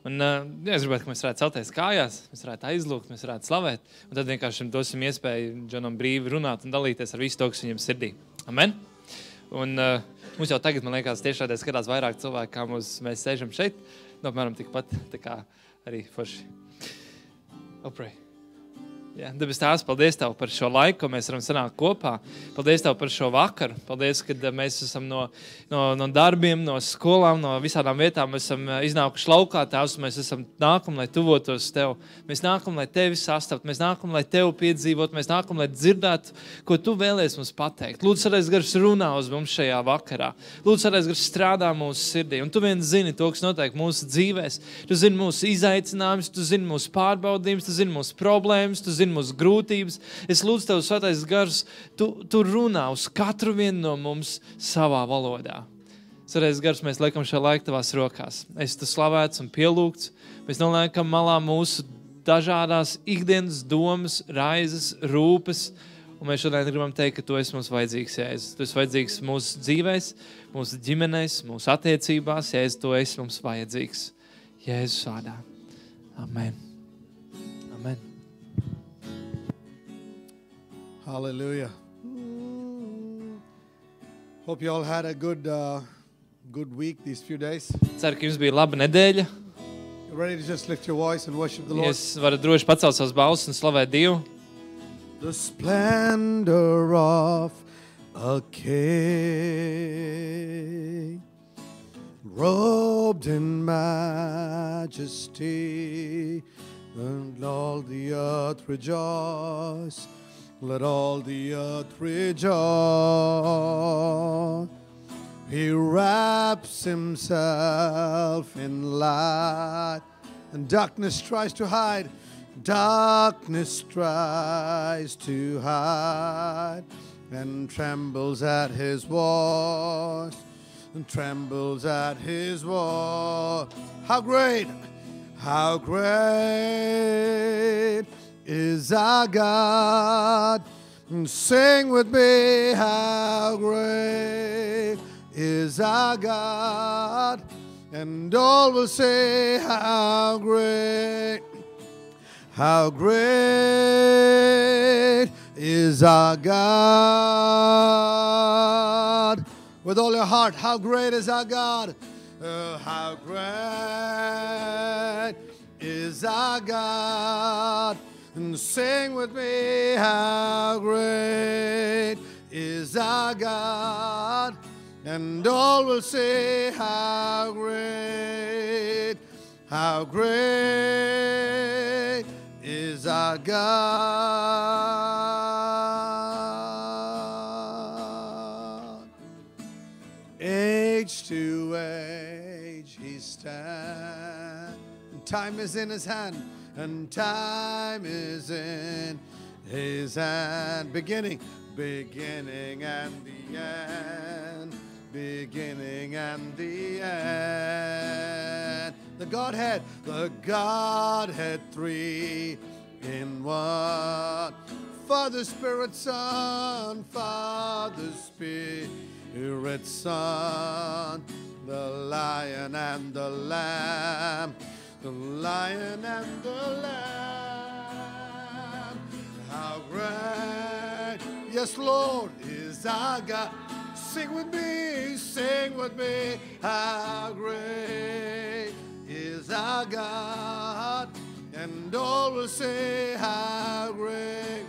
Un es gribētu, ka mēs varētu celties kājās, mēs varētu aizlūgt, mēs varētu slavēt, un tad vienkārši dosim iespēju Džonam brīvi runāt un dalīties ar visu to, kas viņam sirdī. Amen? Un mums jau tagad, man liekas, tiešādē skatās vairāk cilvēku, kā mēs sēžam šeit, apmēram tikpat, tā kā arī forši. Pray. Jā, debes Tēvs, paldies Tev par šo laiku, ko mēs varam sanākt kopā. Paldies Tev par šo vakaru. Paldies, ka mēs esam no darbiem, no skolām, no visādām vietām. Mēs esam iznākuši laukā, Tēvs, mēs esam nākam, lai tuvotos Tev. Mēs nākam, lai Tevi sastapt, mēs nākam, lai Tevi piedzīvot, mēs nākam, lai dzirdētu, ko Tu vēlies mums pateikt. Lūdzu, Svētais Gars runā uz mums šajā vakarā. Lūdzu, Svētais Gars strādā mūsu sirdī. Un Tu viens zini to, kas notiek mūsu dzīvēs. Tu zini mūsu izaicinājumus, Tu zini mūsu pārbaudījumus, Tu zini mūsu problēmas, Tu zini mūsu grūtības. Es lūdzu Tev, Svētais Gars, tu runā uz katru vienu no mums savā valodā. Svētais Gars, mēs liekam šo laiku Tavās rokās. Es Tu slavēts un pielūgts. Mēs noliekam malā mūsu dažādās ikdienas domas, raizes, rūpes. Un mēs šodien gribam teikt, ka Tu esi mums vajadzīgs, Jēzus. Tu esi vajadzīgs mūsu dzīvēs, mūsu ģimenēs, mūsu attiecībās. Jēzus, Tu esi mums vajadzīgs. Jēzus vārdā. Amen. Amen. Hallelujah. Hope you all had a good week these few days. Ceru, ka jums bija laba nedēļa. You're ready to just lift your voice and worship the Lord. Jūs varat droši pacelt savas balsis un slavēt Dievu. The splendor of a king, robed in majesty, and all the earth rejoice. Let all the earth rejoice. He wraps himself in light, and darkness tries to hide. Darkness tries to hide, and trembles at his voice, and trembles at his voice. How great is our God. Sing with me, how great is our God. And all will say, how great is our God. With all your heart, how great is our God. How great is our God. And sing with me, how great is our God. And all will say, how great is our God. Age to age he stands. Time is in his hand. And time is in his hand. Beginning and the end. Beginning and the end. The Godhead three in one. Father, Spirit, Son. Father, Spirit, Son. The Lion and the Lamb. The Lion and the Lamb. How great, yes, Lord, is our God. Sing with me, how great is our God. And all will say, how great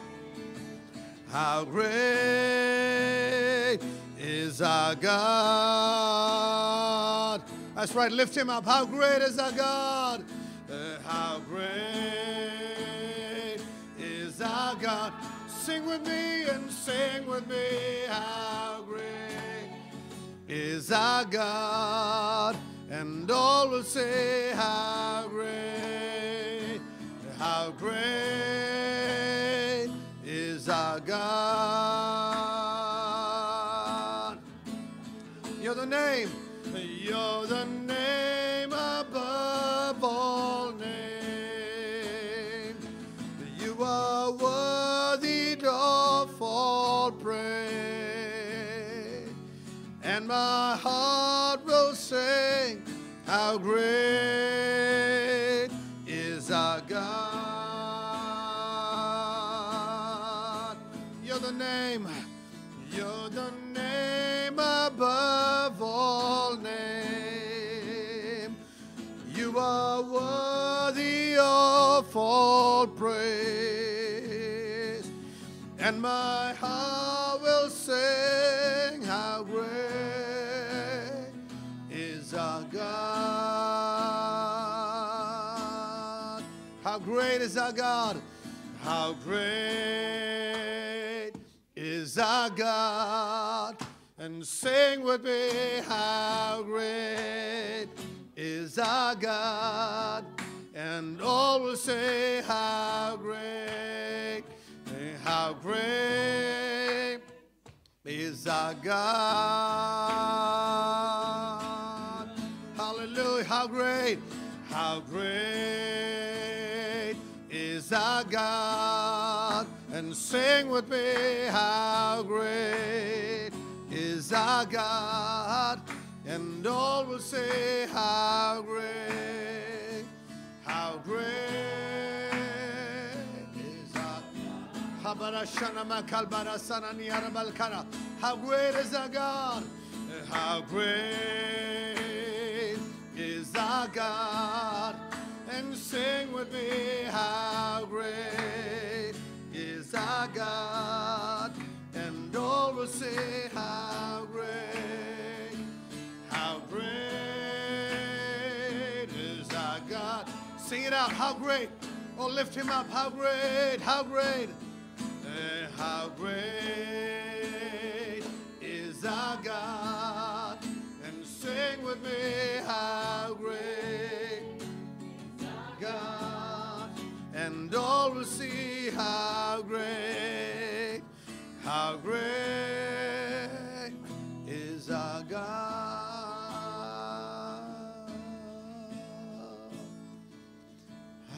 is our God. That's right, lift him up. How great is our God? How great is our God? Sing with me and sing with me. How great is our God? And all will say, how great is our God? You're the name above all names. You are worthy of all praise. And my heart will sing, how great the name. You're the name above all name. You are worthy of all praise. And my heart will sing, how great is our God. How great is our God. How great is our God. And sing with me, how great is our God. And all will say, how great is our God. Hallelujah, how great is our God. And sing with me, how great is our God. And all will say, how great is our God. How great is our God. How great is our God. And sing with me, how great is our God. And all will say, how great is our God. Sing it out, how great. Oh, lift him up, how great, how great. How great is our God. And sing with me, how great is our God. And all will see, how great is our God.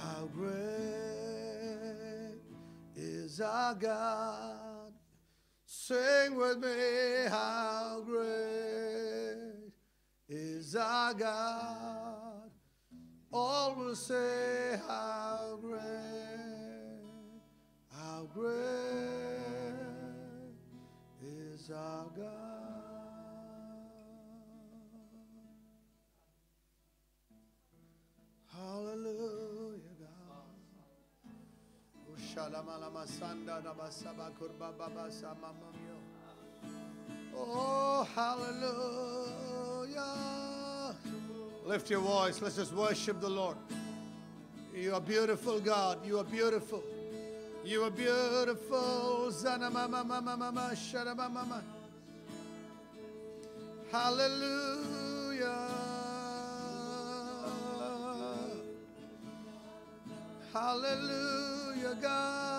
How great is our God. Sing with me, how great is our God. All will say, how great is our God. Hallelujah, God. Oh, hallelujah. Lift your voice. Let's just worship the Lord. You are beautiful, God. You are beautiful. You are beautiful. Hallelujah. Hallelujah, God.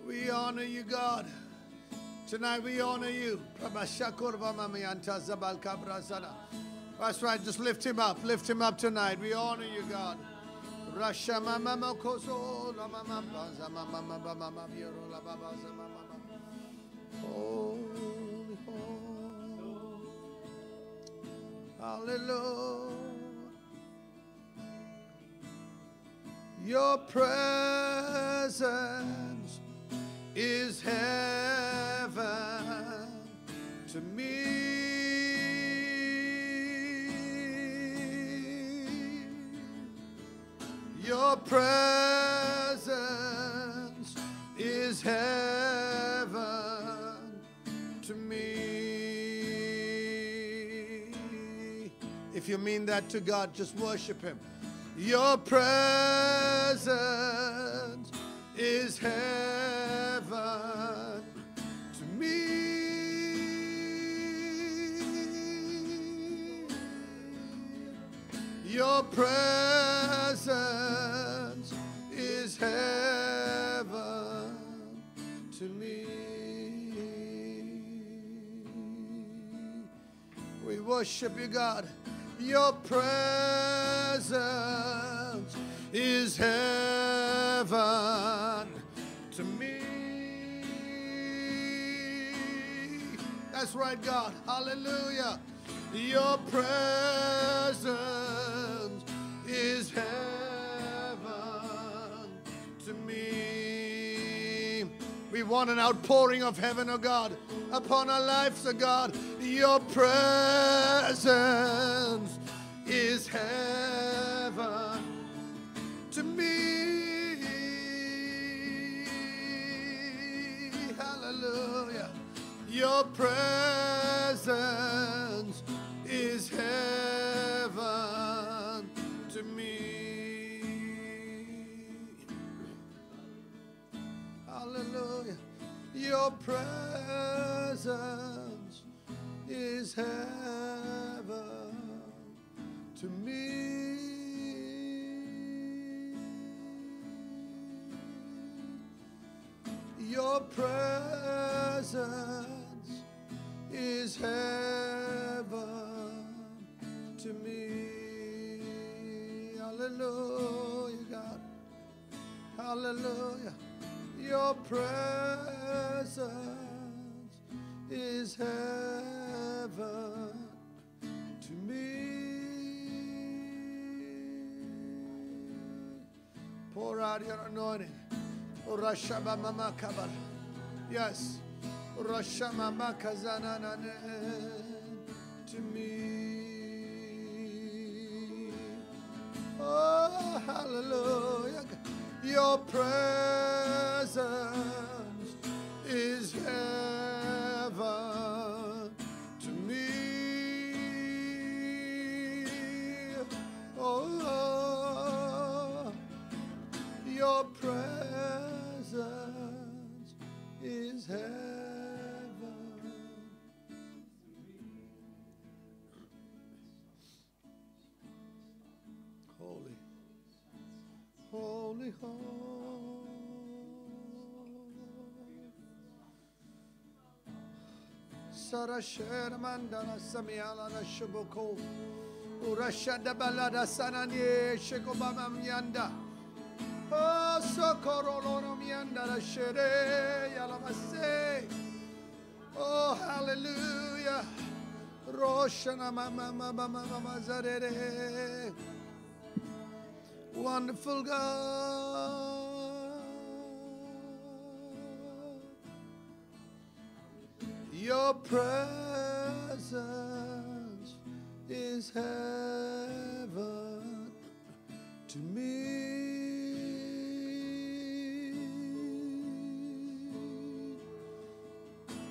We honor you, God. Tonight we honor you. That's right, just lift him up. Lift him up tonight. We honor you, God. Holy, holy. Hallelujah. Your presence is heaven to me. Your presence is heaven to me. If you mean that to God, just worship him. Your presence is heaven to me. Your presence is heaven to me. We worship you, God. Your presence is heaven to me. That's right, God. Hallelujah. Your presence is heaven We want an outpouring of heaven, oh God, upon our lives, oh God. Your presence is heaven to me. Hallelujah. Your presence is heaven to me. Hallelujah. Your presence is heaven to me. Your presence is heaven to me. Hallelujah, God. Hallelujah. Your presence is heaven to me. Pour out your anointing. Yes. To me. Oh, hallelujah. Your presence is heaven to me. Oh, your presence is heaven. Holy, holy, holy. Sarashera mandala samiala na shuboko. Urashada balada sananye shekobama myanda. Oh, socorro lono myanda la shere yalamase. Oh, hallelujah. Roshana mama mama mama zarere. Wonderful God. Your presence is heaven to me.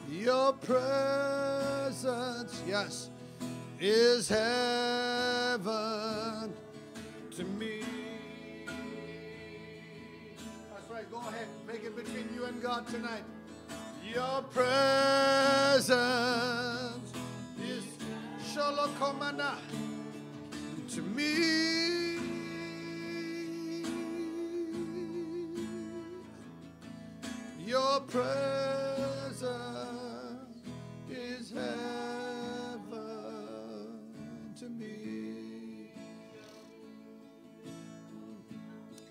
Your presence, yes, is heaven to me. That's right, go ahead, make it between you and God tonight. Your presence is shalokomana to me. Your presence is heaven to me.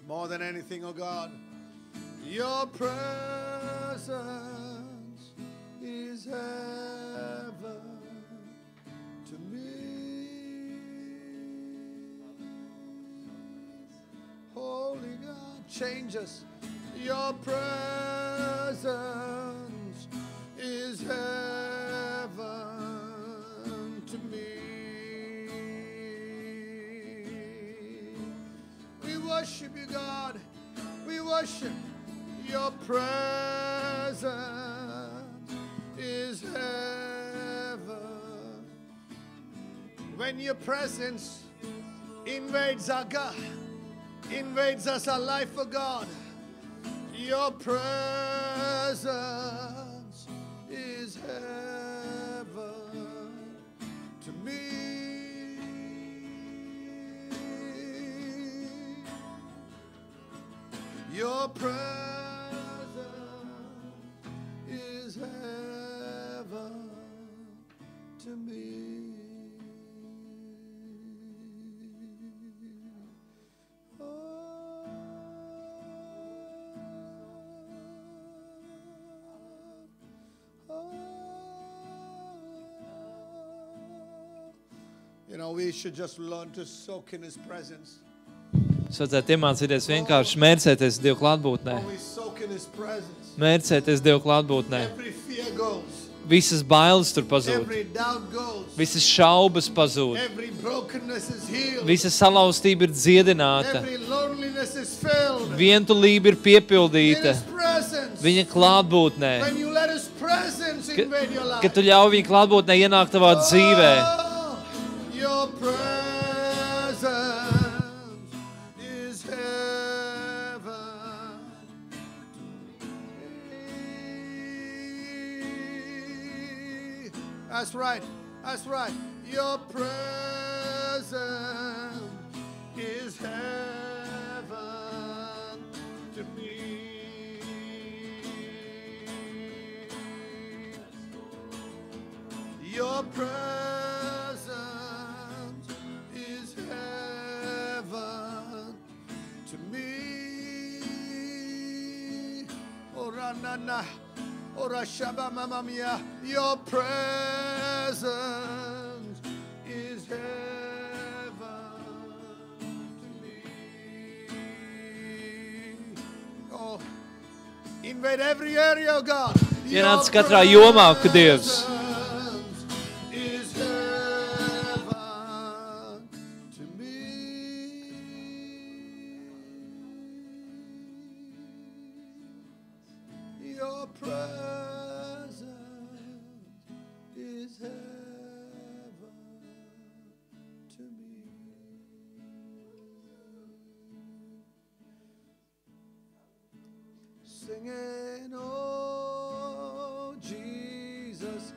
More than anything, oh God, your presence is heaven to me. Holy God, change us. Your presence is heaven to me. We worship you, God. We worship. Your presence is heaven. When your presence invades our God, invades us, our life for God, your presence is heaven to me. Your presence is heaven to me. You know, we should just learn to soak in His presence. Vajadzētu iemācīties vienkārši mērcēties Dieva klātbūtnē. When we soak in His presence. Mērcēties Dieva klātbūtnē. Every fear goes. Visas bailes tur pazūd. Every doubt goes. Visas šaubas pazūd. Every brokenness is healed. Visa salauztība ir dziedināta. Every loneliness is filled. Vientulība ir In piepildīta. His presence. Viņa klātbūtnē. When you let His presence invade your life. Kad tu ļauj viņa klātbūtnē ienākt tavā dzīvē. Oh, your presence is heaven. That's right. That's right. Your presence is heaven to me. Your presence is heaven to me. Ora nana, ora shaba mama mia. Your presence is heaven to me. Oh, invade every area, oh God. Ienāc katrā jomā, ka Dievs. Is heaven to me. Your presence is heaven to me. Singing, oh Jesus,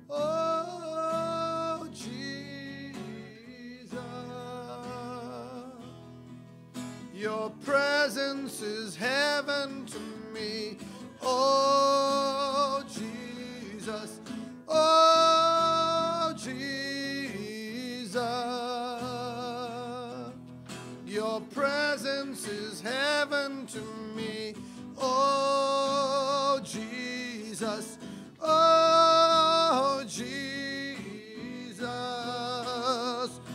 oh Jesus, your presence is heaven to me. Oh Jesus, oh Jesus, your presence is heaven to me. Oh Jesus, oh Jesus.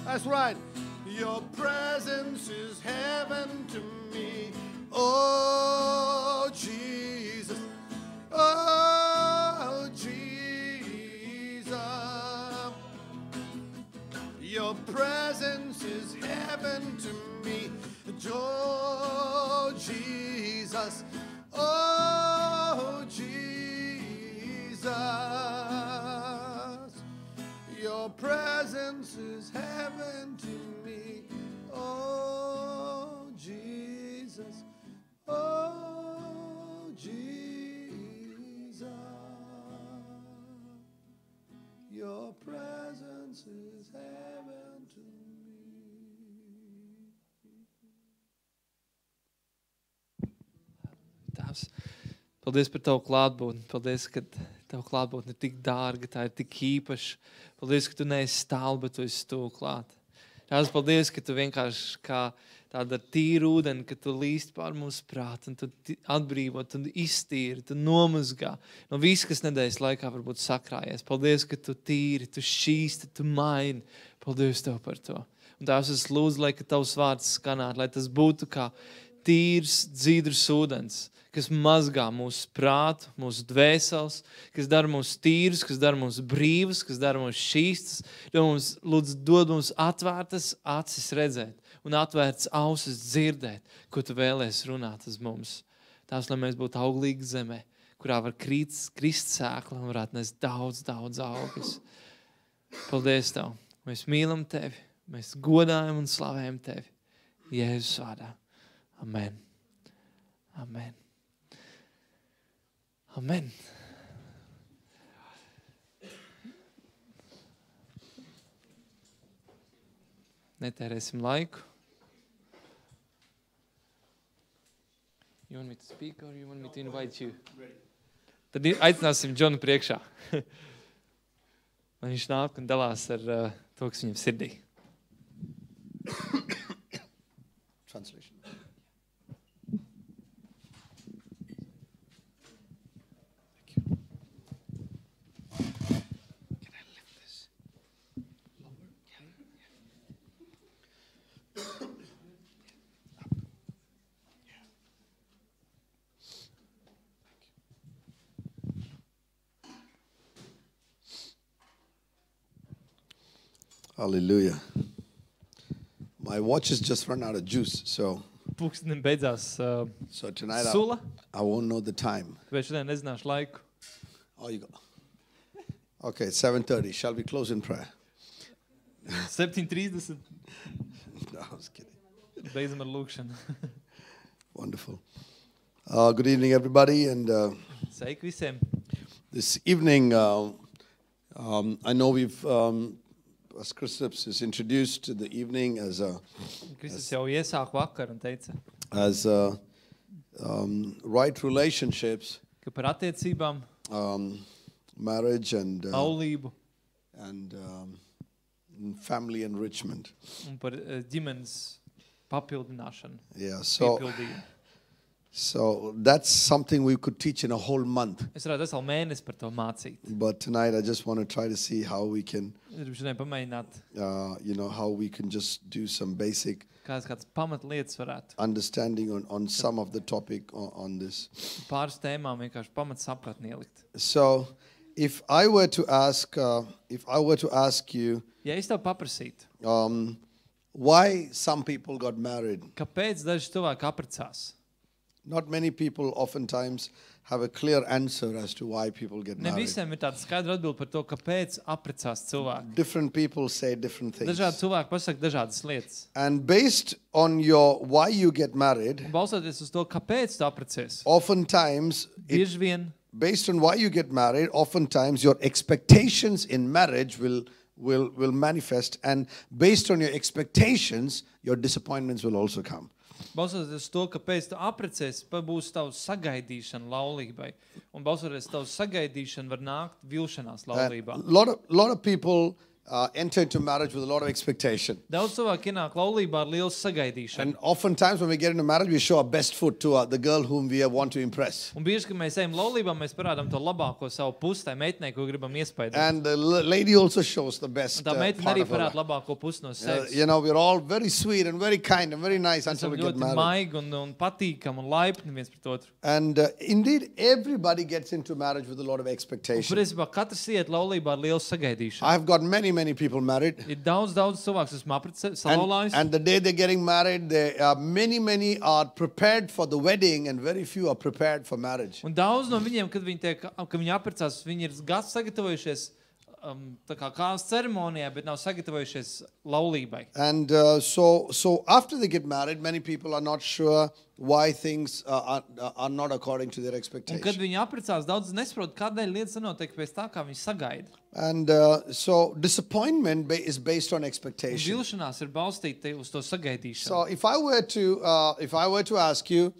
That's right. Your presence is heaven to me. Oh Jesus, oh Jesus. Your presence is heaven to me. Oh Jesus, oh Jesus. Your presence is heaven to me. Oh Jesus, oh Jesus. Your presence is heaven to me. Tēvs, paldies par tavu klātbūtni. Paldies, ka tavu klātbūtni ir tik dārga, tā ir tik īpaša. Paldies, ka tu neesi tālu, bet tu esi tuvu klāt. Tēvs, paldies, ka tu vienkārši kā tāda tīra ūdeni, ka tu līst pār mūsu prātu, un tu atbrīvo, tu iztīri, tu nomazgā no viss, kas nedēļas laikā varbūt sakrājies. Paldies, ka tu tīri, tu šķīsti, tu maini. Paldies tev par to. Un Tēvs, es lūdzu, lai tavs vārds skanētu, lai tas būtu kā tīrs, dzīdrs ūdens, kas mazgā mūsu prātu, mūsu dvēseles, kas dara mūs tīrus, kas dara mūs brīvus, kas dara mūs šķīstus, dod mums atvērtas acis redzēt un atvērtas ausis dzirdēt, ko tu vēlies runāt uz mums. Tās, lai mēs būtu auglīgi zemē, kurā var krist sēkla un varētu nest daudz, daudz augļus. Paldies tev. Mēs mīlam tevi, mēs godājam un slavējam tevi. Jēzus vārdā. Amen. Amen. Amen. Netērēsim laiku. You want me to speak or you want me to invite you? Tad aicināsim Džonu priekšā. Lai viņš nāk un dalās ar to, kas viņam sirdī. Translation. Hallelujah. My watch has just run out of juice, so Pūksteni beidzās tonight sula, I won't know the time. vai šodien nezināšu laiku. Oh, you go. Okay, it's 7:30. Shall we close in prayer? 7:30. No, I was kidding. Beidzam ar lūkšanu. Wonderful. Good evening, everybody. And Sveiki visiem. this evening, I know we've, as Christops is introduced to the evening as Kristus jau iesāk vakar un teica, right relationships, ka par attiecībām, marriage and laulību family enrichment. un par ģimenes papildināšanu. Yeah, Piepildījumu. so that's something we could teach in a whole month. Es varētu veselu mēnesi par to mācīt. But tonight I just want to try to see how we can, Es gribu šodien pamēģināt, how we can just do some basic kāds pamatlietas varētu. understanding on some of the topic on this. Pāris tēmām vienkārši pamatsapratni ielikt. So, if I were to ask you, Ja es tev paprasītu, why some people got married? kāpēc daži cilvēki apprecās? Not many people oftentimes have a clear answer as to why people get Ne married. visiem ir tāda skaidra atbilde par to, kāpēc apprecās cilvēki. Different people say different things. Dažādi cilvēki pasaka dažādas lietas. And based on your why you get married, Un balstoties uz to, kāpēc tu apprecies, oftentimes, bieži vien based on why you get married, oftentimes your expectations in marriage will manifest, and based on your expectations, your disappointments will also come. balstoties uz to, kāpēc tu apprecies, būs tavu sagaidīšana laulībai. Un balstoties uz tavu sagaidīšanu var nākt vilšanās laulībā. Lot of people enter into marriage with a lot of expectation. Daudz cilvēku ienāk laulībā ar lielu sagaidīšanu. And oftentimes when we get into marriage, we show our best foot to the girl whom we want to impress. Un bieži, kad mēs ejam laulībā, mēs parādām to labāko savu pusi, tai meitenei, ko gribam iespaidot. And the lady also shows the best Un tā part meitene arī of her parāda life. labāko pusi no sevis. We're all very sweet and very kind and very nice until Esam we get ļoti married. maigi un patīkam un laipni viens pret otru. And indeed, everybody gets into marriage with a lot of Un expectation. patiesībā katrs iet laulībā ar lielu sagaidīšanu. I've got many people married. Ir daudz cilvēks, esmu salauzis. And the day they're getting married, many are prepared for the wedding and very few are prepared for marriage. Un daudz no viņiem, kad viņi apprecās, viņi ir gads sagatavojušies tā kā kādas ceremonijā, bet nav sagatavojušies laulībai. And so after they get married, many people are not sure why things are not according to their Un kad expectation. viņi apprecās, daudz nesaprot, kādēļ lietas nenotiek pēc tā, kā viņi sagaida. And so disappointment is based on Un expectation. vilšanās ir balstīta uz to sagaidīšanu. So if I were to ask you,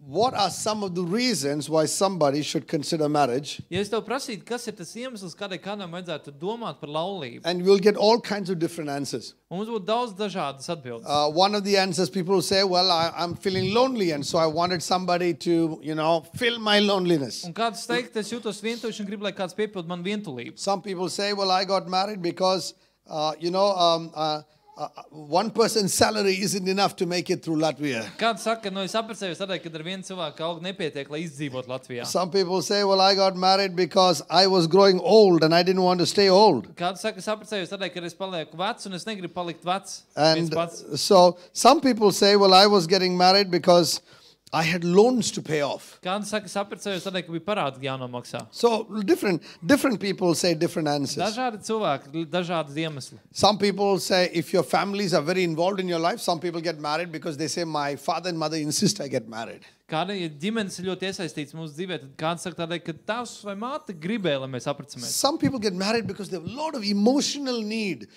what are some of the reasons why somebody should consider marriage? Ja es tev prasītu, kas ir tas iemesls, kādēļ kādam vajadzētu domāt par laulību, And we'll get all kinds of different answers. un mums būtu daudz dažādas atbildes. One of the answers people will say, well, I'm feeling lonely and so I wanted somebody to, fill my loneliness. Un kāds teikt, es jūtos vientuļš un gribu, lai kāds piepild man vientulību. Some people say, well, I got married because, one person's salary isn't enough to make it through Latvia. Kāds saka, es apprecējos tādēļ, ka ar vienu cilvēku algu nepietiek, lai izdzīvotu Latvijā. Some people say, well, I got married because I was growing old and I didn't want to stay old. Kāds saka, es apprecējos tādēļ, ka es palieku vecs un es negribu palikt vecs. And Viens pats. so some people say, well, I was getting married because I had loans to pay off. Kāds saka, es apprecējos tādēļ, ka bija parādi jānomaksā. So different people say different answers. Dažādi cilvēki, dažādi iemesli. Some people say if your families are very involved in your life, some people get married because they say my father and mother insist I get married. Kāda ja ģimenes ir ļoti iesaistīts mūsu dzīvē, tad kāds saka tādēļ, ka tavs vai māte gribēja, lai mēs apprecamies. Some people get married because they have a lot of emotional need.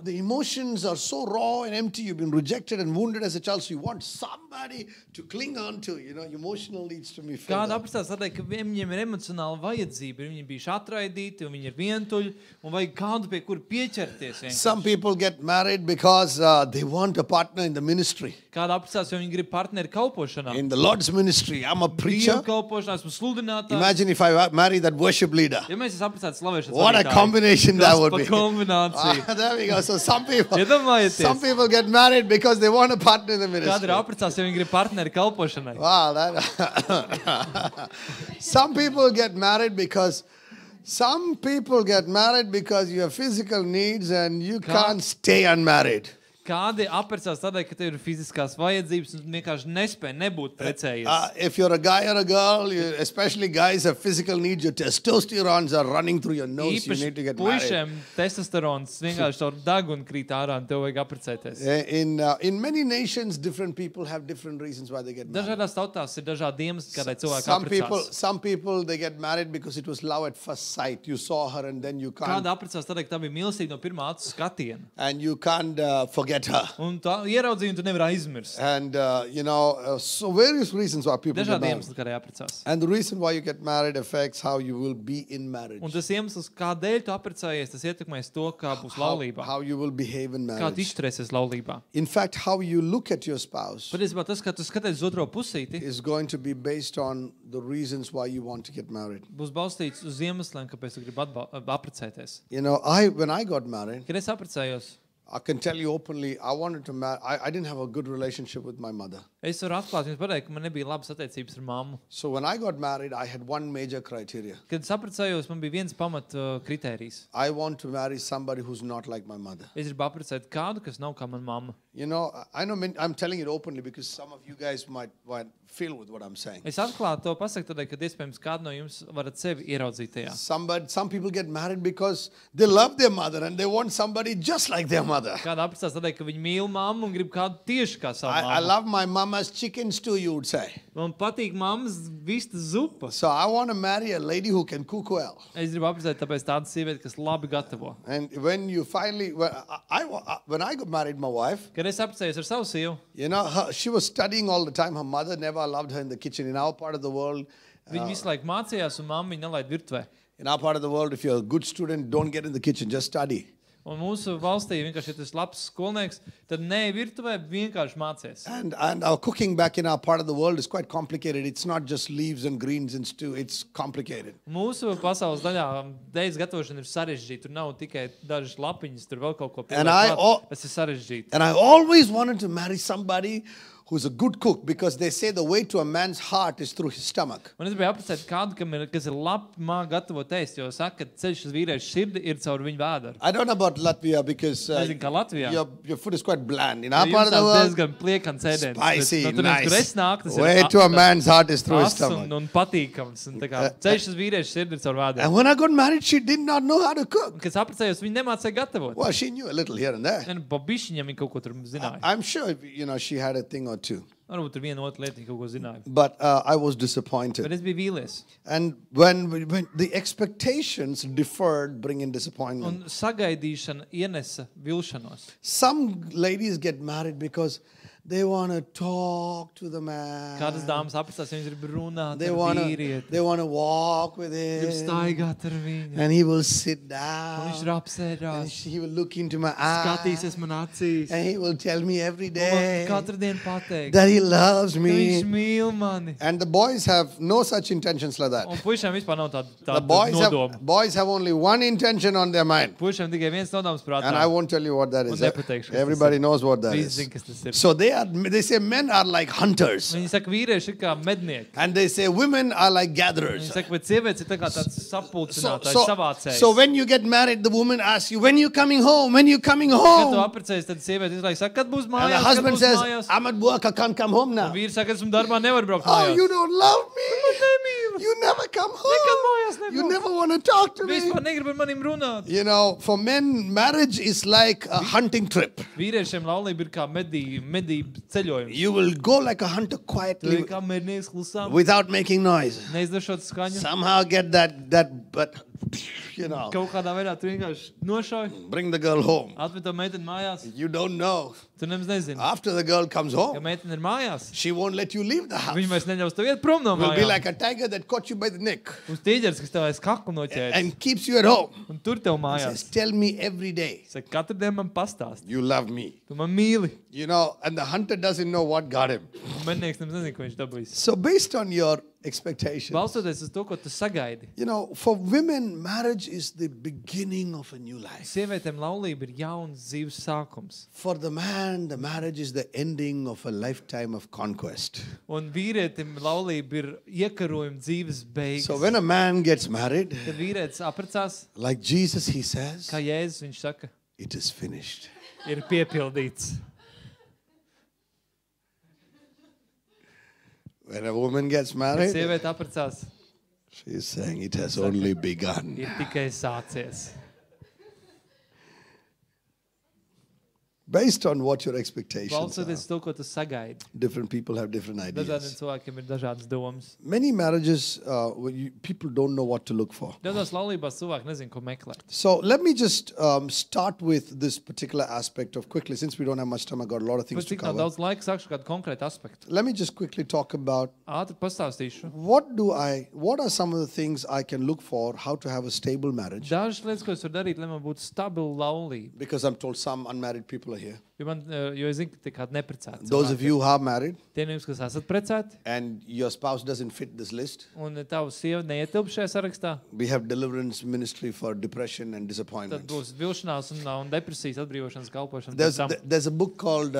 The emotions are so raw and empty. You've been rejected and wounded as a child, so you want somebody to cling on to. Emotional needs to be filled Kāda up. aprecās tādēļ, ka viņiem ir emocionāla vajadzība, viņi ir bijuši atraidīti, un viņi ir vientuļi, un vajag kādu, pie kura pieķerties. Some people get married because they want a partner in the ministry. Kāda aprecās, jo viņi grib partneri kalpošanā. In the Lord's ministry, I'm a preacher. Dievu kalpošanā, esmu sludinātājs. Imagine if I marry that worship leader. Ja mēs esam apprecēti slavēšanas What a vadītāji, combination that would be. kas pa kombināciju. There we go. So some people Iedomājieties, get married because they want a partner in the kāda ministry. ir apprecās, ja viņi grib partneri kalpošanai. Wow, that some people get married because Some people get married because you have physical needs and you can't stay unmarried. Kādi apprecās tādēļ, ka tev ir fiziskās vajadzības un vienkārši nespēj nebūt precējies. If you're a guy or a girl, especially guys have physical needs, your testosterons are running through your nose, you need to get married. Puišiem testosterons vienkārši caur degunu krīt ārā un tev vajag apprecēties. In many nations, different people have different reasons why they get married. Dažādās tautās ir dažādi iemesli, kādēļ cilvēki apprecās. Some people, they get married because it was love at first sight. You saw her and then you can't. Kāda apprecās tādēļ, ka tā bija mīlestība no pirmā acu skatiena. And you can't forget her. Un tā ieraudzīja, un tu nevar aizmirst. And, so various reasons why people Dažādi get married. iemesli, kādēļ apprecās. And the reason why you get married affects how you will be in marriage. Un tas iemesls, kādēļ tu apprecējies, tas ietekmēs to, kā būs laulībā. How you will behave in Kā tu marriage. izturēsies laulībā. In fact, how you look at your spouse Patiesībā tas, kā tu skaties uz otro pusīti, is going to be based on the reasons why you want to get married. būs balstīts uz iemesliem, kāpēc tu gribi apprecēties. When I got married, Kad es apprecējos, I can tell you openly, I wanted to marry. I didn't have a good relationship with my mother. es varu atklāt jums pateikt, ka man nebija labas attiecības ar mammu. So when I got married, I had one major criteria. Kad es apprecējos, man bija viens pamat kritērijs. I want to marry somebody who's not like my mother. Es gribu apprecēt kādu, kas nav kā man mamma. I know I'm telling it openly because some of you guys might feel with what I'm saying. Es atklāti to pasaku tādēļ, ka iespējams kādu no jums varat sevi ieraudzīt tajā. Some people get married because they love their mother and they want somebody just like their mother. Kāda apprecās tādēļ, ka viņi mīl mammu un grib kādu tieši kā savu I mammu. love my mama's chicken stew, you would say. Man patīk mammas vistas zupa. So I want to marry a lady who can cook well. Es gribu apprecēt tāpēc tādu sievieti, kas labi gatavo. And when you finally, when I got married, my wife, Kad es apprecējos ar savu sievu, she was studying all the time. Her mother never allowed her in the kitchen. In our part of the world, viņi visu laiku mācījās un mamma viņu nelaid virtuvē. in our part of the world, if you're a good student, don't get in the kitchen, just study. Un mūsu valstī vienkārši, ja tu esi labs skolnieks, tad ne virtuvē vienkārši mācies. And our cooking back in our part of the world is quite complicated. It's not just leaves and greens and stew. It's complicated. Mūsu pasaules daļā dēļas gatavošana ir sarežģīta. Tur nav tikai dažas lapiņas, tur vēl kaut ko And I pielikt al- klāt. Tas ir sarežģīti. And I always wanted to marry somebody who's a good cook because they say the way to a man's heart is through his stomach. Un es biju apprecēt kādu, kas ir labi māk gatavot ēst, jo saka, ka ceļš uz vīriešu sirdi ir caur viņu vēderu. I don't know about Latvia because Nezinu, kā Latvijā. your food is quite bland. In our Jums part of the tās world, diezgan pliekans ēdiens. spicy, Bet, no turienes, kur es nāku, tas Way ir to a man's heart is through his asks stomach. un patīkams. Un tā kā ceļš uz vīriešu sirdi ir caur vēderu. And when I got married, she did not know how to Un, cook. kad es apprecējos, viņi nemācēja gatavot. Well, she knew a little here and there. Un pa bišķiņam viņi kaut ko tur zināja. I'm sure, she had a thing or two. Varbūt tur viena otra lieta, viņi kaut ko zināja. But I was Bet disappointed. es biju vīlies. And when the expectations deferred, bringing disappointment. Un sagaidīšana ienesa vilšanos. Some ladies get married because they want to talk to the man. Kādas dāmas apprecās, ja viņas grib runāt They ar want vīrieti. to walk with Grib him. staigāt ar viņu. And he will sit Un down. viņš ir And apsēdās. he will look into my eyes. Skatīsies man acīs. And he will tell me every Un day man katru dienu pateikt, that he loves ka viņš me. mīl mani. And the boys have no such intentions like that. Un puišiem vispār nav tāda The nodoma. boys have only one intention on their mind. Puišiem tikai viens nodoms prātā. And I won't tell you what that is. Un nepateikšu, kas tas Everybody ir. knows what that Visi is. zin, kas tas ir. So they say men are like hunters. Viņi saka, vīrieši ir kā mednieki. And they say women are like Viņi gatherers. saka, bet sievietes ir tā kā tāds sapulcinātājs, savācējs. So when you get married, the woman asks you, when you coming home? When you coming Kad tu home? apprecējies, tad sieviete izlaik, saka, kad būs And the mājās, kad husband būs says, mājās. I'm at work, I can't come home Un now. vīrs saka, esmu darbā, nevaru braukt Oh, mājās. you don't love me. Nemīli. You never come Nekad home. mājās You nebūs. never want to talk to me. Vispār negrib ar manim runāt. For men, marriage is like a hunting trip. Vīriešiem laulība ir kā medību ceļojums. You will go like a hunter Tu ir quietly kā mednieks klusām, without making noise. neizdašot skaņu. Somehow get but Kaut kādā veidā tu vienkārši nošauj, bring the girl home. atved to meiteni mājās. You don't know. Tu nemaz nezini, After the girl comes ka home, meitene ir mājās. she won't let you leave the house. Viņi vairs neļaus tev iet prom no Will be mājām. like a tiger that caught you by the neck Uz tīģeris, kas tev aiz kaklu noķēris. and keeps you at home. Un tur tev Says, mājās. tell me every day Saka, katru dienu man pastāst. you love me. Tu man mīli. And the hunter doesn't know what got him. Un mednieks nemaz nezina, ko viņš dabūjis. So based on your expectations. Balstoties uz to, ko tu sagaidi. You know, for women, marriage is the beginning of a new life. Sievietēm laulība ir jauns dzīves sākums. For the man, the marriage is the ending of a lifetime of conquest. Un vīrietim laulība ir iekarojuma dzīves beigas. So when a man gets married, Kad vīrietis apprecās, like Jesus, he says, kā Jēzus viņš saka, it is finished. ir piepildīts. When a woman gets Kad married, sieviete apprecās, she is saying it has only begun. ir tikai sācies. Based on what your expectations are. Balstoties uz to, ko tu sagaidi. Different people have different Dažādiem ideas. cilvēkiem ir dažādas domas. Many marriages, people don't know what to look for. Daudzās laulībās cilvēki nezin, ko meklēt. So let me just start with this particular aspect of quickly, since we don't have much time, I got a lot of things Pēc to cik nav cover. daudz laika, sākšu kādu konkrētu aspektu. Let me just quickly talk about Ātri pastāstīšu. what are some of the things I can look for, how to have a stable marriage. Dažas lietas, ko es varu darīt, lai man būtu stabila laulība. Because I'm told some unmarried people are here. Jo es zinu, ka tie kādi neprecēti. Those of you who are married Tie no jums, kas esat precēti, and your spouse doesn't fit this list, un tava sieva neietilp šajā sarakstā, we have deliverance ministry for depression and tad disappointment. būs vilšanās un depresijas atbrīvošanas kalpošana. There's a book called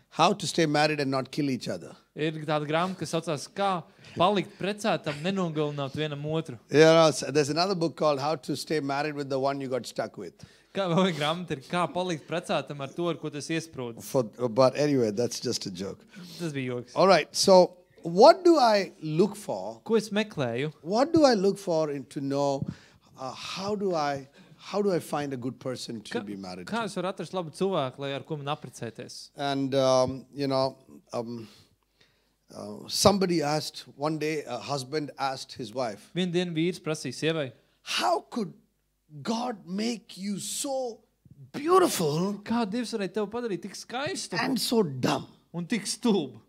How to Stay Married and Not Kill Each Other. Ir tāda grāmata, kas saucās, kā palikt precētam, nenogalināt vienam otru. There's another book called How to Stay Married with the One You Got Stuck With. Kā vēl viena grāmata ir, kā palikt precētam ar to, ar ko tas iesprūdis. But anyway, that's just a joke. Tas bija joks. All right, so what do I look for? Ko es meklēju? What do I look for to know how do I find a good person to be married Kā to? es varu atrast labu cilvēku, lai ar ko man apprecēties? And, somebody asked, one day a husband asked his wife, Vienu dienu vīrs prasīja sievai, how could God make you so beautiful kā Dievs varēja tevi padarīt tik skaistu and so dumb? un tik stulbu?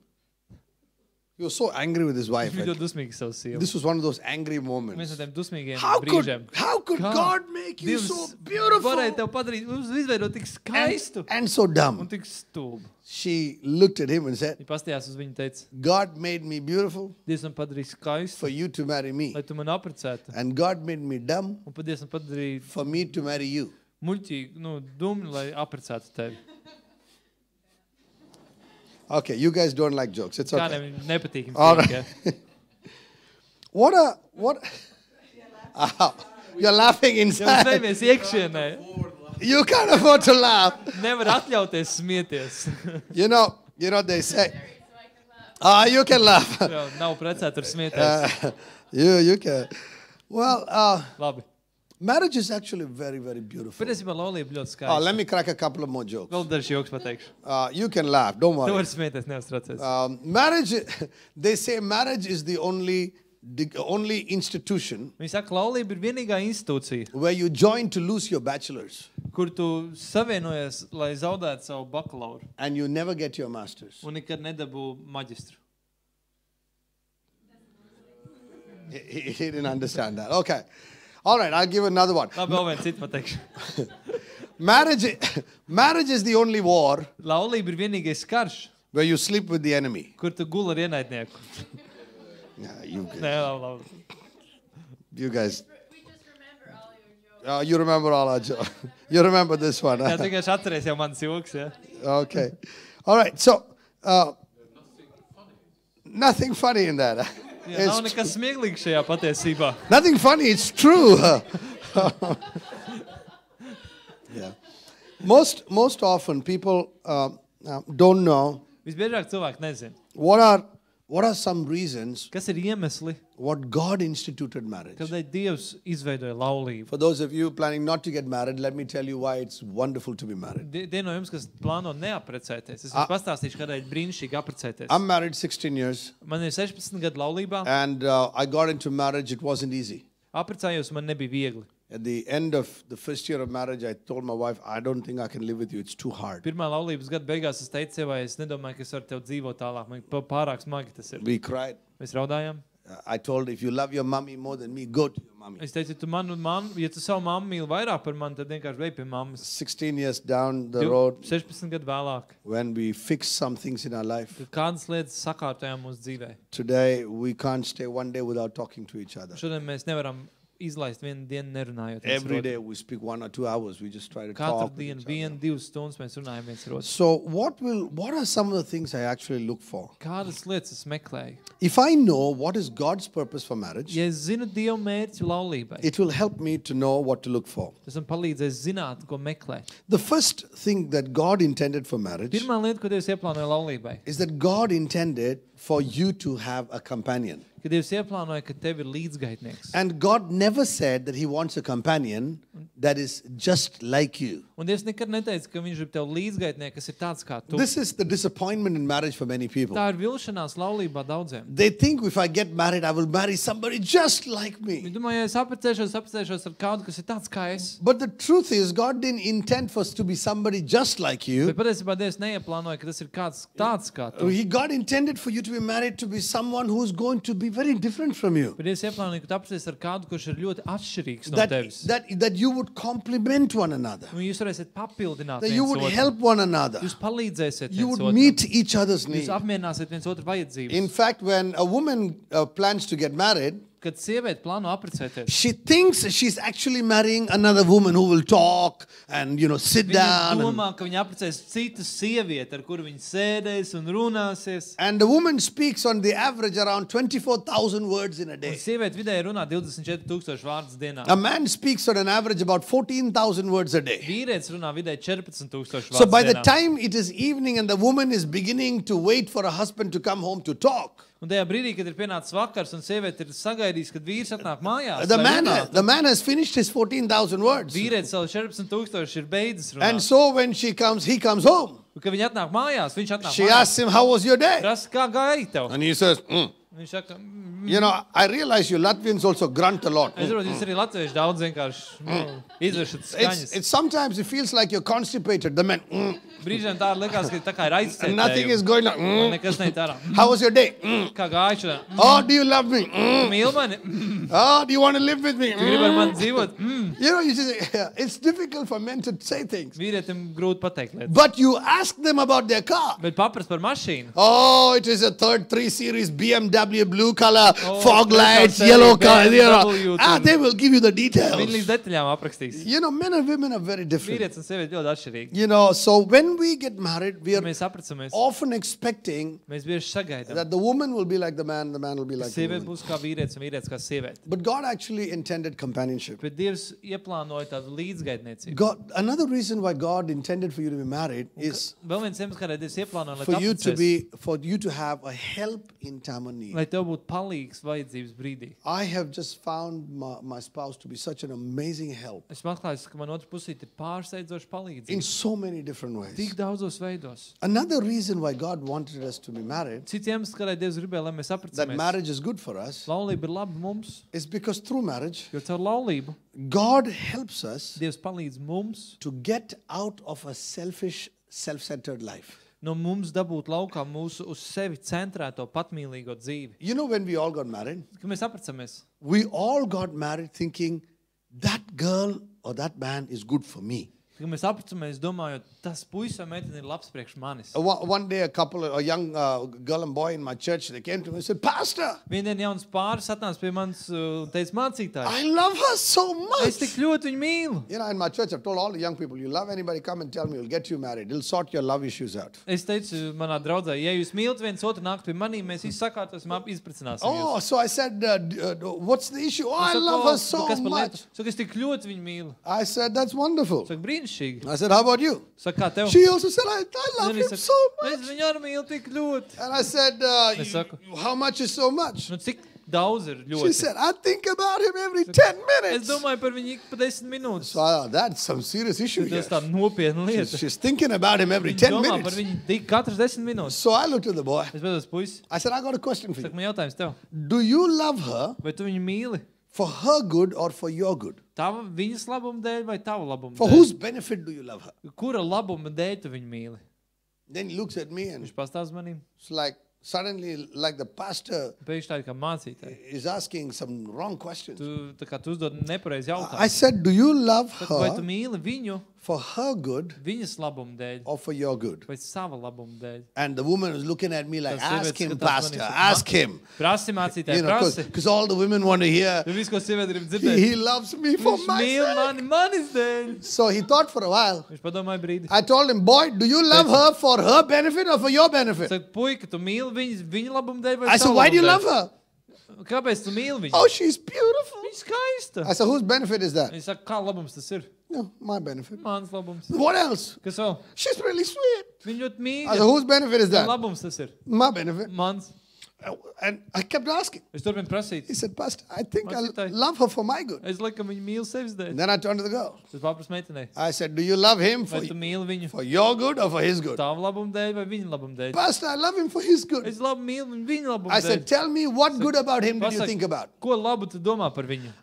He was so angry with his wife. Viņš bija ļoti dusmīgs savu sievu. This was one of those angry Viens moments. no tiem dusmīgiem How brīžiem. could Kā God make you Dievs so beautiful varēja tevi padarīt, izveidot tik skaistu and so un dumb? tik stulbu? She looked at him and said, Viņa pastījās uz viņu un teica, God made me beautiful Dievs man padarīja skaistu, for you to marry me. lai tu man apprecētu. And God made me dumb Un Dievs man padarīja for me to marry you. muļķīgu, dumju, lai apprecētu tevi. Okay, you guys don't like jokes. It's Kā okay. nepatīk jums All teikt, right. ja? What? You're laughing Ja inside. mēs nevies iekšienē, You can't afford to laugh. nevar atļauties smieties. You know, they say, you can laugh. Jā, nav precēti ar smieties. You can. Well, Labi. marriage is actually very, very beautiful. Patiesībā laulība ļoti skaista. Let me crack a couple of more jokes. Vēl dažs joks pateikšu. You can laugh, don't Tu worry. vari smieties, neuztraucies. Marriage, they say marriage is the only institution Viņi saka, laulība ir vienīgā institūcija, where you join to lose your bachelor's kur tu savienojies, lai zaudētu savu bakalauru and you never get your master's. un nekad nedabū maģistru. He didn't understand that. Okay. All right, I'll give another one. Labi, vēl viens citu pateikšu. Marriage is the only war Laulība ir vienīgais karš, where you sleep with the enemy. kur tu guli ar ienaidnieku. Yeah, Nē, labi. you guys. We just remember all your jokes. You remember all our jokes. You remember this one. Jā, Huh? vienkārši atceries jau mans joks, ja? Okay. All right. So, nothing funny in that. Huh? Jā, nav nekas smieklīgs šajā patiesībā. Nothing funny. It's true. Yeah. Most often people don't know Visbiežāk cilvēki nezin. what are some reasons Kas ir iemesli, what God instituted marriage. kādēļ Dievs izveidoja laulību? For those of you planning not to get married, let me tell you why it's wonderful to be married. Tie no jums, kas plāno neaprecēties, es jums pastāstīšu, kādēļ brīnišķīgi apprecēties. I'm married 16 years, Man ir 16 gadu laulībā, and I got into marriage. It wasn't easy. apprecējos, man nebija viegli. At the end of the first year of marriage, I told my wife, I don't think I can live with you. It's too hard. Pirmā laulības gada beigās es teicu sievai, es nedomāju, ka es varu tev dzīvot tālāk, man pārāk smagi tas ir. We cried. Mēs raudājām, I told her, if you love your mommy more than me, go to your mommy. Es teicu, ja tu savu mammu mīli vairāk par mani, tad vienkārši vei pie mammas. 16 years down the road, 16 gadu vēlāk, when we fix some things in our life, kad kādas lietas sakārtojām mūsu dzīvē. today we can't stay one day without talking to each other. Šodien mēs nevaram izlaist vienu dienu nerunājot. Every day we speak 1 or 2 hours. We just try to Katru talk with dienu, each other. 1-2 stundas mēs runājam viens ar otru. So what are some of the things I actually look for? Kādas lietas es meklēju? If I know what is God's purpose for marriage, Ja es zinu Dieva mērķi laulībai, it will help me to know what to look for. tas man palīdzēs zināt, ko meklēt. The first thing that God intended for marriage Pirmā lieta, ko Dievs ieplānoja laulībai, is that God intended for you to have a companion. ka Dievs ieplānoja, ka tev ir līdzgaitnieks. And God never said that He wants a companion that is just like you. Un Dievs nekad neteica, ka viņš grib tev līdzgaitnieku, kas ir tāds kā tu. This is the disappointment in marriage for many people. Tā ir vilšanās laulībā daudziem. They think if I get married, I will marry somebody just like me. Viņi domā, ja es apprecēšos ar kādu, kas ir tāds kā es. But the truth is, God didn't intend for us to be somebody just like you. Bet patiesībā Dievs neieplānoja, ka tas ir kāds tāds kā tu. God intended for you to be married to be someone who's going to be very different from you. Bet Dievs ieplānoja, ka tu apprecēsies ar kādu, kurš ir ļoti atšķirīgs no That, tevis. that you would complement one another. Un jūs varēsiet papildināt That you viens would otru. help one another. Jūs palīdzēsiet You viens would otram. meet each other's Jūs needs. apmierināsiet viens otru vajadzības. In fact, when a woman plans to get married, Kad sieviete plāno apprecēties, she thinks she's actually marrying another woman who will talk and, sit viņa down. domā, ka viņa apprecēs citu sievieti, ar kuru viņa sēdēs un runāsies. And the woman speaks on the average around 24,000 words in a Un day. sieviete vidēji runā 24,000 vārdus dienā. A man speaks on an average about 14,000 words a day. Vīrietis runā vidēji 14,000 So vārdus by the dienā. time it is evening and the woman is beginning to wait for a husband to come home to talk, Un tajā brīdī, kad ir pienācis vakars un sieviete ir sagaidījis, kad vīrs atnāk mājās, the man has finished his 14,000 words. vīrietis savu 14,000 ir beidzis And runāt. so when he comes home, Un, kad viņi atnāk mājās, viņš atnāk she mājās. asks him, how was your day? Prasa, kā gāja tev? And he says, Viņš saka, I realize you Latvians also grunt a lot. es saprotu, jūs arī latvieši daudz vienkārši izvēršat skaņas. It's sometimes it feels like you're constipated. The man, Brīžiem tā liekas, ka tā kā ir and nothing is aizcētējumi. going on. Un nekas neiet ārā. How was your day? Kā gāja šodien? Oh, do you love me? Mīl mani? Oh, do you want to live with me? Tu gribi ar mani dzīvot? You just, it's difficult for men to say things. Vīrietim grūti pateikt lietas. But you ask them about their car. Bet paprast par mašīnu. Oh, it is a 3 Series BMW blue color, Oh, fog lights, series yellow car. BMW, They will give you the Viņi details. līdz detaļām aprakstīs. Men and women are very different. Vīrietis un sieviete ļoti atšķirīgi. So when we get married, we are Mēs apracamies. often expecting Mēs bieži sagaidām. that the woman will be like the man will be like the Sieviete woman. būs kā vīrietis un vīrietis kā sieviete. But God actually intended companionship. Bet Dievs ieplānoja tādu līdzgaitniecību. Another reason why God intended for you to be married is Vēl viens iemesls, kādēļ Dievs ieplānoja, for you to have a help in time of need. lai tev būtu palīgs vajadzības brīdī. I have just found my spouse to be such an amazing help Es atklāju, ka man otrs pusīt ir pārsteidzoši in palīdzība. so many different ways. Tik daudzos veidos. Another reason why God wanted us to be married, Cits iemesls, kādēļ Dievs gribēja, lai mēs that apracamies. marriage is good for us, Laulība ir laba mums, is because through marriage, jo caur laulību God helps us Dievs palīdz mums to get out of a selfish, self-centered life. no mums dabūt laukā mūsu uz sevi centrēto patmīlīgo dzīvi. When we all got married, Kad mēs apracamies, we all got married thinking that girl or that man is good for me. kad mēs apracamies, domājot, tas puisis vai meitene ir labs priekš manis. One day, a young girl and boy in my church, they came to me and said, Pastor, Viendien jauns pāris atnāca pie manis un teica, mācītāji, I love her so es much. tik ļoti viņu mīlu. In my church, I've told all the young people, you love anybody, come and tell me, we'll get you married. It'll sort your love issues out. Es teicu manā draudzē, ja jūs mīlat viens otru nākt pie manī, mēs visi sakārtosim, izprecināsim Oh, jūs. so I said, what's the issue? Oh, I love her so Kas par lietu? much. Saka, es tik ļoti viņu mīlu. I said, that's wonderful. Saka, brīnišķīgi. I said, how about you? Saka, kā tev? She also said, I love Un him viņš so saka, much. es viņu arī mīlu tik ļoti. And I said, Es saku, how much is so much? nu cik daudz ir She ļoti? said, I think about him every 10 Es minutes. domāju par viņu ik pa 10 minūtes. So that's some serious issue here. Tas tāda nopietna lieta. She's thinking about him every Viņa 10 domā par minutes. viņu katras 10 minūtes. So I looked at the boy. Es beidzos puisi. I said, I got a question for Saka, you. man jautājums tev. Do you love her Vai tu viņu mīli? for her good or for your good? Tava viņas labuma dēļ vai tava labuma For dēļ? whose benefit do you love her? Kura labuma dēļ tu viņu mīli? Then he looks at me and Viņš pastāsta manī. it's like, suddenly, like the pastor Pēkšņi tādi kā mācītāji. is asking some wrong questions. Tā kā tu uzdod nepareizi I jautājumu. said, do you love Vai tu her mīli viņu for her good viņas labumu dēļ or for your good? vai sava labumu dēļ? And the woman was looking at me like, Tas sievietes ask him, skatās pastor, manī, ask him. Prasi mācītāji, prasi. Because all the women want to hear, Tu visu, ko sieviete grib dzirdēt. he loves me for Viņš my mīl sake. manis dēļ. So he thought for a while. Viņš padomāja brīdi. I told him, boy, do you love her for her benefit or for your benefit? Saka, puika, tu mīli viņa labumu dēļ vai I said, savu why do you labumu love dēļ? her? Kāpēc tu mīli viņu? Oh, she's beautiful. Viņa skaista. I said, whose benefit is that? Viņš saka, kā labums tas ir? No, my benefit. Mans labums. What else? Kas vēl? She's really sweet. Viņa ļoti I said, mīļa. whose benefit is Kā that? labums tas ir? My benefit. Mans. And I kept asking. Es turpinu prasīt. He said, Pastor, I think I Mācītāji. love her for my good. Es lieku, ka viņa mīl sevis dēļ. And then I turned to the girl. Tas paprasu meitenei. I said, do you love him Vai tu mīli viņu for your good or for his good? tavu labumu dēļ vai viņa labumu dēļ? Pastor, I love him for his good. Es labi mīlu viņa labumu I dēļ. said, tell me what good about him did you Pasaka, think about? Ko labu tu domā par viņu?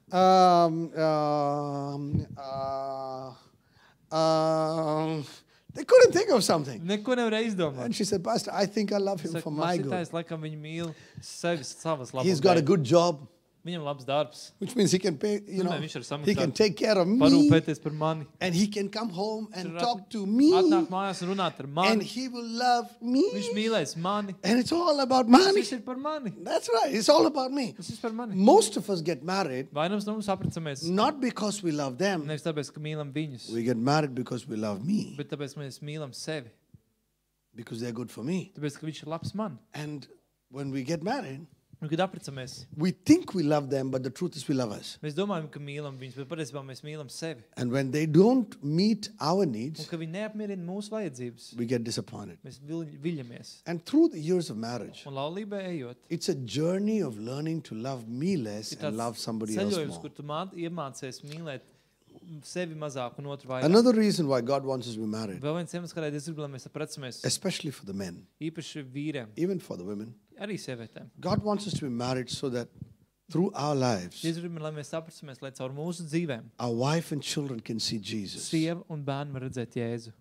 They couldn't think of something. Neko nevarēja izdomāt. And she said, Pastor, I think I love him Saka, for my good. mācītājs, laikam viņa mīl savas labumu He's got a dēļ. good job, Viņam labs darbs. which means he can pay, Viņš var samaksāt. he can take care of me, Parūpēties par mani. and he can come home and Viņš talk to var me, atnākt mājās un runāt ar and mani. he will love Viņš me. mīlēs mani. And it's all about Tas money. viss ir par mani. That's right. It's all about me. Tas viss par mani. Most of us get married Vairums no mums aprecamies. not because we love them. Nevis tāpēc, ka mīlam viņus, We get married because we love me, bet tāpēc, ka mēs mīlam sevi. because they're good for me. Tāpēc, ka viņš ir labs man. And when we get married, Un, kad aprecamies, we think we love them, but the truth is we love us. mēs domājam, ka mīlam viņus, bet patiesībā mēs mīlam sevi. And when they don't meet our Un, needs, ka viņi neapmierina mūsu vajadzības, we get disappointed. mēs viļamies. And through the years of marriage, Un laulībā ejot, it's a journey of learning to love me less ir and love somebody else ceļojums, more. kur tu iemācies mīlēt sevi mazāk un otru vairāk. Another reason why God wants us to be married, Vēl viens iemesls, kādēļ es gribu, lai mēs aprecamies, especially for the men, īpaši vīriem, even for the women, arī sievietēm. God wants us to be married so that through our lives, Es gribu, lai mēs aprecamies, lai caur mūsu dzīvēm our wife and children can see Jesus. sieva un bērni var redzēt Jēzu.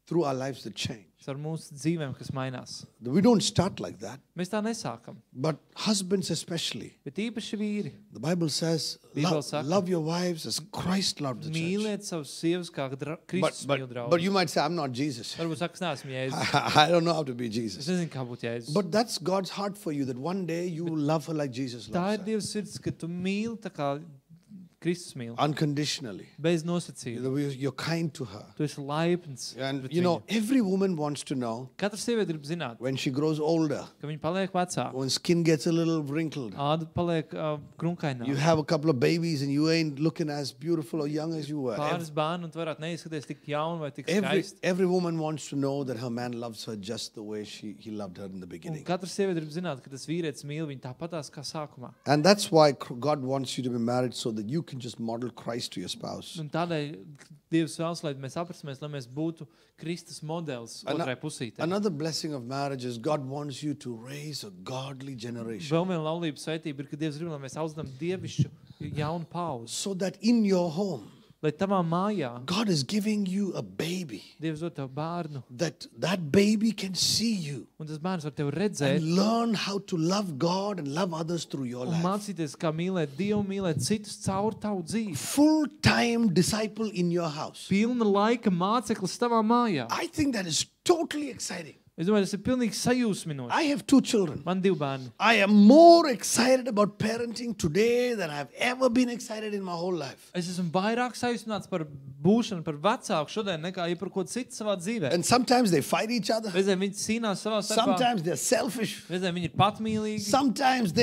Through our lives that change. Caur mūsu dzīvēm, kas mainās. We don't start like that, Mēs tā nesākam, but husbands especially. bet īpaši vīri. The Bible says, Bībele saka, love your wives as Christ loved the church. Mīliet savus sievas, kā Kristus mīl But draugu. you might say, I'm not Jesus. Varbūt saka, es neesmu Jēzus. I don't know how to be Es Jesus. nezinu, kā būt Jēzus. But that's God's heart for you, that one day you will love her like Jesus Tā loves ir her. Dieva sirds, ka tu mīli tā kā Kristus mīl. Unconditionally. Bez nosacījuma. You're kind to her. Tu esi laipns. And pret you know, viņu. every woman wants to know Katra sieviete grib zināt, when she grows older, ka viņa paliek vecāka. when skin gets a little wrinkled, Āda paliek you krunkainā. have a couple of babies and you ain't looking as beautiful or young as you were. Pāris bērni un tu varētu neizskaties tik jauni vai tik Every, skaisti. every woman wants to know that her man loves her just the way he loved her in the Un beginning. katra sieviete grib zināt, ka tas vīrietis mīl viņu tāpatās kā sākumā. And that's why God wants you to be married so that you can just model Christ to your spouse. Un tādēļ Dievs vēlas, lai mēs apracamies, lai mēs būtu Kristus modelis otrai pusītei. Another blessing of marriage is God wants you to raise a godly generation Vēl viena laulības svētība ir, ka Dievs grib, lai mēs audzam dievišķu jaunu pauzi. so that in your home, Lai tavā mājā God is giving you a baby, Dievs dod tev bērnu, that baby can see you un tas bērns var tevi redzēt and learn how to love God and love others through your un life. mācīties, kā mīlēt Dievu, mīlēt citus caur tavu dzīvi. Full-time disciple in your house. Pilna laika māceklis tavā mājā. I think that is totally exciting. Es domāju, tas ir pilnīgi sajūsminoši. I have 2 children. Man 2 bērni. I am more excited about parenting today than I've ever been excited in my whole life. Es esmu vairāk sajūsmināts par būšanu, par vecāku šodien, nekā par ko citu savā dzīvē. And sometimes they fight each other. Reizēm viņi cīnās savā starpā. Sometimes they're selfish. Reizēm viņi ir patmīlīgi. Sometimes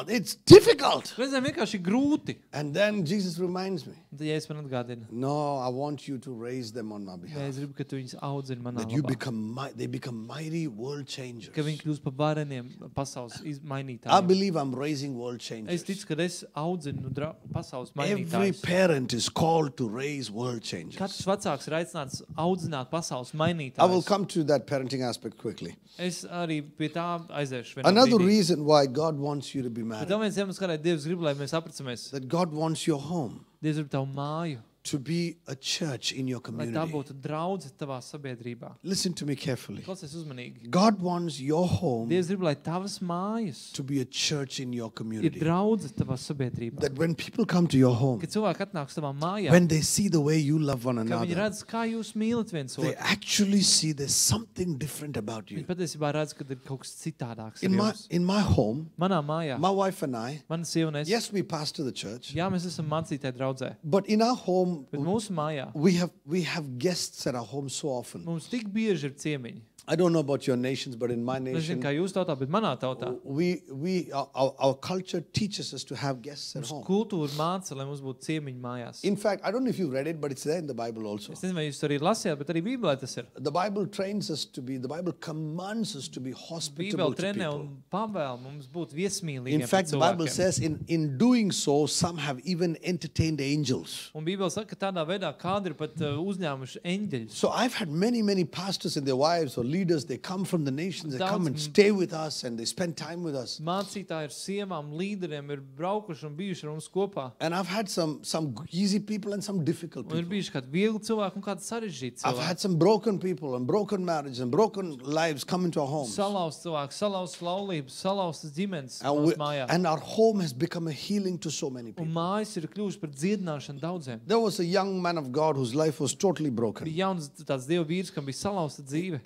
it's difficult. Reizēm vienkārši grūti. And then Jesus reminds me, Un tad, ja es man atgādinu, no, I want you to raise them on my ja behalf. es gribu, ka tu viņus audzini manā That you labā. they become mighty world changers. Ka viņi kļūst par vareniem pasaules I mainītājiem. believe I'm raising world Es changers. ticu, ka es audzinu pasaules Every mainītājus. parent is called to raise world changers. Katrs vecāks ir aicināts audzināt pasaules I will mainītājus. come to that parenting aspect quickly. Es arī pie tā aiziešu vienā Another brīdī. reason why God wants you to be Bet married, vēl viens iemesls, kādēļ Dievs grib, lai mēs apracamies. that God wants your home Dievs grib tavu māju to be a church in your lai tā community. būtu draudze tavā sabiedrībā. Listen to me carefully. Klausies uzmanīgi. God wants your home Dievs grib, lai tavas mājas to be a church in your ir community. draudze tavā sabiedrībā. That when people come to your home, Kad cilvēki atnāks tavā mājā, when they see the way you love one ka viņi another, redz, kā jūs mīlat viens they otru, actually see there's something different about you. viņi patiesībā redz, ka ir kaut kas citādāks ar In jums. my home, Manā mājā, my wife and I, mana sieva un es, yes, we pastor the church, jā, mēs esam mācītāji draudzē, but in our home, bet mūsu mājā we have guests at our home so often. mums tik bieži ir ciemiņi. I don't know about your nations, but in my Es zinu, nation, kā jūs tautā, bet manā tautā our culture teaches us to have guests at mums home. kultūra māca, lai mums būtu ciemiņi mājās. In fact, I don't know if you've read it, but it's there in the Bible also. Es nezinu, vai jūs arī lasījāt, bet arī Bībelē tas ir. The Bible commands us to be hospitable Bībele to trenē people. un pavēl mums būt viesmīlīgiem In fact, pret the Bible cilvēkiem. says in doing so, some have even entertained angels. Un Bībele saka, ka tādā veidā kādi ir pat uzņēmuši eņģeļus. So I've had many pastors and their wives or leaders, they come from the nations, they Daudz come and stay with us and they spend time with us. Mācītāji ar sievām, līderiem ir braukuši un bijuši ar mums kopā. And I've had some easy people and some difficult Un ir people. bijuši kādi viegli cilvēki un kādi sarežģīti I've cilvēki. had some broken people and broken marriages and broken lives come into our homes. Salauzts cilvēki, salauzts laulības, salauztas ģimenes And, mūsu mājā. and our home has become a healing to so many Un people. mājas ir kļuvušas par dziedināšanu daudziem. There was a young man of God whose life was totally broken. Bija jauns tāds Dieva vīrs, kam bija salauzta dzīve.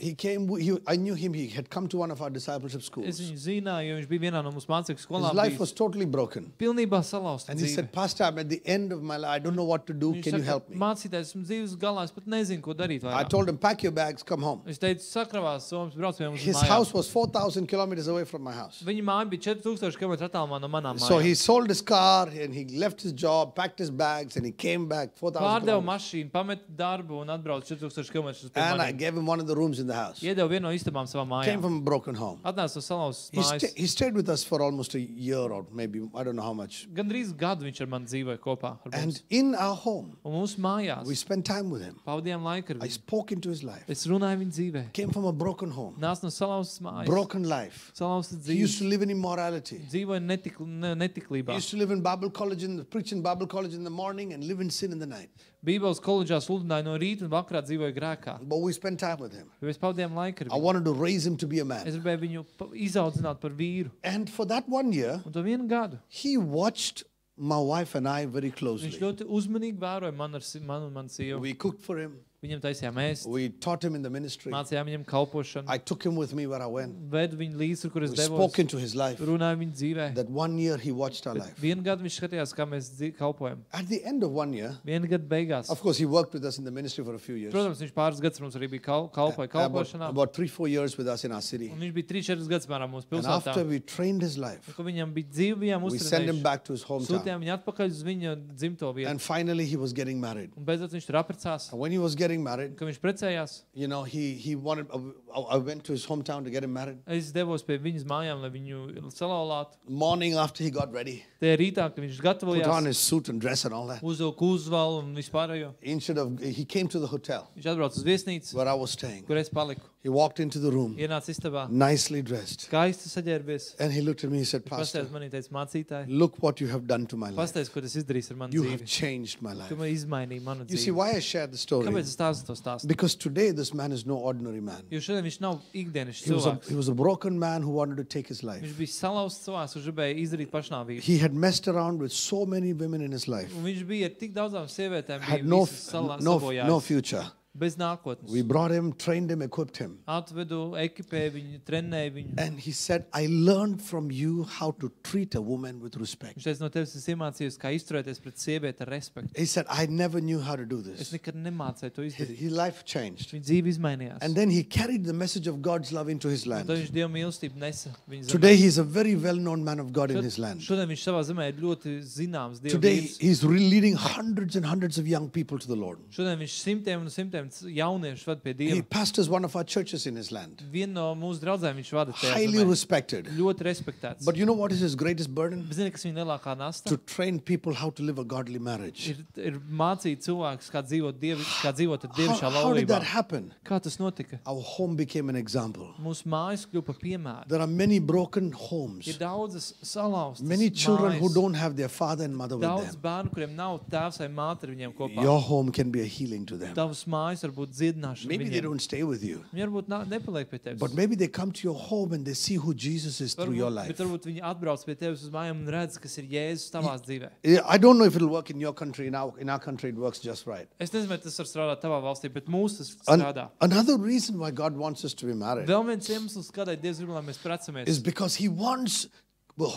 I knew him, he had come to one of our discipleship Es schools. viņu zināju, jo viņš bija vienā no mūsu mācekļu His skolām. life was totally broken. Pilnībā salauzta And he dzīve. said, Pastor, I'm at the end of my life. I don't know what to do. Viņš Can you saka, help me? mācītājs, esmu dzīves galā, es pat nezinu, ko darīt I vairāk. told him, pack your bags, come home. Es teicu, sakravās somas, brauc pie mums uz His mājām. house was 4,000 kilometers away from my house. Viņa māja bija 4000 km attālumā no manām So mājām. he sold his car and he left his job, packed his bags, and he came back 4,000 Pārdeva kilometers. mašīnu, pameta darbu un atbrauca 4000 km uz pie And I maniem. gave him one of the rooms in the house. Iedeva vienu no istabām savā Came mājā. from a broken home. Atnāca no salauztas He, mājas. he stayed with us for almost a year or maybe, I don't know how much. Gandrīz gadu viņš ar mani dzīvoja kopā ar And mums. in our home, Un mūsu mājās we spent time with him. pavadījām laiku ar I viņu. spoke into his life. Es runāju viņa dzīvē. Came from a broken home, Nāc no salauztas mājas. broken life. Salauztas He used dzīves. to live in immorality. Dzīvoja He netiklībā. used to live in Bible college, preach in Bible college in the morning and live in sin in the night. Bībeles koledžā sludināja no rīta un vakarā dzīvoja grēkā. But we spent time with him. Jo mēs pavadījām laiku ar I viņu. wanted to raise him to be a Es man. gribēju viņu izaudzināt par vīru. And for that 1 year, Un to vienu gadu he watched my wife and I very viņš closely. ļoti uzmanīgi vēroja manu un manu sievu. We cooked for him. Viņam taisījām ēst, We taught him in the ministry. mācījām viņam kalpošanu, I took him with me where I went. vedu viņu līdzi, tur, kur es We devos, spoke into his life. runāju viņa dzīvē. That 1 year he watched our life. Vienu gadu viņš skatījās, kā mēs kalpojam. At the end of 1 year, Vienu gadu beigās. of course, he worked with us in the ministry for a few years. Protams, viņš pāris gadus mums arī bija kalpoja kalpošanā. About 3-4 years with us in our city. Un viņš bija 3-4 gadus mērā mūsu And after pilsētā. we trained his life, Kad viņam bija dzīve, bijām we sent him uzturējuši. back to his hometown. Sūtījām viņu atpakaļ uz viņa dzimto vietu. And finally, he was getting married. Un beidzot viņš tur apprecās. And when he was getting married, Kad viņš precējās, you know, he wanted. I went to his hometown to get him married. es devos pie viņas mājām, lai viņu salauztu. Morning after he got ready, Tajā rītā, kad viņš put on gatavojās, his suit and dress and all that. uzvilka uzvalu un vispārējo. Instead of, he came to the hotel Viņš atbrauca uz viesnīcu, where I was staying. kur es paliku. He walked into the room, Ienāca istabā, nicely dressed, skaisti saģērbies. and he looked at me. He said, Viņš "Pastor, pastāstīja man, teica, mācītāji, look what you have done to my life. pastāstīja, ko tas izdarīs ar manu You have dzīvi. changed my life." Tu man izmainīji manu You see dzīvi. why I shared the story? Kāpēc es stāstu to stāstu? Because today this man is no ordinary man. Jo šodien viņš nav ikdienas He cilvēks. was a broken man who wanted to take his Viņš life. bija salauzts cilvēks, kurš gribēja izdarīt pašnāvību. He had messed around with so many women in his life. Un viņš bija ar tik daudzām sievietēm, Had bija no no sabojājis, future. bez nākotnes. We brought him, trained him, equipped him. Atvedu, ekipēju viņu, trenēju viņu. And he said, I learned from you how to treat a woman with respect. Viņš teica, no tevis es iemācījos, kā izturēties pret sievieti ar respektu. He said, I never knew how to do Es this. nekad nemācēju to izdarīt. His life changed. Viņa dzīve izmainījās. And then he carried the message of God's love into his Un land. tad viņš Dieva mīlestību nesa viņa zemē. Today he is a very well-known man of God in his land. Šodien viņš savā zemē ir ļoti zināms Dieva Today vīrs. he's leading hundreds and hundreds of young people to the Lord. Šodien viņš simtiem un simtiem simtiem jauniešu vada pie He Dieva. pastors one of our churches in his land. Vienu no mūsu draudzēm viņš vada tajā Highly zemē. respected. Ļoti respektēts. But you know what is his greatest burden? Bet zini, kas viņa lielākā nasta? To train people how to live a godly marriage. Ir mācīt cilvēkus, kā dzīvot ar dievišķā How did laulībā. that happen? Kā tas notika? Our home became an example. Mūsu mājas kļuva par piemēru. There are many broken Ir homes. daudzas salauztas Many children who mājas. don't have their father and mother with Daudz them. bērnu, kuriem nav tēvs vai māte ar viņiem kopā. Your home can be a healing to them. Tavas mājas var būt dziedināšana Maybe they viņiem. don't stay with you, Viņi varbūt nepaliek pie tevis. but maybe they come to your home and they see who Jesus is through your Bet life. varbūt viņi atbrauc pie tevis uz mājām un redz, kas ir Jēzus tavās dzīvē. Yeah, I don't know if it'll work in your country. In our country, it works just right. Es nezinu, vai tas var strādāt tavā valstī, bet mūsu tas An- strādā. Another reason why God wants us to be married Vēl viens iemesls, kādēļ Dievs grib, lai mēs precamies, is because He wants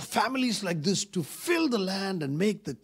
families like this to fill the land and make the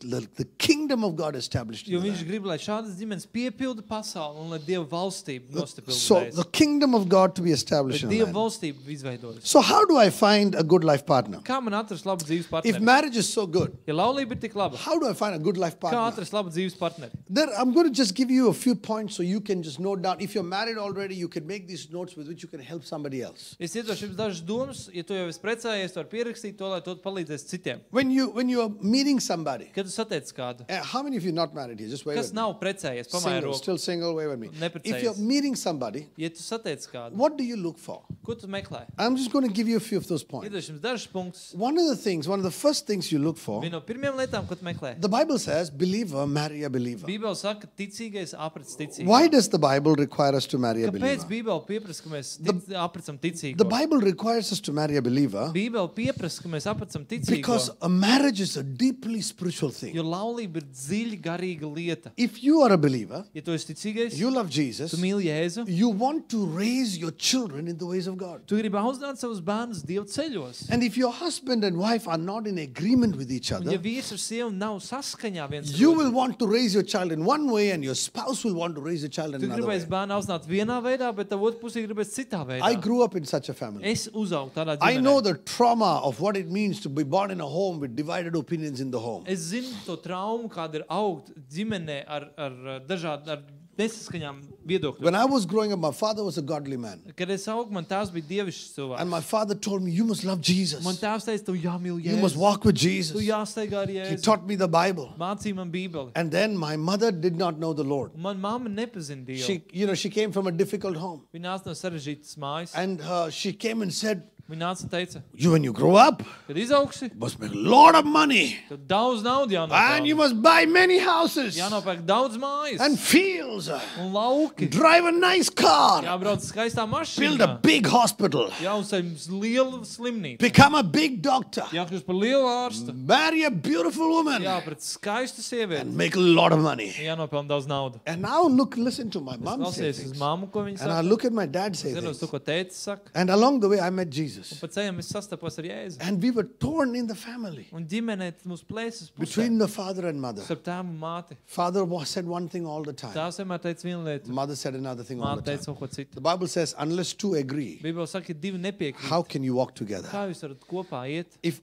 kingdom of God established in jo the viņš land. grib, lai šādas ģimenes piepilda pasauli un lai Dieva valstība nostipilda So reiz. the kingdom of God to be established Lai in the Dieva land. valstība izveidojas. So how do I find a good life partner? Kā man atrast labu dzīves If partneri? marriage is so good, Ja laulība ir tik laba, how do I find a good life kā partner? atrast labu dzīves partneri? I'm going to just give you a few points so you can just note down. If you're married already, you can make these notes with which you can help somebody else. Es iedošu jums dažas domas, ja tu jau esi precējies, tu vari pierakstīt to, lai tu palīdzēsi citiem. When you are meeting somebody, Kad tu satiec kādu, how many of you not married here? Just wave kas at me. nav precējies, pamāja Single, roku. still single, wave at me. Neprecējies. If you're meeting somebody, Ja tu satiec kādu, what do you look for? ko tu meklē? I'm just going to give you a few of those points. Iedošu jums dažas punktus. One of the first things you look for, Viena no pirmajām lietām, ko tu meklē. the Bible says, believer, marry a believer. Bībele saka, ticīgais aprec ticīgu. Why does the Bible require us to marry a Kāpēc believer? Bībele pieprasa, ka mēs apracam ticīgu? The Bible requires us to marry a believer Bībele pieprasa, ka mēs apracam because ticīgu. a marriage is a deeply spiritual thing. Jo laulība ir dziļi garīga lieta. If you are a believer, Ja tu esi ticīgais, you love Jesus, tu mīli Jēzu, you want to raise your children in the ways of God. tu gribi audzināt savus bērnus Dieva ceļos. And if your husband and wife are not in agreement with each Un ja other, vīrs ar sievu nav saskaņā viens you ar will otru, want to raise your child in one way and your spouse will want to raise the child in tu another way. gribēsi bērnu audzināt vienā veidā, bet tavu otru pusī gribēsi citā I veidā. grew up in such a family. Es uzaugu tādā I know ģimenē. the trauma of what it means to be born in a home with divided opinions in the home. Es zinu to traumu, kāda ir augt ģimenē ar nesaskaņām viedokļiem. When I was growing up, my father was a godly man. Kad es augu, man tēvs bija dievišķs cilvēks. And my father told me, you must love Jesus. Man tēvs teica, tu jāmīl You must Jēzus. walk with Tu Jesus. jāsteigā ar He Jēzu. taught me the Bible. Mācīja man Bībeli. And then my mother did not know the Lord. Un man mamma nepazina Dievu. She came from a difficult home. Viņa nāca no sarežģītas mājas. And she came and said, Viņa nāca un teica, when you grow up, kad izaugsi, you must make a lot of money. tad daudz naudu And you jānopelna. must buy many houses Jānopērk daudz mājas and fields. un lauki. Drive a nice car. Jābrauc skaistā Build a mašīnā. big hospital. Jāuzceļ lielu slimnīcu. Become a big doctor. Jākļūst par lielu ārstu. Marry a beautiful woman. Jāpret skaistu sievieti. And make a lot of money. Jānopelna daudz naudu. And now listen to my mom say Klausies uz things. mammu, ko viņa And I saka. look at my dad say Skatos to, things. ko tētis saka. And along the way, I met Jesus. Pa ceļam es sastapos ar Jēzu. And we were torn in the family Un ģimenē mūsu plēsas pusē. between the father and mother. Starp tēmu un māti. Father said one thing all the time. Tēvs vienmēr teica vienu lietu. Mother said another thing all Māte the teica time. kaut ko citu. The Bible says, unless two agree, Bībele saka, ja divi nepiekrīt. how can you walk together? Kā jūs varat kopā iet?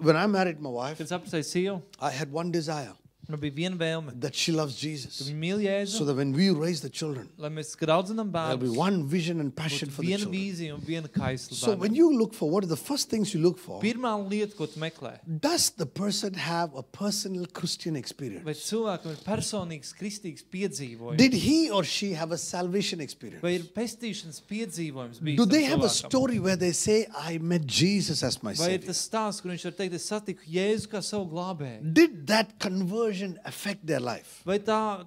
When I married my wife, Kad es apprecēju sievu, I had one desire, man bija viena vēlme. that she loves Ka Jesus. viņa mīl Jēzu, So that when we raise the children, lai mēs, kad audzinām there'll be bērnus, one vision and passion būtu for the viena children. vīzija un viena kaisla So when bērniem. you look for, what are the first things you look for? Pirmā lieta, ko tu meklē, Does the person have a personal Christian experience? vai cilvēkam ir personīgs kristīgs piedzīvojums, Did he or she have a salvation experience? vai ir pestīšanas piedzīvojums bijis Do tam they have a cilvēkam? story where they say, I met Jesus as my Vai ir Savior? tas stāsts, kur viņš var teikt, es satiku Jēzu kā savu glābēju? Did that conversion affect their life? Vai tā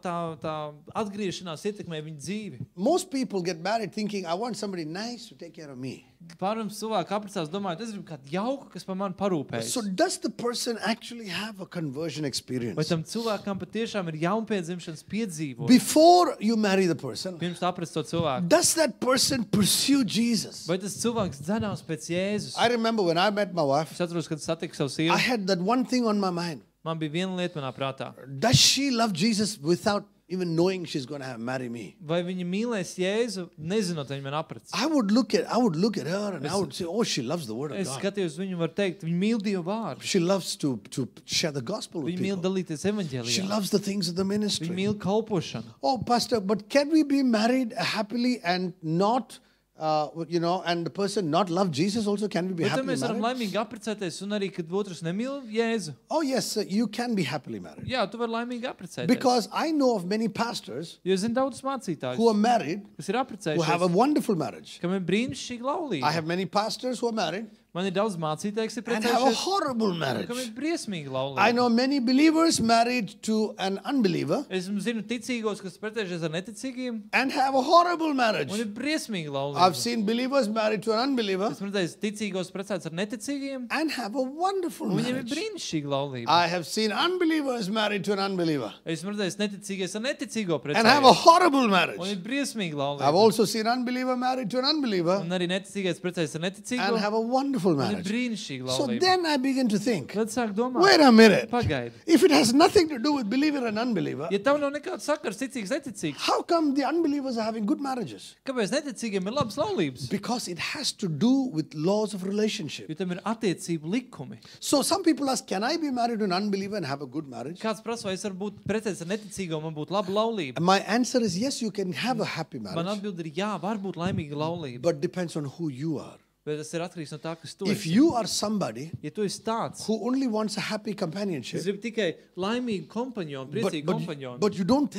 atgriešanās ietekmē viņu dzīvi? Most people get married thinking, I want somebody nice to take care of me. Pārams cilvēki apprecās domājot, es gribu kādu jauku, kas par mani parūpējas. So does the person actually have a conversion Vai experience? tam cilvēkam patiešām ir jaunpiedzimšanas piedzīvojums? Before you marry the person, Pirms tu aprec to cilvēku. does that person pursue Jesus? Vai tas cilvēks dzenās pēc Jēzus? I remember when I met my wife, Es atceros, kad satiku savu I sievu, had that one thing on my mind. man bija viena lieta manā prātā. Does she love Jesus without even knowing she's going to marry me. Vai viņa mīlēs Jēzu, nezinot, viņa man apprecēs? I would look at her and I would say, oh, she loves the word of Es God. skatījos, viņu var teikt, viņa mīl Dievu vārdu. She loves to share the gospel with Viņa mīl people. dalīties She evaņģēlijā. loves the things of the Viņa ministry. mīl kalpošanu. Oh, pastor, but can we be married happily and not, and the person not love Jesus also? Can we be Bet tad happily mēs varam married? laimīgi apprecēties un arī, kad otrs nemīl Jēzu. Oh, yes, you can be happily married. Jā, tu vari laimīgi apprecēties. Because I know of many pastors Jo es zinu daudz who mācītājus, are married, kas ir who have a apprecējušies, wonderful marriage. kam ir brīnišķīga laulība. I have many pastors who are married Man ir daudz mācītāju, kas ir and have a precējušies, horrible kam marriage. ir briesmīga laulība. I know many believers married to an unbeliever Es zinu ticīgos, kas precējušies ar neticīgiem, and have a horrible marriage. un ir briesmīga laulība. I've seen believers married to an unbeliever Es redzēju ticīgos precēts ar neticīgiem, and have a wonderful un viņiem ir marriage. brīnišķīga laulība. I have seen unbelievers married to an unbeliever Es redzēju neticīgais ar neticīgo and have a precējušies, horrible un marriage. ir briesmīga I've laulība. also seen unbeliever married to an unbeliever Un arī neticīgais precējas ar neticīgo, and have a wonderful un ir marriage. brīnišķīga So laulība. then I begin to think, Tad sāk domāt, wait a minute. pagaidi. If it has nothing to do with believer and unbeliever, Ja tev nav nekāds sakars ticīgs, neticīgs, how come the unbelievers are having good marriages? kāpēc neticīgiem ir labas laulības? Because it has to do with laws of relationship. Jo tam ir attiecību likumi. So some people ask, can I be married to an unbeliever and have a good marriage? Kāds prasa, vai es varu būt precēts ar neticīgo, man būtu laba laulība? And my answer is yes, you can have a happy Man marriage, atbild ir jā, var būt laimīga laulība. but depends on who you are. Bet tas ir atkarīgs no tā, kas tu If esi. you are somebody Ja tu esi tāds, who only wants a happy es companionship, gribu tikai laimīgu kompanjonu, priecīgu kompanjonu, but you don't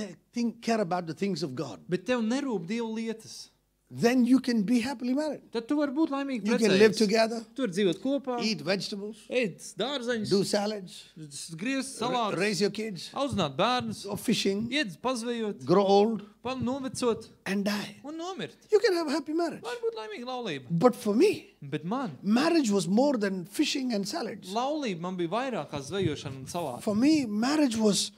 care about the things of God, bet tev nerūp Dieva lietas, then you can be happily married. tad tu vari būt laimīgi You can live precējies. together, Tu vari dzīvot kopā, eat vegetables, ēst dārzeņus, do salads, griezt salātus, raise your kids, audzināt bērnus, go fishing, iet pazvejot, grow old, novecot and die. un nomirt. You can have a happy marriage. Var būt laimīga laulība. But for me, Bet man, marriage was more than fishing and salads. laulība man bija vairāk kā zvejošana un salāti. For me, marriage was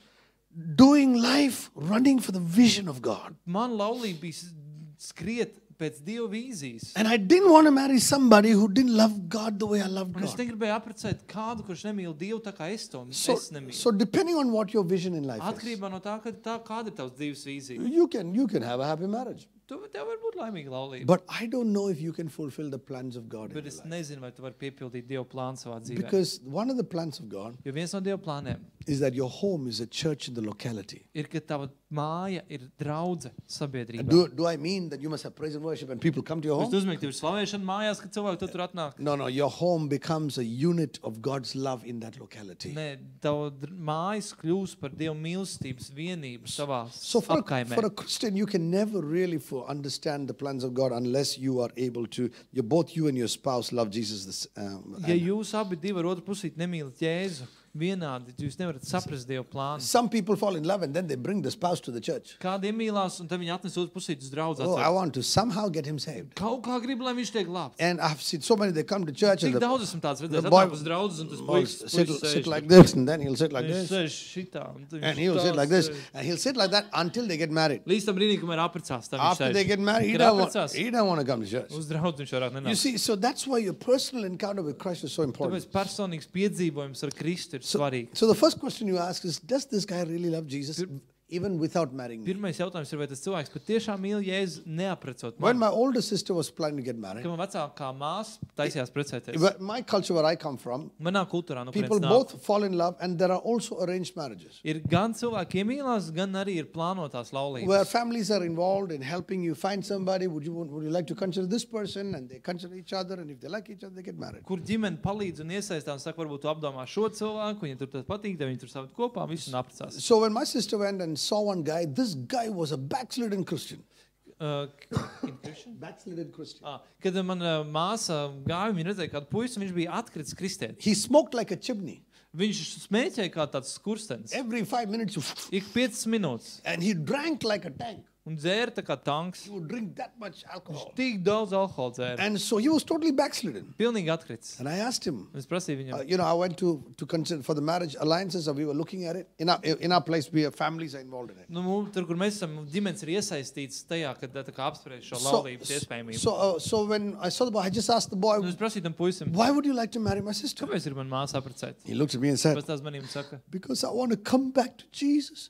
doing life, running for the vision of God. Man laulība bija skriet pēc Dieva vīzijas. And I didn't want to marry somebody who didn't love God the way I loved Un es God. negribēju apprecēt kādu, kurš nemīl Dievu tā kā es to So, es nemīlu. so depending on what your vision in life is, Atkarībā no tā, kāda ir tavs dzīves vīzija. you can have a happy marriage. Tev var būt laimīga laulība. But I don't know if you can fulfill the plans of God in Bet your es life. nezinu, vai tu vari piepildīt Dieva plānu savā dzīvē. Because one of the plans of God Jo viens no Dieva plāniem is that your home is a church in the locality. ir, ka tava māja ir draudze sabiedrībā. Do I mean that you must have praise and worship and people come to your Jūs home? uzmanīgi, tev ir slavēšana mājās, kad cilvēki tur atnāk. No, your home becomes a unit of God's love in that locality. Nē, tava mājas kļūst par Dieva mīlestības vienību savā So for a apkaimē. Christian, you can never really understand the plans of God unless you are able to, both you and your spouse love Jesus. Ja jūs abi divi ar otru pusīt nemīlat Jēzu vienādi, jūs nevarat saprast Dieva plānu. Some people fall in love and then they bring the spouse to the church. Kādi iemīlās, un tad viņi atnes otru pusīt uz draudz. Oh, I want to somehow get him saved. Kaut kā grib, lai viņš tiek glābts. And I've seen so many, they come to church and Cik the daudz esmu tāds redzējis, the boy atnāk uz draudzes, un tas will puisis sit like this and then he'll sit like Viņš this. sēž šitā, un tad And viņš he'll sit tā like this. sēž. And he'll sit like that until they get married. Līdz tam brīdī, kamēr apprecās, tā viņš After they get married, he Kad don't apprecās, want to come to church. uz draudz viņš vairāk You nenāk. see, so that's why your personal encounter with Christ is so important. Tāpēc personīgs piedzīvojums ar Kristu ir svarīgs. So the first question you ask is, does this guy really love Jesus even without marrying me? Pirmais jautājums ir, vai tas cilvēks patiešām mīl Jēzu neaprecot When mani? my older sister was planning to get married, Kad man vecākā māsa taisījās precēties. my culture where I come from, Manā kultūrā, no people kurienes nāk, both fall in love and there are also arranged marriages ir gan cilvēki iemīlās, gan arī ir plānotās laulības. where families are involved in helping you find somebody. Would you like to consider this person? And they consider each other, and if they like each other, they get married. Kur ģimene palīdz un iesaistās, un saka, varbūt tu apdomā šo cilvēku, viņa tur tad patīk, tad viņi tur saved kopā, visi un apprecās. So when my sister went and saw one guy, this guy was a backslidden Christian. Backslidden Christian. Kad mana māsa gāja, viņa redzēja kādu puisi, un viņš bija atkritis kristietis. He smoked like a chimney. Viņš smēķēja kā tāds skurstenis. Every 5 minutes, Ik 5 minūtes. and he drank like a tank. Un dzēra tā kā tanks. He would drink that much alcohol. Tik daudz alkohola dzēra. And so he was totally backslidden. Pilnīgi atkritis. And I asked him, Es prasīju viņam, I went to consider for the marriage alliances, and we were looking at it. In our place, families are involved in it. tur, kur mēs esam, ģimenes ir iesaistīts tajā, kad tā kā apspriež šo laulības iespējamību. So when I saw the boy, I just asked the boy, Un es prasīju tam puisim, why would you like to marry my sister? kāpēc ir man māsa apprecēt? He looked at me and said, Pēc tās manīm saka, because I want to come back to Jesus.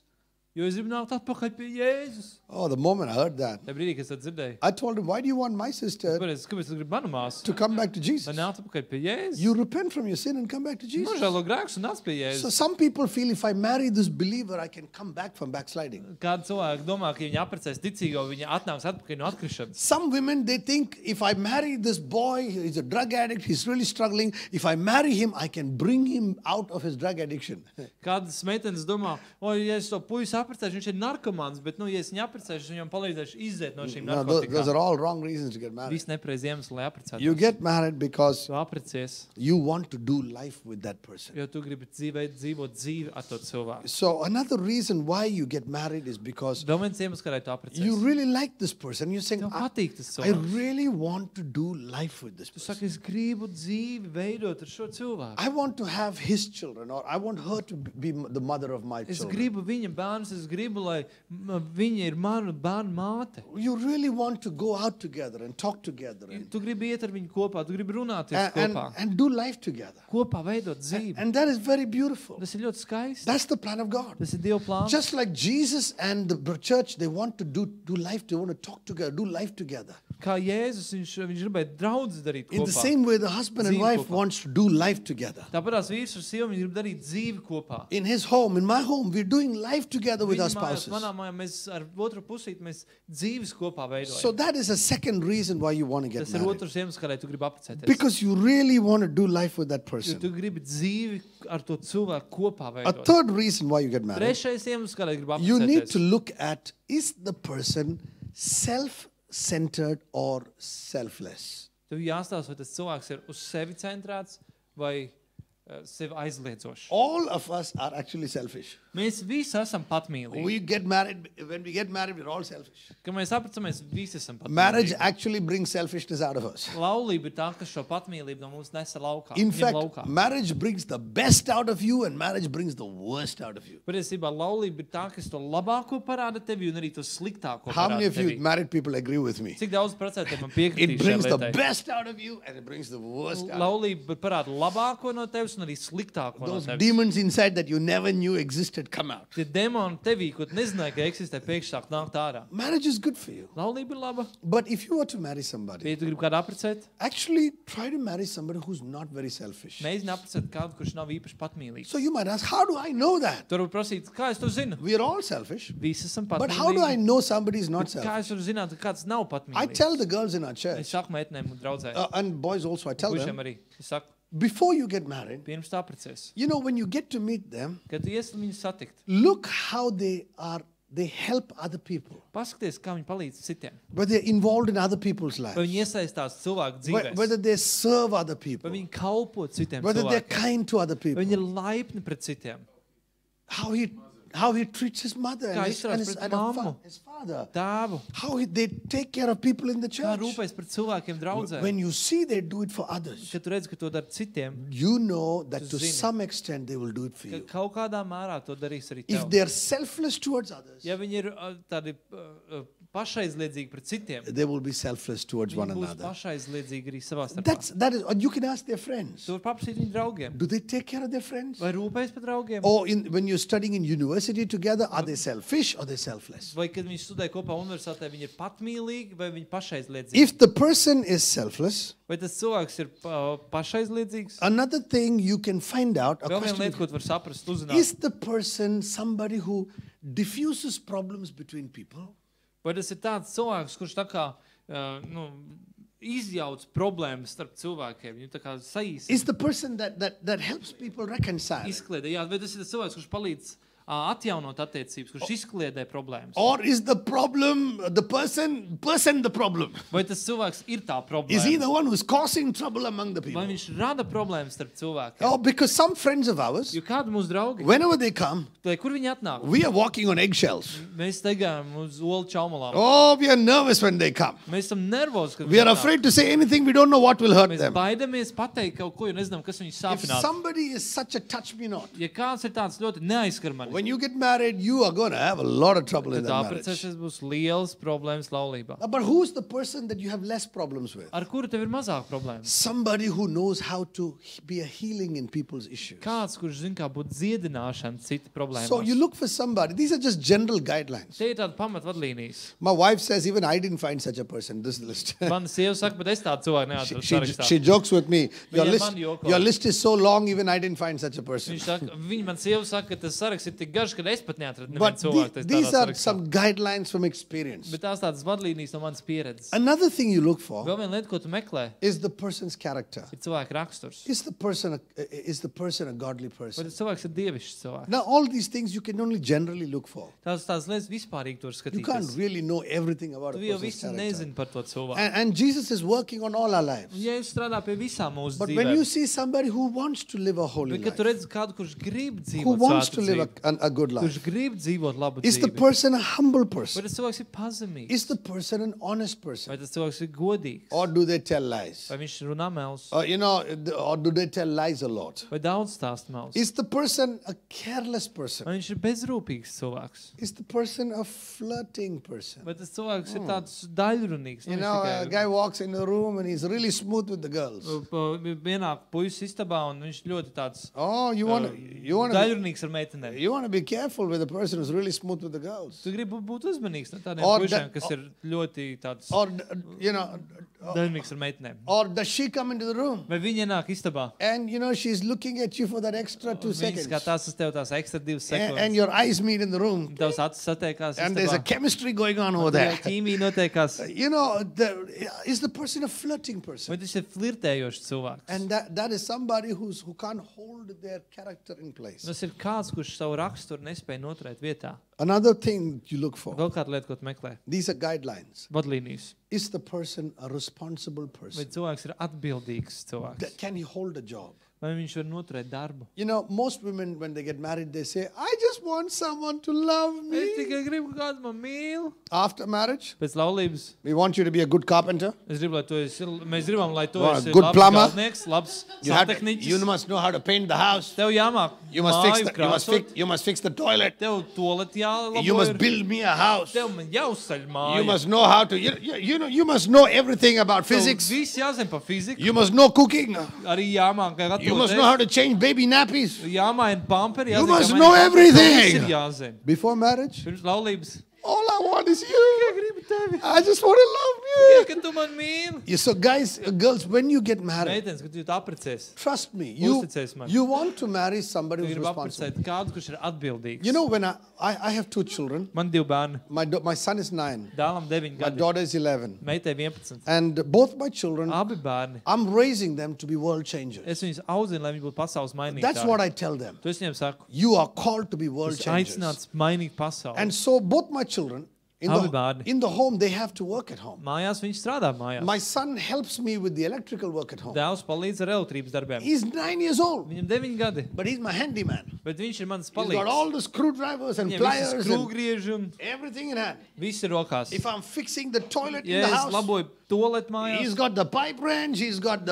Jo es gribu nākt atpakaļ pie Jēzus. Oh, the moment I heard that, Tā brīdī, kad es to dzirdēju. I told him, why do you want my sister Kāpēc tu gribi manu māsu? to come back to Jesus? Lai nāc atpakaļ pie Jēzus. You repent from your sin and come back to Jesus. Nožēlo grēkus un nāc pie So Jēzus. some people feel if I marry this believer, I can come back from backsliding. Kādi cilvēki domā, ka viņi apprecēs ticīgo, viņi atnāks atpakaļ no atkrišanas. Some women, they think if I marry this boy, he's a drug addict, he's really struggling. If I marry him, I can bring him out of his drug addiction. Kādas meitenes domā, ja es to puisi apprecēšu, viņš ir narkomāns, bet, ja es viņu apprecēšu, viņam palīdzēšu iziet no šīm No, those narkotikām. are all wrong reasons to get married. Viss nepareiz iemesls, lai apprecētos. You get married because Tu apprecies, you want to do life with that person. jo tu gribi dzīvot dzīvi ar to cilvēku. So another reason why you get married is because Vēl viens iemesls, kādēļ tu apprecies. you really like this person. You're saying, Tev patīk tas I cilvēks. really want to do life with this Tu person. saki, es gribu dzīvi veidot ar šo cilvēku. I want to have his children, or I want her to be the mother of my Es children. gribu viņa bērnus, es gribu, lai viņa ir manu bērnu māte. You really want to go out together and talk together Tu gribi iet ar viņu kopā, tu gribi runāties and, kopā. and do life together. Kopā veidot dzīvi. And that is very beautiful. Tas ir ļoti skaisti. That's the plan of God. Tas ir Dieva plāns. Just like Jesus and the church, they want to do life, they want to talk together, do life together. Kā Jēzus, viņš gribēja draudzi darīt In the kopā. same way, the husband and Dzīvi wife kopā. wants to do life together. Tāpēc vīrs un sieva, viņi grib darīt dzīvi kopā. In his home, in my home, we're doing life together with our Viņa mājās, spouses. manā mājā, mēs ar otru pusīti, mēs dzīves kopā So veidojam. that is a second reason why you want to get Tas ir married. otrs iemesls, kādēļ tu gribi apprecēties. Because you really want to do life with that Jo person. tu gribi dzīvi ar to cilvēku kopā A veidot. third reason why you get married, Trešais iemesls, kādēļ gribi you need to apprecēties. look at, is the person self-centered or selfless? Tev jāstāsta, vai tas cilvēks ir uz sevi centrēts vai sevi aizliedzošs. All of us are actually selfish. Mēs visi esam patmīlīgi. We get married, when we get married, we're all selfish. Kad mēs apprecamies, visi esam Marriage patmīlīgi. actually brings selfishness out of us. Laulība ir tā, kas šo patmīlību no mums nesa laukā. In ņem fact, laukā. marriage brings the best out of you and marriage brings the worst out of you. Patiesībā laulība ir tā, kas to labāko parāda tevi un arī to sliktāko How many parāda of you tevi. married people agree with me? Cik daudz procenti man It piekritīs brings šai the lietai? best out of you and it brings the worst out of Laulība parāda labāko no tevis un arī sliktāko you. no Those tevis. demons inside that you never knew existed come out. Tie demoni tevī, ko tu nezināji, ka eksistē, pēkšņi sāk nākt ārā. Marriage is good for you. Laulība ir laba. But if you were to marry somebody, Ja tu gribi kādu apprecēt, actually try to marry somebody who's not very selfish. mēģini apprecēt kādu, kurš nav īpaši patmīlīgs. So you might ask, how do I know that? Tu vari prasīt, kā es to zinu? We are all selfish. Visi esam But how do I patmīlīgi. know somebody is not Kā selfish? es varu zināt, ka kāds nav I patmīlīgs? tell the girls in our Es church, saku meitenēm un draudzēm. and boys also, I tell Puišiem them, arī. Es saku, before you get married, pirms tu apprecies. you know, when you get to meet them, Kad tu iesi viņus satikt, look how they help other people. paskaties, kā viņi palīdz citiem. Whether they're involved in other people's Vai lives. viņi iesaistās cilvēku dzīvēs. Whether they serve other Vai people. viņi kalpo citiem Whether they're cilvēkiem. kind to other Vai people. viņi ir laipni pret citiem. How he treats his mother Kā and izturās his, pret and mammu. his father. Tēvu. They take care of people in the Kā church. rūpēs par cilvēkiem draudzē. When you see they do it for others, Kad tu redzi, ka to dara citiem, you know that Tu to zini. some extent they will do it for ka you. kaut kādā mērā to darīs arī If tev. they're selfless towards others, Ja viņi ir tādi pašaizliedzīgi pret citiem, they will be selfless towards one viņi būs another. pašaizliedzīgi arī savā starpā. That is, or you can ask their friends. Tu vari paprasīt viņu draugiem. Do they take care of their friends? Vai rūpēs par draugiem? Or when you're studying in university together, are they selfish or they selfless? Vai, kad viņi studē kopā universitātē, viņi ir patmīlīgi vai viņi pašaizliedzīgi? If the person is selfless, Vai tas cilvēks ir pašaizliedzīgs? another thing you can find out, a Vēl viena question lieta, ko tu vari saprast, uzzināt. is the person somebody who diffuses problems between people? Vai tas ir tāds cilvēks, kurš tā kā izjauc problēmas starp cilvēkiem? Viņu tā kā saīsina, Is the person that helps people reconcile? izkliedē. Jā, vai tas ir tas cilvēks, kurš palīdz atjaunot attiecības, kurš izkliedē problēmas? Or is the problem the person the problem? Vai tas cilvēks ir tā Is he problēma? the one who's causing trouble among the Vai people? viņš rada problēmas starp cilvēkiem? Oh, because some friends of ours, Jo kādi mūsu draugi, whenever they come, lai kur viņi atnāk? we are walking on eggshells. Mēs steigājam uz olu čaumalām. Oh, we are nervous when they come. Mēs esam nervozi, kad We are viņi atnāk. afraid to say anything. We don't know what will hurt Mēs them. baidamies pateikt kaut ko, jo nezinām, kas viņus If sāpinās. somebody is such a touch me not, Ja kāds ir tāds ļoti neaizskar mani, When you get married, you are going to have a lot of trouble in Kad that marriage. apprecēsies, būs liels problēmas laulībā. But who's the person that you have less problems with? Ar kuru tev ir mazāk problēmas? Somebody who knows how to be a healing in people's issues. Kāds, kurš zina, kā būt dziedināšana citu problēmās. So you look for somebody. These are just general guidelines. Te ir tāda pamatvadlīnijas. My wife says even I didn't find such a person in this list. Mana sieva saka, bet es tādu cilvēku neatradu sarakstā. She jokes with me. Viņa Your list is so long, even I didn't find such a person. Viņš saka, man sieva saka, ka tas saraksts ir tik garš, ka es pat neatradu But nevienu cilvēku these are tādā sarakstā. some guidelines from experience. Bet tās tādas vadlīnijas no manas pieredzes. Another thing you look for Vēl viena lieta, ko tu meklē, is the person's character. ir cilvēka raksturs. Is the person a godly Vai person? tas cilvēks ir dievišķs cilvēks? Now, all these things you can only generally look for. Tādas lietas vispārīgi tur You can't skatīties. really know everything about a Tu jau person's visu character. nezini par to cilvēku. And Jesus is working on all our lives. Un Jēzus strādā pie visām mūsu But when you dzīvēm. see somebody who wants to live a holy Bet, kad tu life, redzi kādu, kurš grib who dzīvot wants svētu to live dzīvi, a good kurš life, grib dzīvot labu is the dzīvi, person a humble vai person? tas cilvēks ir pazemīgs, Is the person an honest vai person? tas cilvēks ir godīgs, Or do they tell lies? vai viņš runā melus, Or do they tell lies a lot? vai daudz stāst melus, Is the person a careless person? vai viņš ir bezrūpīgs cilvēks, Is the person a flirting person? vai tas cilvēks ir tāds daļrunīgs. You know, a guy walks in the room and he's really smooth with the girls. Vienāk puisis istabā un viņš ļoti tāds Oh, you want daļrunīgs ar meitenēm. to be careful with the person who's really smooth with the girls. Tu gribi būt uzmanīgs no tādiem Or puišiem, that- kas ir ļoti tāds Or you know, daļrunīgs ar meitenēm. or does she come into the room Vai viņi ienāk istabā? and she's looking at you for that extra 2 Viņi seconds, skatās uz tevi tās ekstra 2 and sekundes. your eyes meet in the room, Tavs acis satiekās and there's a istabā. chemistry going on over Tur jau there. ķīmija notiekās. Is the person a flirting person? Vai tas ir flirtējošs cilvēks? And that is somebody who can't hold their character in place. Tas ir kāds, kurš savu raksturu nespēja noturēt vietā. Another thing you look for, Vēl kāda lieta, ko tu meklē? these are guidelines. Vadlīnijas. Is the person a responsible Vai person? cilvēks ir atbildīgs cilvēks? Can he hold a job? Vai viņš var noturēt darbu? Most women, when they get married, they say, I just want someone to love Es me. tikai gribu, ka kāds man mīl. After marriage, Pēc laulības we want you to be a good carpenter. mēs gribam, lai tu Well, esi good labs plumber. galdnieks, labs You santehniķis. must know how to paint the house. Tev jāmāk You must fix māju krāsot. you must fix the toilet. Tev toalet jālabo. You must build me a house. Tev man jāuzceļ māju. You must know how to, you must know everything about Tev physics. viss jāzina par fiziku. You must know cooking. Arī jāmāk gatavot. You must know how to change baby nappies. Jāmaina pamperi. You jāzina, must kā know maina pamperi. everything. Viss ir jāzina. Before marriage, Pirms laulības. all I want is you. Gribu tevi. I just want to love Tikai, you. ka tu man mīli. So guys, girls, when you get married, Meitenes, kad tu apprecēs. trust me, Uzticies man. you want to marry somebody Tu who's gribi responsible. apprecēt kādu, kurš ir atbildīgs. When I have 2 children, Man 2 bērni. my son is 9, Dēlam 9 my gadi. daughter is 11. Meitei 11. And both my children, Abi bērni. I'm raising them to be world changers. Es viņus audzinu, lai viņi būtu pasaules mainītāji. That's what I tell them. Tu es viņiem saku. You are called to be world Es changers. aicināts mainīt pasauli. And so both my children, Abi bērni. in the home, they have to work at home. Mājās viņi strādā mājās. My son helps me with the electrical work at home. Dēls palīdz ar elektrības darbiem. He's 9 years old, Viņam 9 gadi, but he's my handyman. bet viņš ir mans He's got palīgs. all the screwdrivers and Viņam pliers visi and skrūvgrieži un everything in hand. viss ir rokās. If I'm fixing the toilet in Ja the es house, laboju toaletu mājās, he's got the pipe wrench, he's got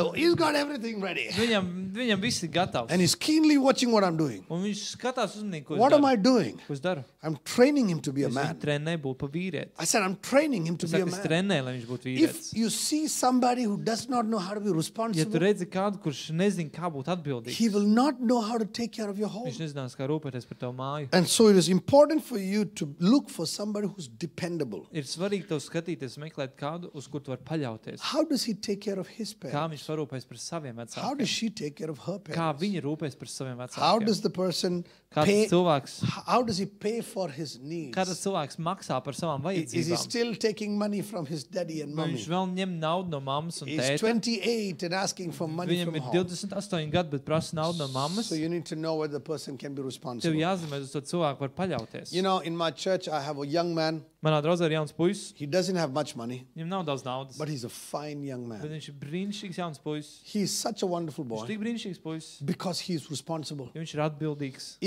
everything ready. viņam viss ir gatavs. And he's keenly watching what I'm doing. Un viņš skatās uzmanīgi, ko What es am I daru. doing? Ko es daru? I'm training him to be a Es viņu man. trenēju būt pa vīrieti. I said, I'm training him to Es be a saku, es man. trenēju, lai viņš būtu If vīrietis. you see somebody who does not know how to be Ja tu responsible, redzi kādu, kurš nezina, kā būt atbildīgs, he will not know how to take care of your home. viņš nezinās, kā rūpēties par tavu māju. And so it is important for you to look for somebody who's dependable. Ir svarīgi tev skatīties, meklēt kādu, uz kur tu vari paļauties. How does he take care of his Kā parents? viņš parūpēs par saviem How does vecākiem? she take care of her Kā parents? viņa rūpēs par saviem How vecākiem? does the person Kāds pay? cilvēks, How does he pay for his needs? kā tas cilvēks maksā par savām Is he vajadzībām? still taking money from his daddy and Vai mommy? viņš vēl ņem naudu no mammas un He's tēta? 28 and asking for money Viņam from ir home. 28 gadi, bet prasa naudu no mammas. So you need to know whether the person can be Tev responsible. jāzina, vai uz to cilvēku var paļauties. In my church, I have a young man. Manā draudzē ir jauns puisis. He doesn't have much money, Viņam nav daudz naudas, but he's a fine young bet man. viņš ir brīnišķīgs jauns puisis. He's such a wonderful Viņš ir boy tik brīnišķīgs puisis, because he's responsible. jo viņš ir atbildīgs.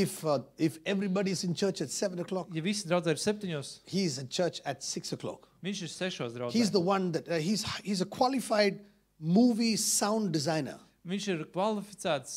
If everybody's in church at 7 o'clock, Ja visi draudzē ir 7, he's at church at 6 o'clock. viņš ir 6 draudzē. He's the one that he's a qualified movie sound designer. Viņš ir kvalificēts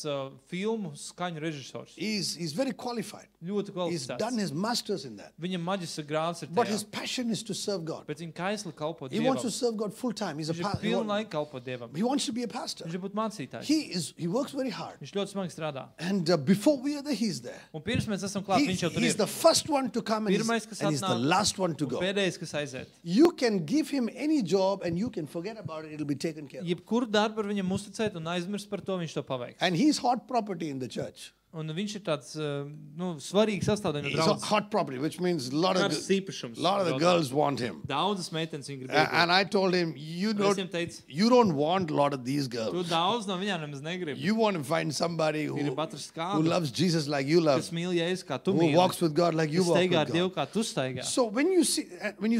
filmu skaņu režisors. He's very qualified. Ļoti He's kvalificēts. done his masters in that. Viņam maģistra grāds ir But his tajā. passion is to serve God. Bet viņa kaisli kalpo He wants to Dievam. serve God full time. He's a Viņš ir pastor. pilnu laiku kalpo Dievam. He wants to be a pastor. Viņš ir būt mācītājs. He works very hard. Viņš ļoti smagi strādā. And before we are there, he's there. Un pirms mēs esam klāt, viņš jau tur He's ir. the first one to come and Pirmais, kas he's the atnāk, last one to un go. pēdējais, kas aiziet. You can give him any job and you can forget about it. It'll be taken care of. Jebkuru darbu var viņam uzticēt un aizmirst par to, viņš to paveiks. And he's hot property in the church. Un viņš ir tāds svarīgs sastāvdaļa no He's draudzes. hot property, which means a lot of Kāds īpašums. the girls want him. Daudzas meitenes viņu grib. And I told him, you Es don't, viņam teicu, you don't want a lot of these tu girls. daudz no viņām nemaz negribi. You want to find somebody Gribi atrast who kādu, loves Jesus like you love, kas mīl Jēzus, kā tu who mīli. walks with God like you Kas walk staigā ar with Dievu, God. kā tu staigā. So when you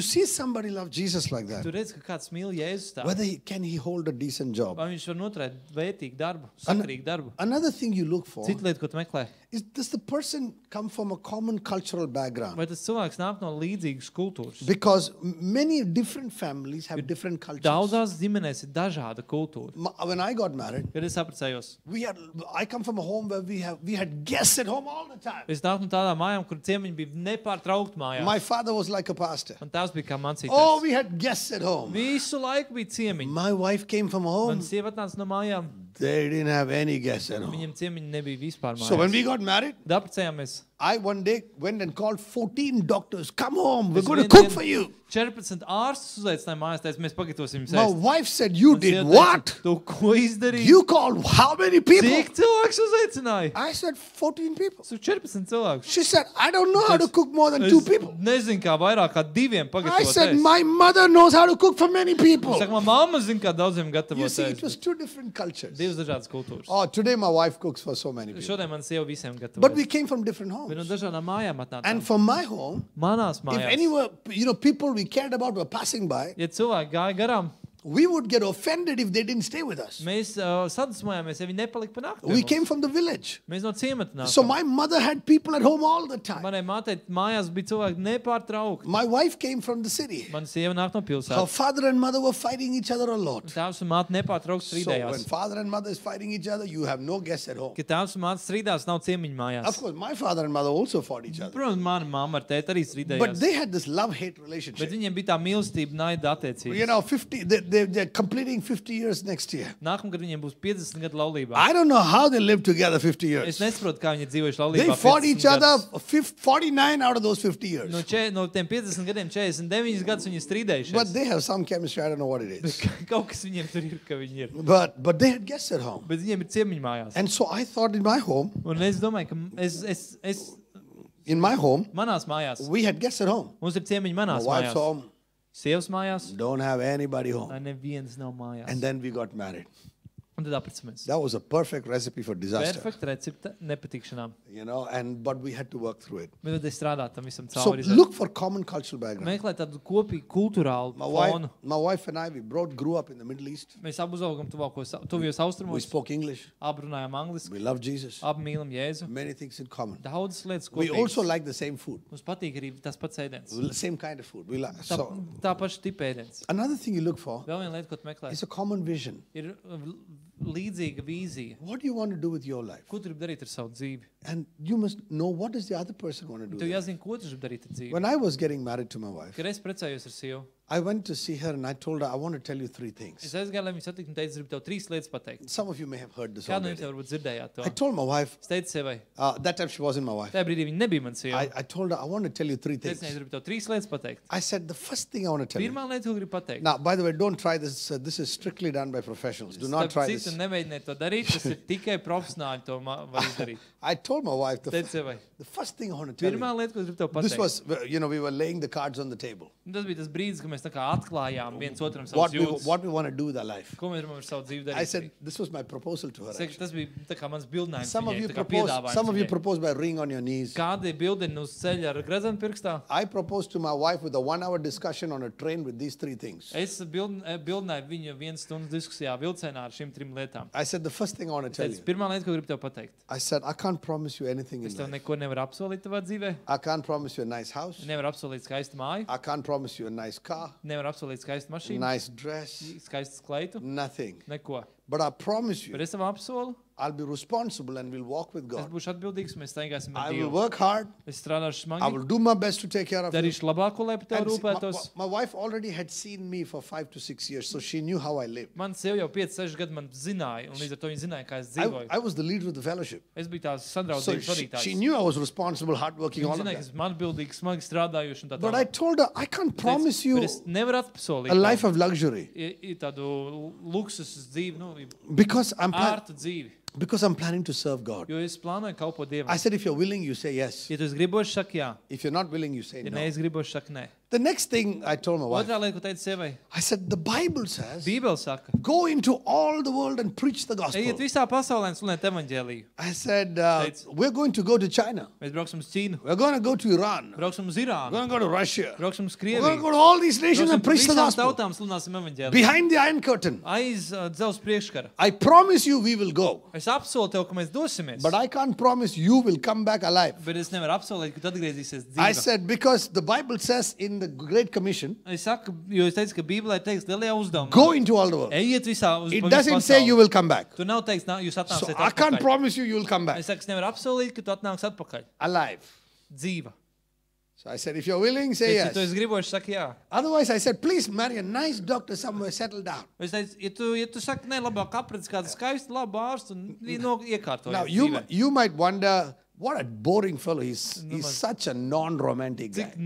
see somebody love Jesus like that, Tu redz, ka kāds mīl Jēzus tā. whether can he hold a decent job? Vai viņš var noturēt vērtīgu darbu, sakarīgu darbu. Another thing you look for Cita lieta, ko tu meklē. is, does the person come from a common cultural background? Vai tas cilvēks nāk no līdzīgas kultūras? Because many different families have different cultures. Daudzās ģimenēs ir dažāda kultūra. When I got married, Kad es apprecējos, I come from a home where we had guests at home all the time. es nāku no tādām mājām, kur ciemiņi bija nepārtraukti mājās. My father was like a pastor. Man tās bija kā mācītājs. Oh, we had guests at home. Visu laiku bija ciemiņi. My wife came from Man home. sieva atnāca no mājām, They didn't have any guests at home. viņiem ciemiņi nebija vispār So when mājās. we got married, Tad apprecējāmies. I one day went and called 14 doctors. Come home. We're Es going to vienu cook dienu for you. 14 ārstus uzaicināja mājās, teica, mēs pagatavosim jums My ēst. wife said, you Man did sieva teica, what? Tu ko izdarīji? You called how many people? Cik cilvēks uzaicināja? I said 14 people. Tas ir 14 cilvēkus. She said, I don't know how to cook more than 2 people. Nezinu, kā vairāk kā 2 I pagatavot said, ēst. my mother knows how to cook for many people. Saka, man mamma zina, kā daudziem You gatavot see, it ēst. was 2 different cultures. Divas dažādas kultūras. Oh, today my wife cooks for so many people. Šodien man sieva visiem gatavo. But we came from different Bet no homes. dažādām mājām atnācām. And from my home, Manās if mājās. anyone, people we cared about were passing by, Ja cilvēki gāja garām, we would get offended if they didn't stay with us. mēs sadusmojāmies, ja viņi nepalika pa nakti. We came from the village. Mēs no ciemata So nākām. my mother had people at home all the time. Manai mātei mājās bija cilvēki nepārtraukti. My wife came from the city. Mana sieva nāk no Her pilsētas. father and mother were fighting each other a lot. Tēvs un māte nepārtraukti So when strīdējās. father and mother is fighting each other, you have no guests at home. Kad tēvs un māte strīdās, nav ciemiņu mājās. Of course, my father and mother also fought each other. Protams, mana mamma ar tēti arī But strīdējās. they had this love-hate Bet relationship. viņiem bija tā mīlestība, naida attiecības. You know, they're completing 50 years next year. Nākamgad viņiem būs 50 gadu laulībā. I don't know how they lived together 50 Es years. nesaprotu, kā viņi dzīvojuši They laulībā. fought 50 each other gadus. 49 out of those 50 years. No tiem 50 gadiem 49 gadus viņi strīdējušies. But they have some chemistry, I don't know what it is. Kaut kas viņiem tur ir, ka viņi ir. But they had guests at home. Bet viņiem ir ciemiņu mājās. And so I thought in my home, Un es domāju, ka in my home, manās mājās, we had guests at home. mums ir ciemiņi My manās wife's mājās. home, Sievas mājās, don't have anybody lai home. neviens nav mājās. And then we got married. Un tad apprecāmies. That was a perfect recipe for disaster. Perfekta recepte nepatikšanām. You know, but we had to work through it. Bet tad es strādāju tam visam So cauri. look for common cultural background. Meklē tādu kopīgu kultūrālu fonu. My wife and I, we grew up in the Middle East. Mēs abi uzaugam tuvajos We austrumos, spoke English. abi runājam angliski, We love Jesus. abi mīlam Jēzu. Many things in common. Daudzas lietas We also kopīgas. like the same food. Mums patīk arī tas pats ēdiens. Same kind of food. We like. Tā, So tā paša tipa ēdiens. another thing you look for Vēl viena lieta, ko tu meklē, is a common vision. ir līdzīga vīzija. What do you want to do with your life? Ko tu gribi darīt ar savu dzīvi? And you must know what does the other person want to do. Tev there. jāzina, ko tu gribi darīt ar dzīvi. When I was getting married to my wife, Kad es precējos ar sievu, I went to see her and I told her, I want to tell you 3 es things. aizgāju, lai viņu satiktu un teicu, es gribu tev 3 lietas pateikt. Some of you may have heard this Kādu no jums already. jau varbūt dzirdējāt to? I told my wife, Es teicu sievai, that time she wasn't my wife. tajā brīdī viņa nebija man sieva. I told her, I want to tell you 3 Es teicu, things. es gribu tev 3 lietas pateikt. I said, the first thing I want to tell you. Pirmā lieta, ko gribu pateikt. Now, by the way, don't try this. This is strictly done by professionals. Do not try Citu this. nemēģiniet to darīt, tas ir tikai profesionāļi to var izdarīt. I told my wife, Teicu sievai, the first thing I want to tell pirmā you. lieta, ko es gribu tev This pateikt. was, we were laying the cards on the table. Un tas bija tas brīdis, kad mēs tā kā atklājām viens otram What savus we, jūtas. what we want to do with our life. Ko mēs gribam ar savu dzīvi I darīt? said, this was my proposal to her. Saku, actually. tas bija tā kā mans bildinājums Some of viņai, you tā kā propose, piedāvājums some of you viņai. propose by ring on your knees. Kādi bildini uz ceļa ar gredzenu pirkstā? I proposed to my wife with a 1-hour discussion on a train with these 3 things. Es bildināju viņu 1 stundas diskusijā vilcienā ar šīm 3 lietām. I said, the first thing I want to tell Teicu, you. pirmā lieta, ko gribu tev pateikt. I said, I can't promise you anything in Es tev life. neko nevaru apsolīt tavā dzīvē. I can't promise you a nice house. Nevaru apsolīt skaistu māju. I can't promise you a nice car, Nevaru apsolīt skaistu mašīnu. nice dress, Skaistu skleitu. nothing. Neko. But I promise Bet you, es tev apsolu, I'll be responsible and will walk with es God. būšu atbildīgs, mēs staigāsim ar I will Dievu. work hard. Es strādāšu I smagi, will do my best to take care of you. darīšu labāko, lai par tevi And see, rūpētos. my wife already had seen me for 5 to 6 years, so she knew how I lived. Man sieva jau 5-6 gadi man zināja, un līdz ar to viņa zināja, kā es dzīvoju. I was the leader of the fellowship. Es biju tās So sadraudzības she vadītājs. knew I was responsible, hardworking, Viņa all of zināja, ka that. es man atbildīgi, smagi strādājuši un tā But I tālāk. told her, I can't promise Bet you es nevaru atsolīt a life of luxury tādu luksus dzīvi, nu, because I'm ārtu dzīvi. planning to serve God. Jo es plānoju kalpot Dievam. I said, if you're willing, you say yes. Ja tu esi gribošs, saki jā. If you're not willing, you say Ja no. neesi gribošs, saki nē. The next thing I told my wife, Otrā lieta, ko teicu sievai, I said, the Bible says, Bībele saka, go into all the world and preach the ejiet gospel. visā pasaulē un sludiniet evaņģēliju. I said, we're going to go to China. Mēs brauksim uz Ķīnu, We're going to go to Iran. brauksim uz We're Irānu, going to go to Russia. brauksim uz We're going to Krieviju. go to all these nations Brauksim and pa preach the visām gospel. tautām sludināsim evaņģēliju. Behind the Iron Curtain. Aiz dzelzs priekškara. I promise you we will go. Es apsolu tev, ka mēs dosimies. But I can't promise you will come back alive. Bet es nevaru apsolīt, ka tu atgriezīsies I dzīvē. said, because the Bible says in the Great Commission, Es saku, jo es teicu, ka Bībelē teiks lielajā uzdevumā. go into all the world. Ejiet visā uz It pa visu doesn't say pasauli. you will come back. Tu nav teiks, jūs So atnāksiet I can't atpakaļ. promise you will come back Es saku, es nevaru apsolīt, ka tu atnāks atpakaļ. alive. Dzīva. So I said, if you're willing, say Ja tu yes. esi gribošs, saki jā. Otherwise, I said, please marry a nice doctor somewhere, settle down. Es teicu, ja tu saki, ne, labāk aprec kādu skaistu, labu ārstu un iekārtojies Now, dzīvē. you might wonder, what a boring fellow. He's such a non-romantic guy. Cik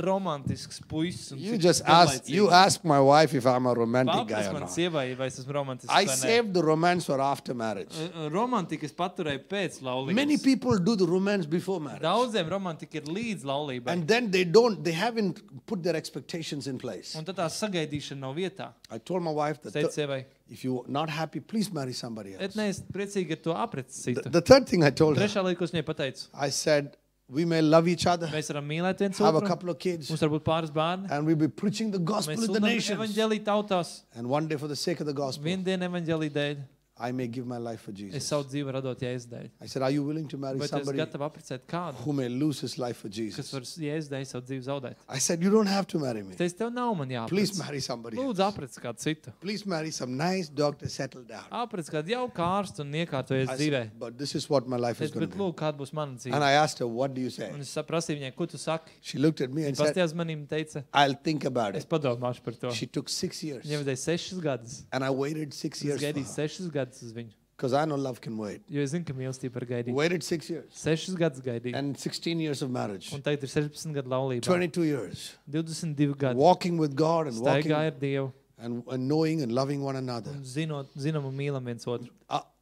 neromantisks puisis. un You cik just garlaicīgs. ask my wife if I'm a romantic guy Pārprast or man not. sievai, vai es esmu romantisks I vai ne. saved the romance for after marriage. Romantika es paturēju pēc laulības. Many people do the romance before marriage. Daudziem romantika ir līdz laulībai. And then they haven't put their expectations in place. Un tad tā sagaidīšana nav vietā. I told my wife Es teicu that sievai, if you're not happy, please marry somebody et else. neesi priecīgi ar to aprec citu. The third thing I told her, Trešā lieta, ko es viņai pateicu, I said, we may love each other, mēs varam mīlēt viens have a otru, couple of kids, mums var būt pāris bērni, and we'll be preaching the gospel mēs in the sludinām nations. evaņģēliju tautās, And one day, for the sake of the gospel, vienu dienu evaņģēliju dēļ, I may give my life for es Jesus. savu dzīvi radot Jēzus dēļ. I said, are you willing to marry Vai tu esi somebody gatava apprecēt kādu, who may lose his life for kas Jesus? var Jēzus dēļ savu dzīvi zaudēt? I said, you don't have to marry me. Es teicu, tev nav man Please jāaprec. marry somebody else. Lūdzu, aprec kādu citu. Please marry some nice doctor, settle down. Aprec kādu jauku ārstu un iekārtojies I dzīvē. said, but this is what my life is Es, going bet to be. lūdzu, kāda būs mana And dzīve. I asked her, what do you say? Un es prasīju viņai, ko tu saki? She looked at me and said, Pastījās manīm teica, I'll think about es it. padomāšu par to. She took 6 years. Viņai vajadzēja 6 gadus. And I waited 6 Es years gaidīju 6 gadus uz viņu. because I know love can wait. Jo es zinu, ka mīlestība var gaidīt. Waited 6 years 6 gadus gaidīju. and 16 years of marriage, Un tagad ir 16 gadu laulība. 22 years 22 gadi. walking with God and walking Staigāja ar Dievu. and knowing and loving one another. Un zinām un mīlam viens otru.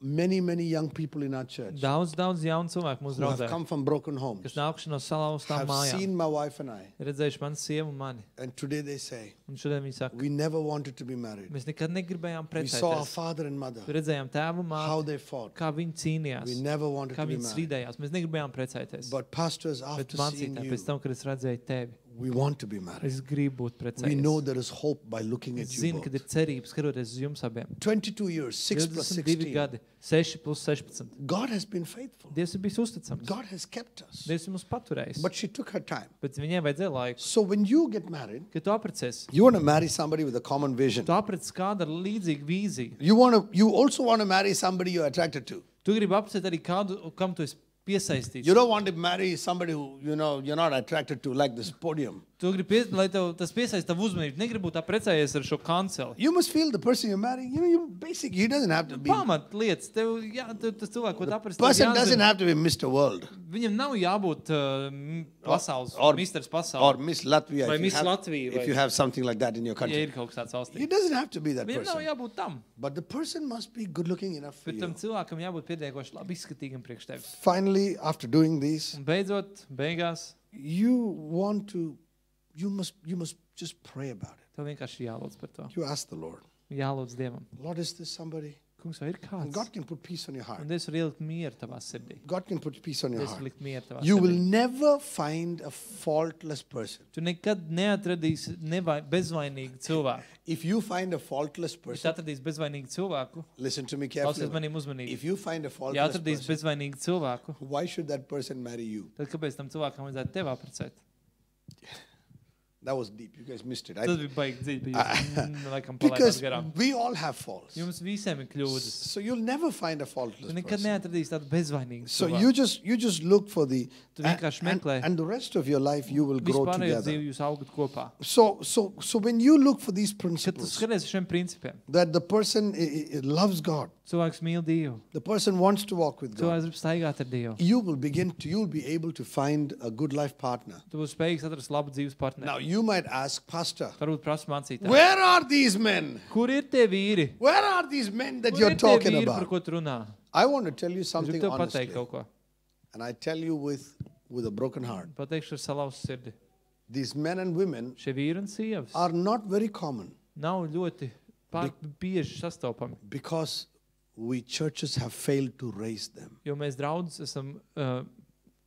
Many young people in our church Daudz jaunu cilvēku mūsu who have draudzē, come from broken homes kas nākuši no salauztām have mājām. seen my wife and I, Ir redzējuši mani sievu un mani. and today they say, Un šodien viņi saka, we never wanted to be married. mēs nekad negribējām We saw our precēties. father and mother, Redzējām tēvu un how māti, they fought. kā viņi cīnījās, We never wanted kā to be viņi married. strīdējās. Mēs negribējām precēties. But pastors, Bet after seeing mācītāji, you, pēc tam, kad es redzēju tevi, we want to be married. es gribu būt We know precējies. there is hope by looking Es at you zinu, kad both. ir cerības, skatoties uz jums abiem. 22 years, 6 plus 22 16. gadi, 6 plus 16. God has been faithful. Dievs ir bijis uzticams. God has kept us. Dievs ir mums paturējis. But she took her time. Bet viņai vajadzēja laiku. So when you get married, Kad tu aprecies, you want to marry somebody with a common vision. tu aprec kādu ar līdzīgu vīziju. You also want to marry somebody you're attracted to. Tu gribi apsēt arī kādu, kam tu esi piesaistīts. You don't want to marry somebody who, you're not attracted to, like this podium. Tu gribi, lai tev tas piesaist tavu uzmanību. Negribu tā precējies ar šo kanceli. You must feel the person you're marrying, he doesn't have to be, Pamat lietas. Tev, tas cilvēks, ko tu aprec, tev person doesn't jāzina. have to be Mr. World Viņam nav jābūt pasaules, or- misters or pasaules. Miss Latvia Vai if you Miss have- Latvija, vai- if you have something like that in your Ja country. ir kaut kas tāds valstī. He doesn't have to be that Viņam nav person. jābūt tam. But the person must be good looking enough for Bet tam you. cilvēkam jābūt pietiekoši labi izskatīgam priekš tevis. Finally, after doing this, Un beidzot, beigās, you must just pray about it. tev vienkārši jālūdz par to. You ask the Lord, Jālūdz Dievam. Lord, is this somebody? Kungs, vai ir And kāds? God can put peace on your heart. Un Dievs var ielikt mieru tavā sirdī. God can put peace on your Dievs var heart. likt mieru tavā You will sirdī. never find a faultless person. Tu nekad neatradīsi bezvainīgu cilvēku. If you find a faultless Ja tu person, atradīsi bezvainīgu cilvēku, listen to me klausies carefully. manīm uzmanīgi. If you find a Ja faultless atradīsi person, bezvainīgu cilvēku, why should that person marry you? tad kāpēc tam cilvēkam vajadzētu tevi apprecēt? That was deep. You guys missed it. Tas bija baigi dziļi, bet jūs laikam Because palaidāt garām. we all have faults. Jums visiem ir kļūdas. So you'll never find a faultless Tu nekad person. neatradīsi tādu bezvainīgu So cilvēku. you just look for the Tu vienkārši meklē. and the rest of your life you will grow Vispārējo together. dzīvi jūs augat kopā. So when you look for these Kad tu principles, skaties uz šiem principiem, that the person loves God, cilvēks mīl Dievu, the person wants to walk with God, cilvēks grib staigāt ar Dievu. you'll be able to find a good life partner. Tu būsi spējīgs atrast labu dzīves partneri. Now you might ask, Pastor, Varbūt prasa mācītāji. where are these men? Kur ir tie vīri? Where are these men that Kur you're ir tie talking vīri, par about? ko tu runā? I want to tell you Es something gribu tev honestly, pateikt kaut ko. and I tell you with a broken heart. Pateikšu ar salauz sirdi. These men and women Šie vīri un sievas are not very common nav ļoti bieži sastopami, because we churches have failed to raise them. jo mēs draudzes esam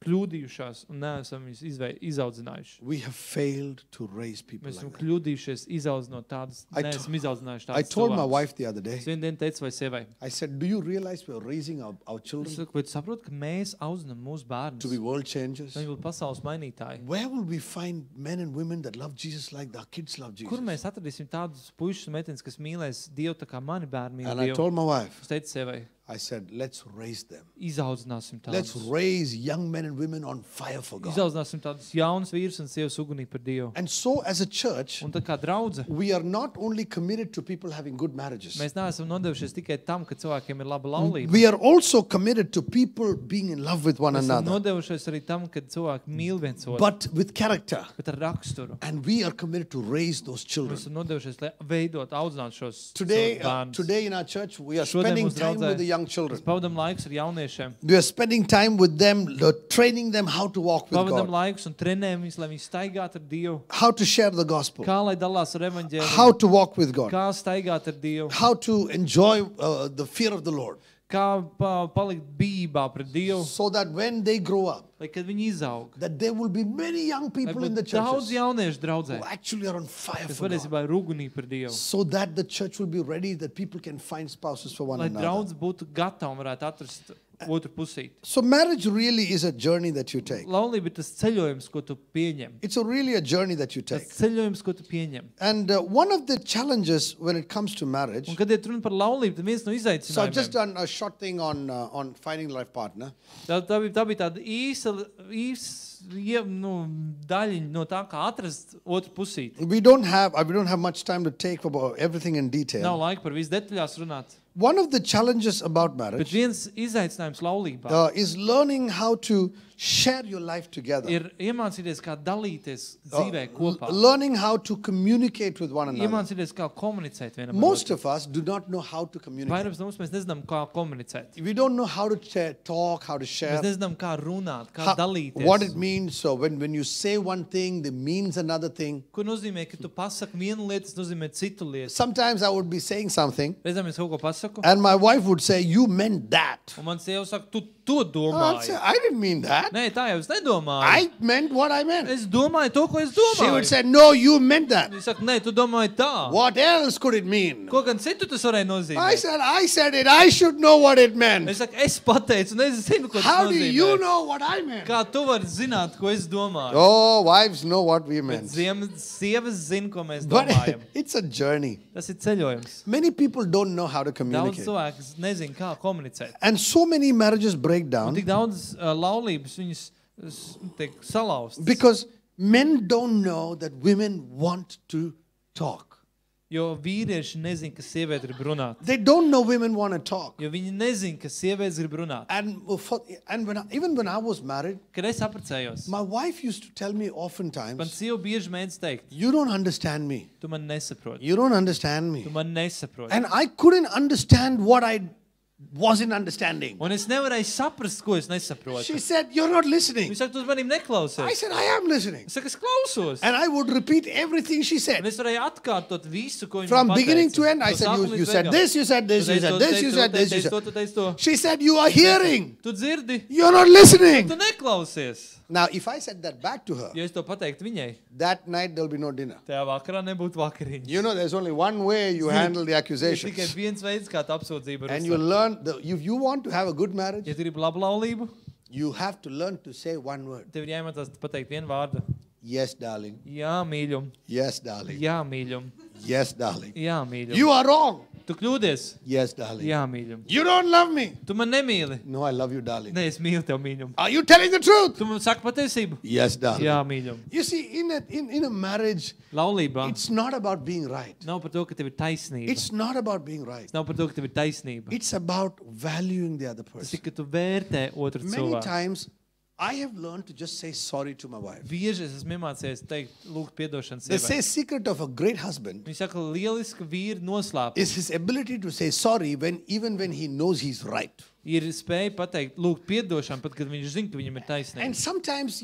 kļūdījušās un neesam viņus izaudzinājuši. We have failed to raise people Mēs esam like that. kļūdījušies izaudzinot tādas, neesam izaudzinājuši I tādas told my cilvēkus. wife the other day, Es vienu dienu teicu vai sievai, I said, do you realize we are raising our es children saku, vai tu saproti, ka mēs audzinām mūsu bērnus, to be world changers? lai viņi būtu pasaules mainītāji. Where will we find men and women that love Jesus like our kids love Jesus? Kur mēs atradīsim tādus puišus un meitenes, kas mīlēs Dievu tā kā mani bērni mīl And I Dievu? told my wife, Es teicu sievai, I said, let's raise them. izaudzināsim Let's tādus. raise young men and women on fire for God. Izaudzināsim tādus jaunus vīrus un sievas ugunī par Dievu. And so as a church, Un tā kā draudze, we are not only committed to people having good marriages. mēs neesam nodevušies tikai tam, ka cilvēkiem ir laba laulība. We are also committed to people being in love with one Mēs esam another, nodevušies arī tam, ka cilvēki mīl viens otru, but with character. bet ar raksturu. And we are committed to raise those children. Mēs esam nodevušies, lai veidot, audzināt šos Today, bērnus. today in our church, we are Šodien spending mūsu time draudzē with the young Mēs children. pavadam laikus ar jauniešiem. We are spending time with them, training them how to walk with Pavadam God, laikus un trenējam viņus, lai viņi staigātu ar Dievu. how to share the gospel, Kā lai dalās ar evaņģēliju. how to walk with God, Kā staigāt ar Dievu. how to enjoy the fear of the Lord, Kā palikt bijībā pret Dievu. so that when they grow up, Lai kad viņi izaug. that there will be many young Lai people in the būtu daudz churches jauniešu who draudzē, actually are on fire kas for God, patiesībā ir ugunī par Dievu. so that the church will be ready, that people can find spouses for one Lai another. draudz būtu gatava un varētu atrast otru pusīti. So marriage really is a journey that you take. Laulība ir tas ceļojums, ko tu pieņem. It's really a journey that you Tas take. ceļojums, ko tu pieņem. And one of the challenges when it comes to marriage, Un kad ir runa par laulību, tad viens no so I've just izaicinājumiem. done a short thing on finding a life partner. Tā bija tāda īsa daļiņa no tā, kā atrast otru pusīti. We don't have much time to take about everything in Nav detail. laika par visu detaļās runāt. One of the challenges about Bet marriage viens izaicinājums laulībā is learning how to share your life together. ir iemācīties, kā dalīties dzīvē kopā. Learning how to communicate with one another. Iemācīties, kā komunicēt vienam ar Most otru. of us do not know how to communicate. Vairums no mums mēs nezinām, kā komunicēt. We don't know how to talk, how to Mēs share, nezinām, kā runāt, kā dalīties. what it means. So when you say one thing, it means another thing. Ko nozīmē, ka tu pasaki vienu lietu, tas nozīmē citu lietu. Sometimes I would be saying something, Reizēm es kaut ko pasaku, and my wife would say, "You meant that." un man sieva saka, tu to I'd domāji. say, "I didn't mean that. Nē, tā jau es nedomāju. I meant what I meant." Es domāju to, ko es She would domāju. say, "No, you meant that. Viņa saka, nē, tu domāji tā. What else could it mean?" Ko gan citu tas varēja I nozīmēt? said it. I should know what it Es meant. saku, es pateicu, un es zinu, ko tas How do you nozīmē. know what I meant? Kā tu vari zināt, ko es domāju? Oh, wives know what we Bet meant. sievas zina, ko mēs But domājam. it's a journey. Tas ir ceļojums. Many people don't know how to Daudz communicate. cilvēku nezina, kā komunicēt. And so many marriages break Un down tik daudz laulības viņas tiek salauztas. because men don't know that women want to talk. Jo vīrieši nezina, ka sieviete grib runāt. They don't know women want to talk. Jo viņi nezina, ka sievietes grib runāt. And even when I was married, Kad es apprecējos, my wife used to tell me man oftentimes, sieva bieži mēdz teikt, "You don't understand me. tu man nesaproti. You don't understand me." Tu man nesaproti. And I couldn't understand what I wasn't understanding. Un es nevarēju saprast, ko es nesaprotu. She said, "You're not listening." Viņa saka, tu uz manīm neklausies. I said, "I am listening." Es saku, es klausos. And I would repeat everything she Un said. es varēju atkārtot visu, ko viņa From man beginning pateica. to end, I No said, sākuma you līdz said beigām. this, you said this, Tu you teici said to, this, tu you teici said to, this, tu you teici said. to, tu teici to. She said, "You are hearing. Tu dzirdi, You're not listening." tu neklausies. Now, if I said that back to her, Ja es to pateiktu viņai, that night there'll be no dinner. tajā vakarā nebūtu vakariņas. You know, there's only one way you handle the Ir tikai accusations. viens veids, kā tu apsūdzību And you uzsver. learn, if you want to have a good marriage, Ja tu gribi labu laulību, you have to learn to say one word. tev ir jāiemācās pateikt vienu vārdu. Yes, darling. Jā, mīļum. Yes, darling. Jā, mīļum. Yes, darling. Jā, mīļum. You are wrong. Tu kļūdies. Yes, darling. Jā, mīļum. You don't love me. Tu man nemīli. No, I love you, darling. Nē, es mīlu tev, mīļum. Are you telling the truth? Tu man saki patiesību. Yes, darling. Jā, mīļum. You see, in a marriage, Laulībā it's not about being right. nav par to, ka tev ir taisnība. It's not about being right. Nav par to, ka tev ir taisnība. It's about valuing the other Tas person. ir, ka tu vērtē otru Many cilvēku. times, I have learned to just say sorry to my wife. Bieži es esmu iemācījies teikt, lūgt piedošanu They sievai. say secret of a great husband Viņi saka, lieliska vīra noslēpums is his ability to say sorry even when he knows he's right. ir spēja pateikt, lūgt piedošanu, pat kad viņš zina, ka viņam ir taisnība. And sometimes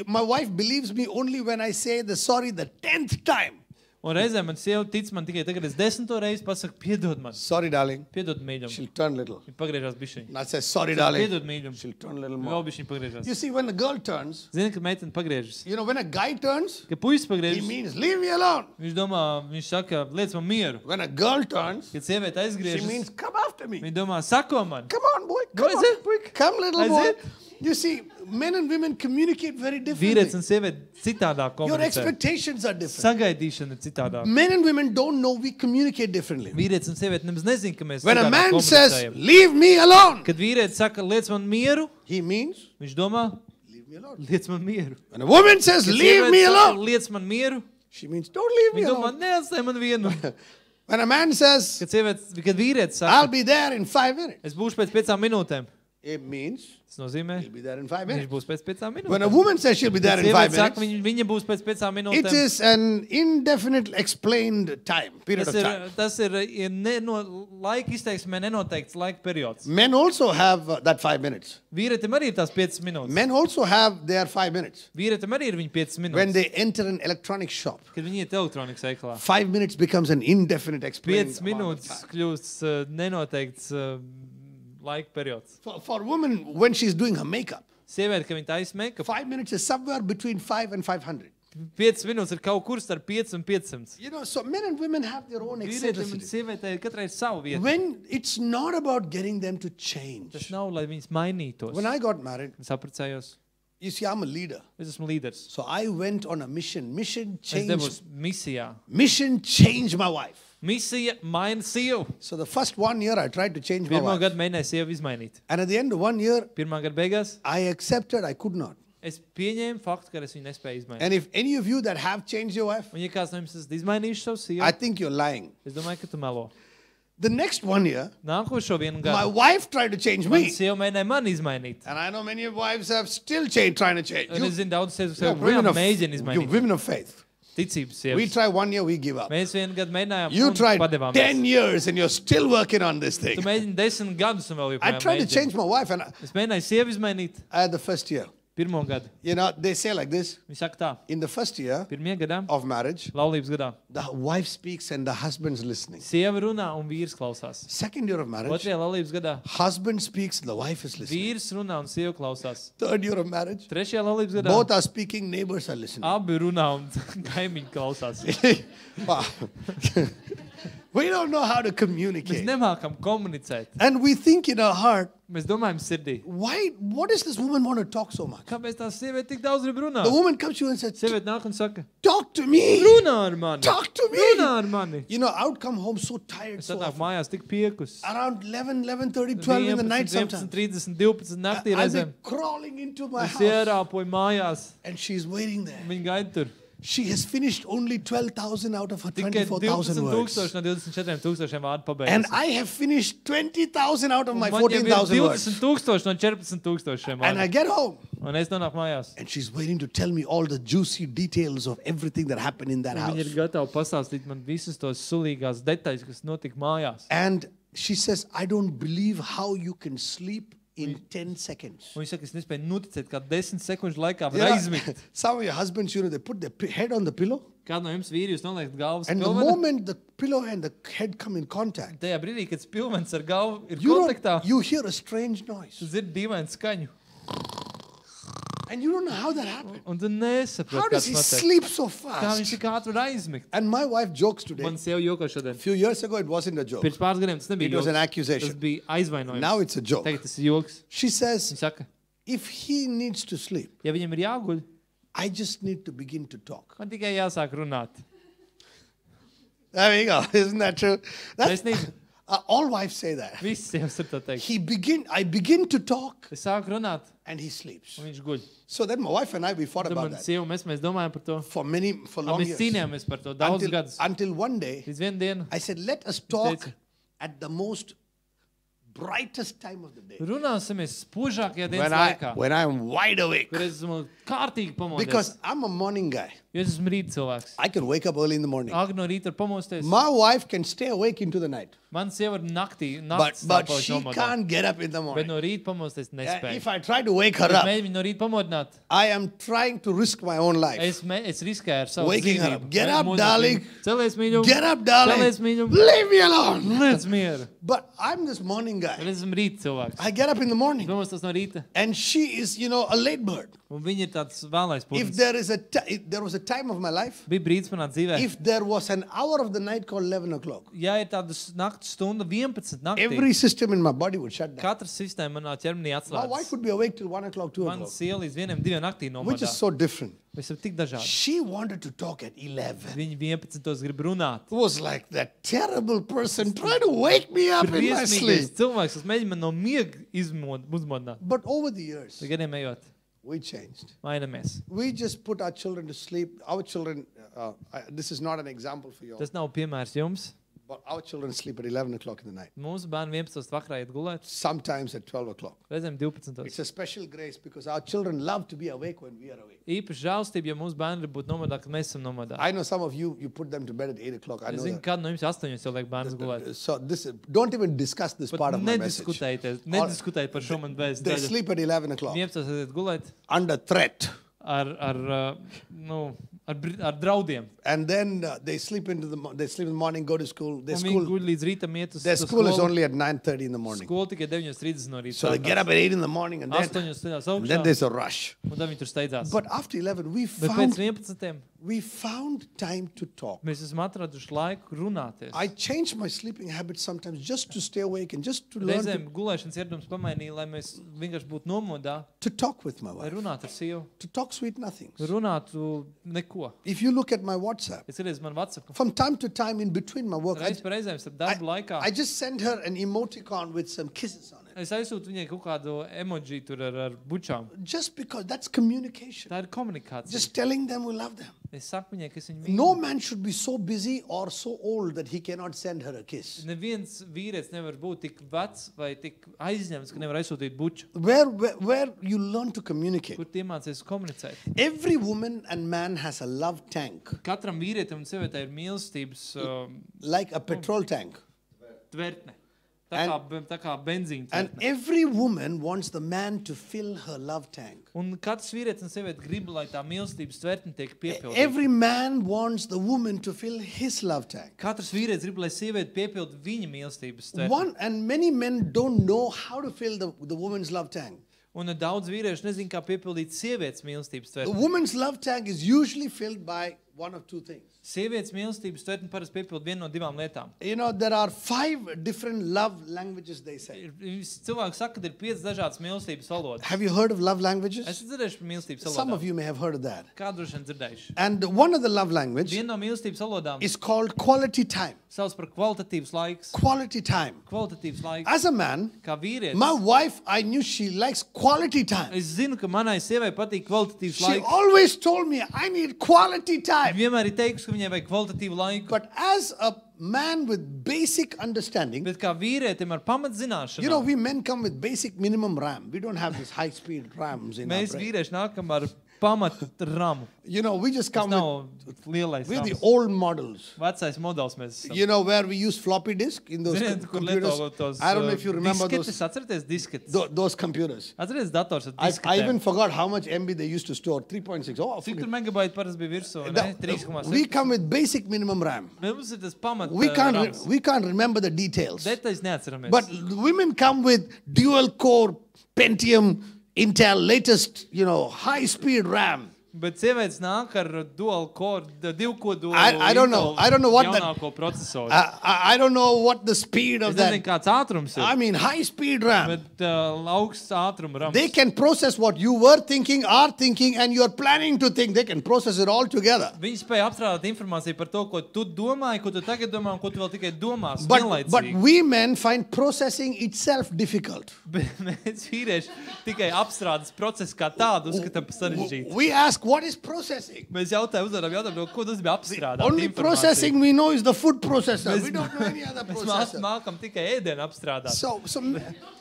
my wife believes me only when I say the sorry the 10th time. Un reizēm man sieva tic man tikai tagad, es 10. reizi pasaku, piedod man. Sorry, darling. Piedod, mīļum. She'll turn little. Viņa pagriežās bišķiņ. And I say, sorry, darling. Piedod, mīļum. She'll turn a little Vēl more. bišķiņ pagriežās. You see, when a girl turns, Zini, ka meitene pagriežas. you know, when a guy turns, Kad puisis he pagriežas, means leave me alone. viņš domā, viņš saka, liec man mieru. When a girl turns, Kad sieviete she aizgriežas, means come after me. viņa domā, sako man. Come on, boy. Come Go, on. is it? Come, little Is boy. it? You see, men and women communicate very Vīrietis differently. un sieviete citādāk Your komunicē. expectations are different. Sagaidīšana ir citādāk. Men and women don't know we communicate differently. Vīrietis un sieviete nemaz nezin, ka mēs When a citādāk man says, komunicējam. leave me alone, Kad vīrietis saka, liec man mieru, he means viņš domā, leave me alone. liec man mieru. When a woman says, Kad leave sieviete me saka, alone, liec man mieru, she means don't leave me viņa domā, alone. neatstāj man vienu. When a man says, Kad vīrietis I'll saka, be there in 5 minutes, es būšu pēc 5 minūtēm, it means tas nozīmē, he'll be there in 5 viņš minutes. būs pēc 5 When a minūtēm. woman says she'll be there Kad in 5 sieviete saka, minutes, viņa būs pēc 5 it minūtēm. is an indefinite explained period of time. Tas ir laika izteiksmē nenoteikts laika periods. Men also have that 5 minutes. Vīrietim arī ir tās 5 minūtes. Men also have their 5 minutes. Vīrietim arī ir viņa 5 When minūtes. they enter an electronic shop, Kad viņi iet elektronikas veikalā. 5 minutes becomes an indefinite explained 5 amount of minūtes time. kļūst nenoteikts laika periods. For a woman, when she's doing her makeup, Sieviete, ka viņa taisa make-up, 5 minutes is somewhere between 5 and 500. 5 minūtes ir kaut kur starp 5 un 500. You know, so men and women have their own Vīrietim un eccentricity. sievietei katrai ir savu vietu. When it's not about getting them to Tas change. nav, lai viņas mainītos. When I got married, Es apprecējos. you see, I'm a leader. Es esmu līderis. So I went on a mission. Mission Es devos changed. misijā. Mission changed my wife. Misija maina sievu. So the first 1 year I tried to change my Pirmā wife. gada mēģināju sievu izmainīt. And at the end of 1 year, Pirmā gada beigās I accepted I could not. es pieņēmu faktu, ka es viņu nespēju izmainīt. And if any of you that have changed your wife, Un ja kāds no jums esat izmainījuši savu sievu, I think you're lying. es domāju, ka tu melo. The next 1 year, Nākošo vienu my gadu wife tried to change mana me. sieva mēģināja mani izmainīt. And I know many wives have still trying to change. Un es zinu, daudz sievas, kas You're women joprojām of, mēģina you're izmainīt. women of faith. Ticības We sievas. try 1 year, we give up. Mēs vienu gadu mēģinājām You un tried padevāmies. 10 years and you're still working on this thing. Tu mēģini 10 gadus un vēl I joprojām tried to mēģini. change my wife and Es mēģināju sievu izmainīt I had the first year. pirmo gadu. You know, they say like this, Viņi saka tā, in the first year pirmie gadā, of marriage, laulības gadā, the wife speaks and the husband's listening. sieva runā un vīrs klausās. Second year of marriage, Otrajā laulības gadā husband speaks and the wife is listening. vīrs runā un sieva klausās. Third year of marriage, Trešajā laulības gadā both are speaking, neighbors are listening. abi runā un kaimiņi klausās. Wow. We don't know how to Mēs communicate. nemākam komunicēt. And we think in our heart, Mēs domājam sirdī. what does this woman want to talk so much? Kāpēc tā sieviete tik daudz grib runāt? The woman comes to you and says, Sieviete nāk un saka, talk to me. runā ar mani. Talk to me. Runā ar mani. You know, I would come home so tired, Es so atnāku often. mājās tik piekus. Around 11, 11:30, 12 in the night 11, sometimes. 30, 12 naktī I'd be reizēm. crawling into my Es house ierāpoju mājās. and she's waiting there. Viņa gaida tur. She has finished only 12,000 out of her Tikai 24,000 words. 12,000 no 24,000 vārdu pabeigts. And I have finished 20,000 out of my Man jau ir 14,000 words. 20,000 no 14,000 And I vārdu. get home Un es nonāku mājās. and she's waiting to tell me all the juicy details of everything that happened in that Un Viņa ir house. gatava pastāstīt man visas tos sulīgās detaļas, kas notika mājās. And she says, I don't believe how you can sleep in 10 seconds. Un viņa saka, es nespēju noticēt, kā 10 sekundžu laikā You var know, aizmigt. some of your husbands, you know, they put their head on the pillow Kādu no jums vīri jūs noliekat galvas and the pilvenu? moment the pillow and the head come in contact, Tajā brīdī, kad pilvens ar galvu ir you, kontaktā, you hear a strange tu noise. dzirdi dīvainu skaņu. And you don't know how that happened. Un tu nesaproti, How does kāds he notiek. sleep so Kā viņš fast? tik ātri var aizmigt. And my wife jokes today. Man sieva joko A šodien. few years ago, it wasn't a joke. Pirms pāris gadiem tas nebija It was an joks. Tas accusation. bija aizvainojums. Now it's a joke. Tagad tas ir joks. She says, Viņa saka, if he needs to sleep, ja viņam ir jāguļ, I just need to begin to talk. Man tikai jāsāk runāt. There you go. Isn't that true? That's, Taisnība. all wives say that. Viss sievas ir tā teikt. I begin to talk Es sāku runāt, and he sleeps. un viņš guļ. So then my wife and I, we fought Tad about man that sieva, mēs domājam par to. for long Mēs years. cīnījāmies par to daudz gadus. Until one day, Līdz vienu dienu I said, let us talk teicu- at the most brightest time of the day. runāsimies spožākajā dienas laikā, When I'm wide awake. kur es esmu kārtīgi pamodies. Because I'm a morning guy. Jo es esmu rīta cilvēks. I can wake up early in the morning. Agri no rīta var pamosties. My wife can stay awake into the night. Man sieva ir naktī, But naktis she can't get up in the Bet morning. no rīta pamosties nespēju. If I try to wake her Es up, mēģinu no rīta pamodināt. I am trying to risk my own life. Es riskēju ar savu Waking her dzīvību. up. Get up, Modināt darling. viņu. Celies, mīļum. Get up, darling. Celies, mīļum. Leave me alone. Liec mieru. But I'm this morning Bet guy. es esmu rīta cilvēks. I get up in the morning. Pamostos no rīta. And she is, a late bird. Un viņi ir tāds vēlais If putns. if there was a time of my life, Bija brīdis manā dzīvē. if there was an hour of the night called 11 o'clock, Ja ir tāda naktas stunda 11 naktī, every system in my body would shut down. katra sistēma manā ķermenī My wife atslēdzas. would be awake till 1 o'clock, 2 Man o'clock, sieva līdz 1-2 naktī which is nomadā. so different. Mēs esam tik dažādi. She wanted to talk at 11. Viņi 11 grib runāt. It was like that terrible person trying to wake me up in my Briesmīgais sleep. cilvēks, kas mēģina man no miega uzmodināt. But over the years, Tad gadiem ejot, we changed. mainamies. We just put our children to sleep. Our children, this is not an example for you, Tas nav piemērs jums. but our children sleep at 11 o'clock in the night, Mūsu bērni 11 vakarā iet gulēt, sometimes at 12 o'clock. reizēm 12. It's a special grace because our children love to be awake when we are awake. Īpaši žēlstība, ja mūsu bērni grib būt nomadā, kad mēs esam nomadā. I know some of you put them to bed at 8 o'clock. I Es know zinu, that. kādu no jums 8 jau liek bērns gulēt. So don't even discuss this part Pat of my message. nediskutējiet par šo man vēstu They daļu. sleep at 11 o'clock 11 iet gulēt under threat. ar draudiem. And then they sleep in the morning, go to school. Un viņi guļ līdz rītam iet uz Their school is skolu. only at 9:30 in the morning. Skola tikai 9:30 no rīta. So they get up at 8 in the morning and 8 then stundās then augšā, there's a rush. un tad viņi tur steidzās. But after 11, Bet pēc 11 we found time to talk. mēs esam atraduši laiku runāties. I changed my sleeping habits sometimes just to stay awake and just to learn Reizēm gulēšanas ieradums pamainīja, lai mēs vienkārši būtu nomodā, to talk with my lai wife, runātu ar sievu. to talk sweet nothings. Runātu neko. If you look at my WhatsApp, Es redzu man WhatsApp. from time to time in between my work, Reiz par reizēm starp darbu laikā. I just send her an emoticon with some kisses on it. Es aizsūtu viņai kaut kādu emoji tur ar bučām. Just because that's communication. Tā ir komunikācija. Just telling them we love them. Es saku viņai, ka es viņu No mīlu. man should be so busy or so old that he cannot send her a kiss. Neviens vīrietis nevar būt tik vecs vai tik aizņemts, ka nevar aizsūtīt buču. Where you learn to communicate. Kur tie mācīs komunicēt. Every woman and man has a love tank, Katram vīrietim un sievietei ir mīlestības like a petrol tank. tvertne. Tā kā benzīna And tvertne. every woman wants the man to fill her love tank. Un katrs vīrietis un sieviete grib, lai tā mīlestības tvertne tiek piepildīta. Every man wants the woman to fill his love tank. Katrs vīrietis grib, lai sieviete piepildu viņa mīlestības tvertni. And many men don't know how to fill the woman's love tank. Un daudz vīriešu nezin, kā piepildīt sievietes mīlestības The tvertni. woman's love tank is usually filled by one of two things. Sievietes mīlestības tvertni parasti piepildu vienu no divām lietām. There are 5 different love languages, they say. Cilvēki saka, ka ir 5 dažādas mīlestības valodas. Have you heard of love languages? Es dzirdējuši par mīlestības Some of valodām. you may have heard of that. Kādu droši vien dzirdējuši? And one of the love language Viena no mīlestības valodām is called quality time. sauc par kvalitatīvs laiks. Quality time. Kvalitatīvs laiks. As a man, Kā vīrietis. my wife, I knew she likes quality time. Es zinu, ka manai sievai patīk kvalitatīvs She laiks. always told me, I need quality time. Vienmēr ir teikusi, ka viņai vajag kvalitatīvu laiku. But as a man with basic understanding, Bet kā vīrietim ar pamatzināšanu, we men come with basic minimum RAM. We don't have this high speed RAMs in our mēs brain. vīrieši nākam ar pamatramu. We just Tas come nav lielais with the rams. old models. Vecais modelis mēs esam. Where we use floppy disk in those Ziniet, kur computers. lieto tos I don't know if you remember disketes. those, Atcerieties disketes. those computers. Atcerieties dators ar I even disketēm. forgot how much MB they used to store. 3.6. Oh, I Cik forget. tur megabaiti parasti bija virsū? Ne? 3,7. We come with basic minimum RAM. Mums ir tas pamat We rams. can't remember the details. Detaļas neatceramies. But women come with dual core Pentium Intel latest, high speed RAM. Bet sievietes nāk ar dual core, divkodolu I don't know what that, jaunāko procesoru. I don't know what the speed of Es nezinu, that. kāds ātrums ir. I mean, high speed RAM. Bet augsts ātruma rams. They can process what you were thinking, are thinking, and you're planning to think. They can process it all together. Viņi spēja apstrādāt informāciju par to, ko tu domāji, ko tu tagad domā, un ko tu vēl tikai domās But vienlaicīgi. we men find processing itself difficult. Bet mēs vīrieši tikai apstrādes procesu kā tādu uzskatām par sarežģītu. We ask, what is processing? Mēs uzdodam jautājumu, ko tas bija apstrādāt Only informāciju. processing we know is the food processor. We don't know any other Mēs processor. mākam tikai ēdienu apstrādāt.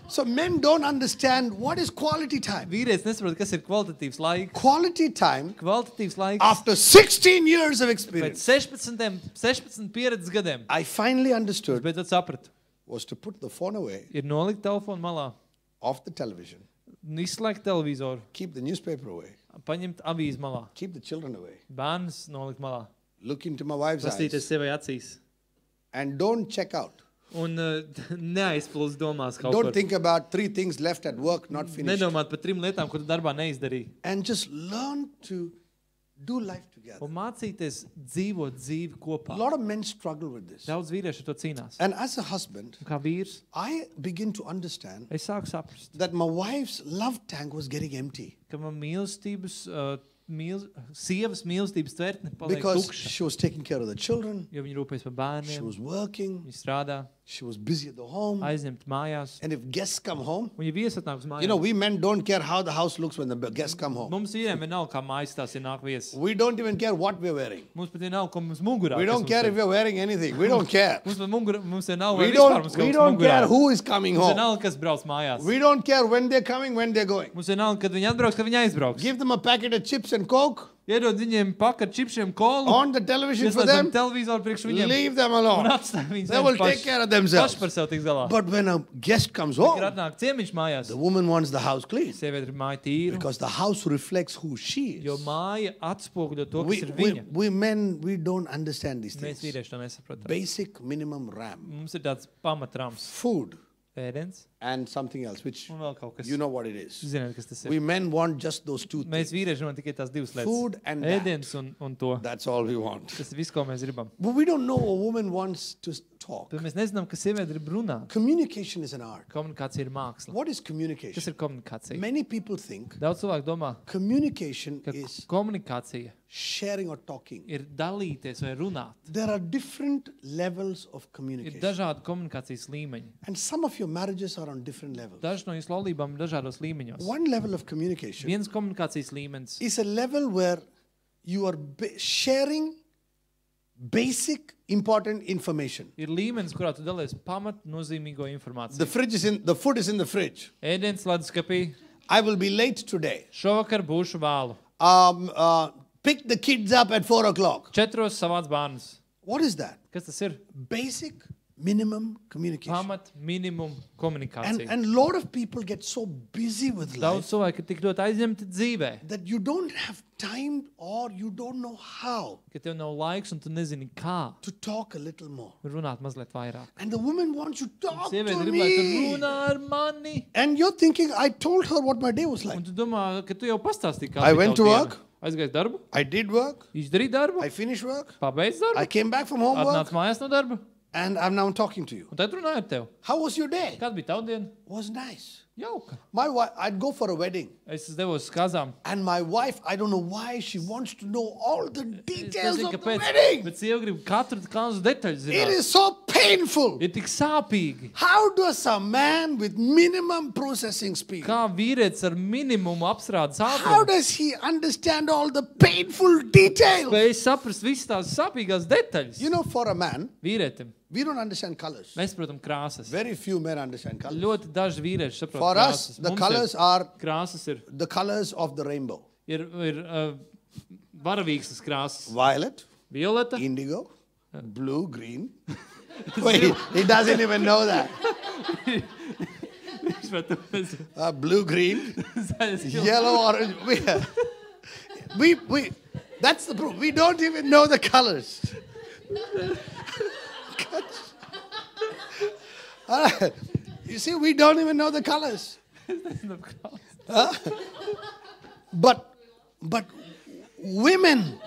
So men don't understand what is quality time. Vīrietis nesaprot, kas ir kvalitatīvs laiks. Quality time, Kvalitatīvs laiks after 16 years of pēc experience, 16 pieredzes gadiem. I finally understood, Bet tad sapratu, was to put the phone away, ir nolikt telefonu malā, off the television, izslēgt televizoru, keep the newspaper away, paņemt avīzi malā, keep the children away, bērnus nolikt malā, look into my wife's pastīties eyes, sievai acīs and don't check out. un neaizplūst domās kaut Don't kur. think about 3 things left at work, not finished. Nedomāt par 3 lietām, ko tu darbā neizdarīji. And just learn to do life together. Un mācīties dzīvot dzīvi A kopā. lot of men struggle with this. Daudz vīriešu ar to cīnās. And as a husband, Un kā vīrs, I begin to understand es sāku saprast, that my wife's love tank was getting empty ka man sievas mīlestības tvertne paliek because tukša, she was taking care of the children, jo viņa rūpējas par she bērniem, was working, viņa strādā, she was busy at the home. aizņemt mājās. And if guests come home, Un ja viesis atnāk uz you mājās, know, we men don't care how the house looks when the guests come home. mums vīriem vienalga, kā mājas tās ir nāk viesis. We don't even care what we're wearing. Mums pat vienalga, ko mums mugurā. We kas don't mums care ir. if we're wearing anything. We don't care. Mums vienalga, We vai vispār mums don't, we kaut kas don't mugurā. care who is coming Mums home. vienalga, kas brauc mājās. We don't care when they're coming, when they're going. Mums vienalga, kad viņi atbrauks, kad viņi aizbrauks. Give them a packet of chips and Coke Iedod viņiem paka ar čipšiem kolu. on the television for Ieslēdzam them. televizoru priekš viņiem. Leave them Un alone. atstāj viņus They will take care of themselves. Paši par sev tiks galā. But when a guest comes Kad home, atnāk ciemiņš mājās, the woman wants the house clean sieviete ir māja tīra, because the house reflects who she jo is. māja atspoguļo to, kas We, ir we, viņa. we men, we don't understand these Mēs things. vīrieši to nesaprotam. Basic minimum RAM. Mums ir tāds pamatrams. Food Ēdens and something else, which un vēl kaut kas. you know what it is. Ziniet, kas tas ir. We men want just those 2 Mēs things. vīrieši runājam tikai tās divas lietas. Food and that. Ēdiens un to. That's all we want. Tas ir viss, ko mēs gribam. But we don't know a woman wants to talk. Bet mēs nezinām, ka sieviete grib runāt. Communication is an art. Komunikācija ir māksla. What is Kas communication? ir komunikācija? Many people think Daudz cilvēku domā, communication ka is komunikācija sharing or talking. ir dalīties vai runāt. There are different levels of Ir communication. dažādi komunikācijas līmeņi. And some of your marriages are on different levels. Daži no jūsu laulībām ir dažādos līmeņos. One level of communication Viens komunikācijas līmenis is a level where you are sharing basic important information. ir līmenis, kurā tu dalies pamat nozīmīgo informāciju. The food is in the fridge. Ēdiens leduskapī. I will be late today. Šovakar būšu vēlu. Pick the kids up at 4 o'clock. 4 savāc bērnus. What is that? Kas tas ir? Basic minimum communication. Pamat minimum komunikācija. And a lot of people get so busy with Daudz life cilvēki ir tik ļoti aizņemti dzīvē, that you don't have time or you don't know how ka tev nav laiks un tu nezini, kā to talk a little more. runāt mazliet vairāk. And the woman wants you to talk Sieviete to grib, lai tu me. runā ar mani. And you're thinking, I told her what my day was like. Un tu domā, ka tu jau pastāstīji, kā I went to work. Aizgāji darbu, I did work. izdarīji darbu, I finished work. pabeidz I darbu, came back from homework. atnāc mājās no darba, And I'm now talking to you. un tad runāju ar tevi. How was your day? Kāda bija tava diena? Was nice. Jauka. My wife, I'd go for a wedding. Es devos uz kazām. And my wife, I don't know why, she wants to know all the Es details nezinu, of the kāpēc, wedding. bet sieva grib katru kāzu detaļu It zināt. is so painful. Ir tik sāpīgi. How does a man with minimum processing speed, Kā vīrietis ar minimumu apstrādes how ātrumu does he understand all the painful details? spēj saprast visas tās sāpīgās detaļas. You know, for a man, Vīrietim. we don't understand colors. Mēs, protams, krāsas. Very few men understand colors. Ļoti daži vīrieši saprot For us, krāsas. the Mums colors ir, are krāsas ir, the colors of the rainbow. varavīkstas krāsas. Violet, Violeta, indigo, blue, green. Wait, he doesn't even know that. Blue, green, yellow, orange. We that's the proof. We don't even know the colors. You see, we don't even know the colors. But women,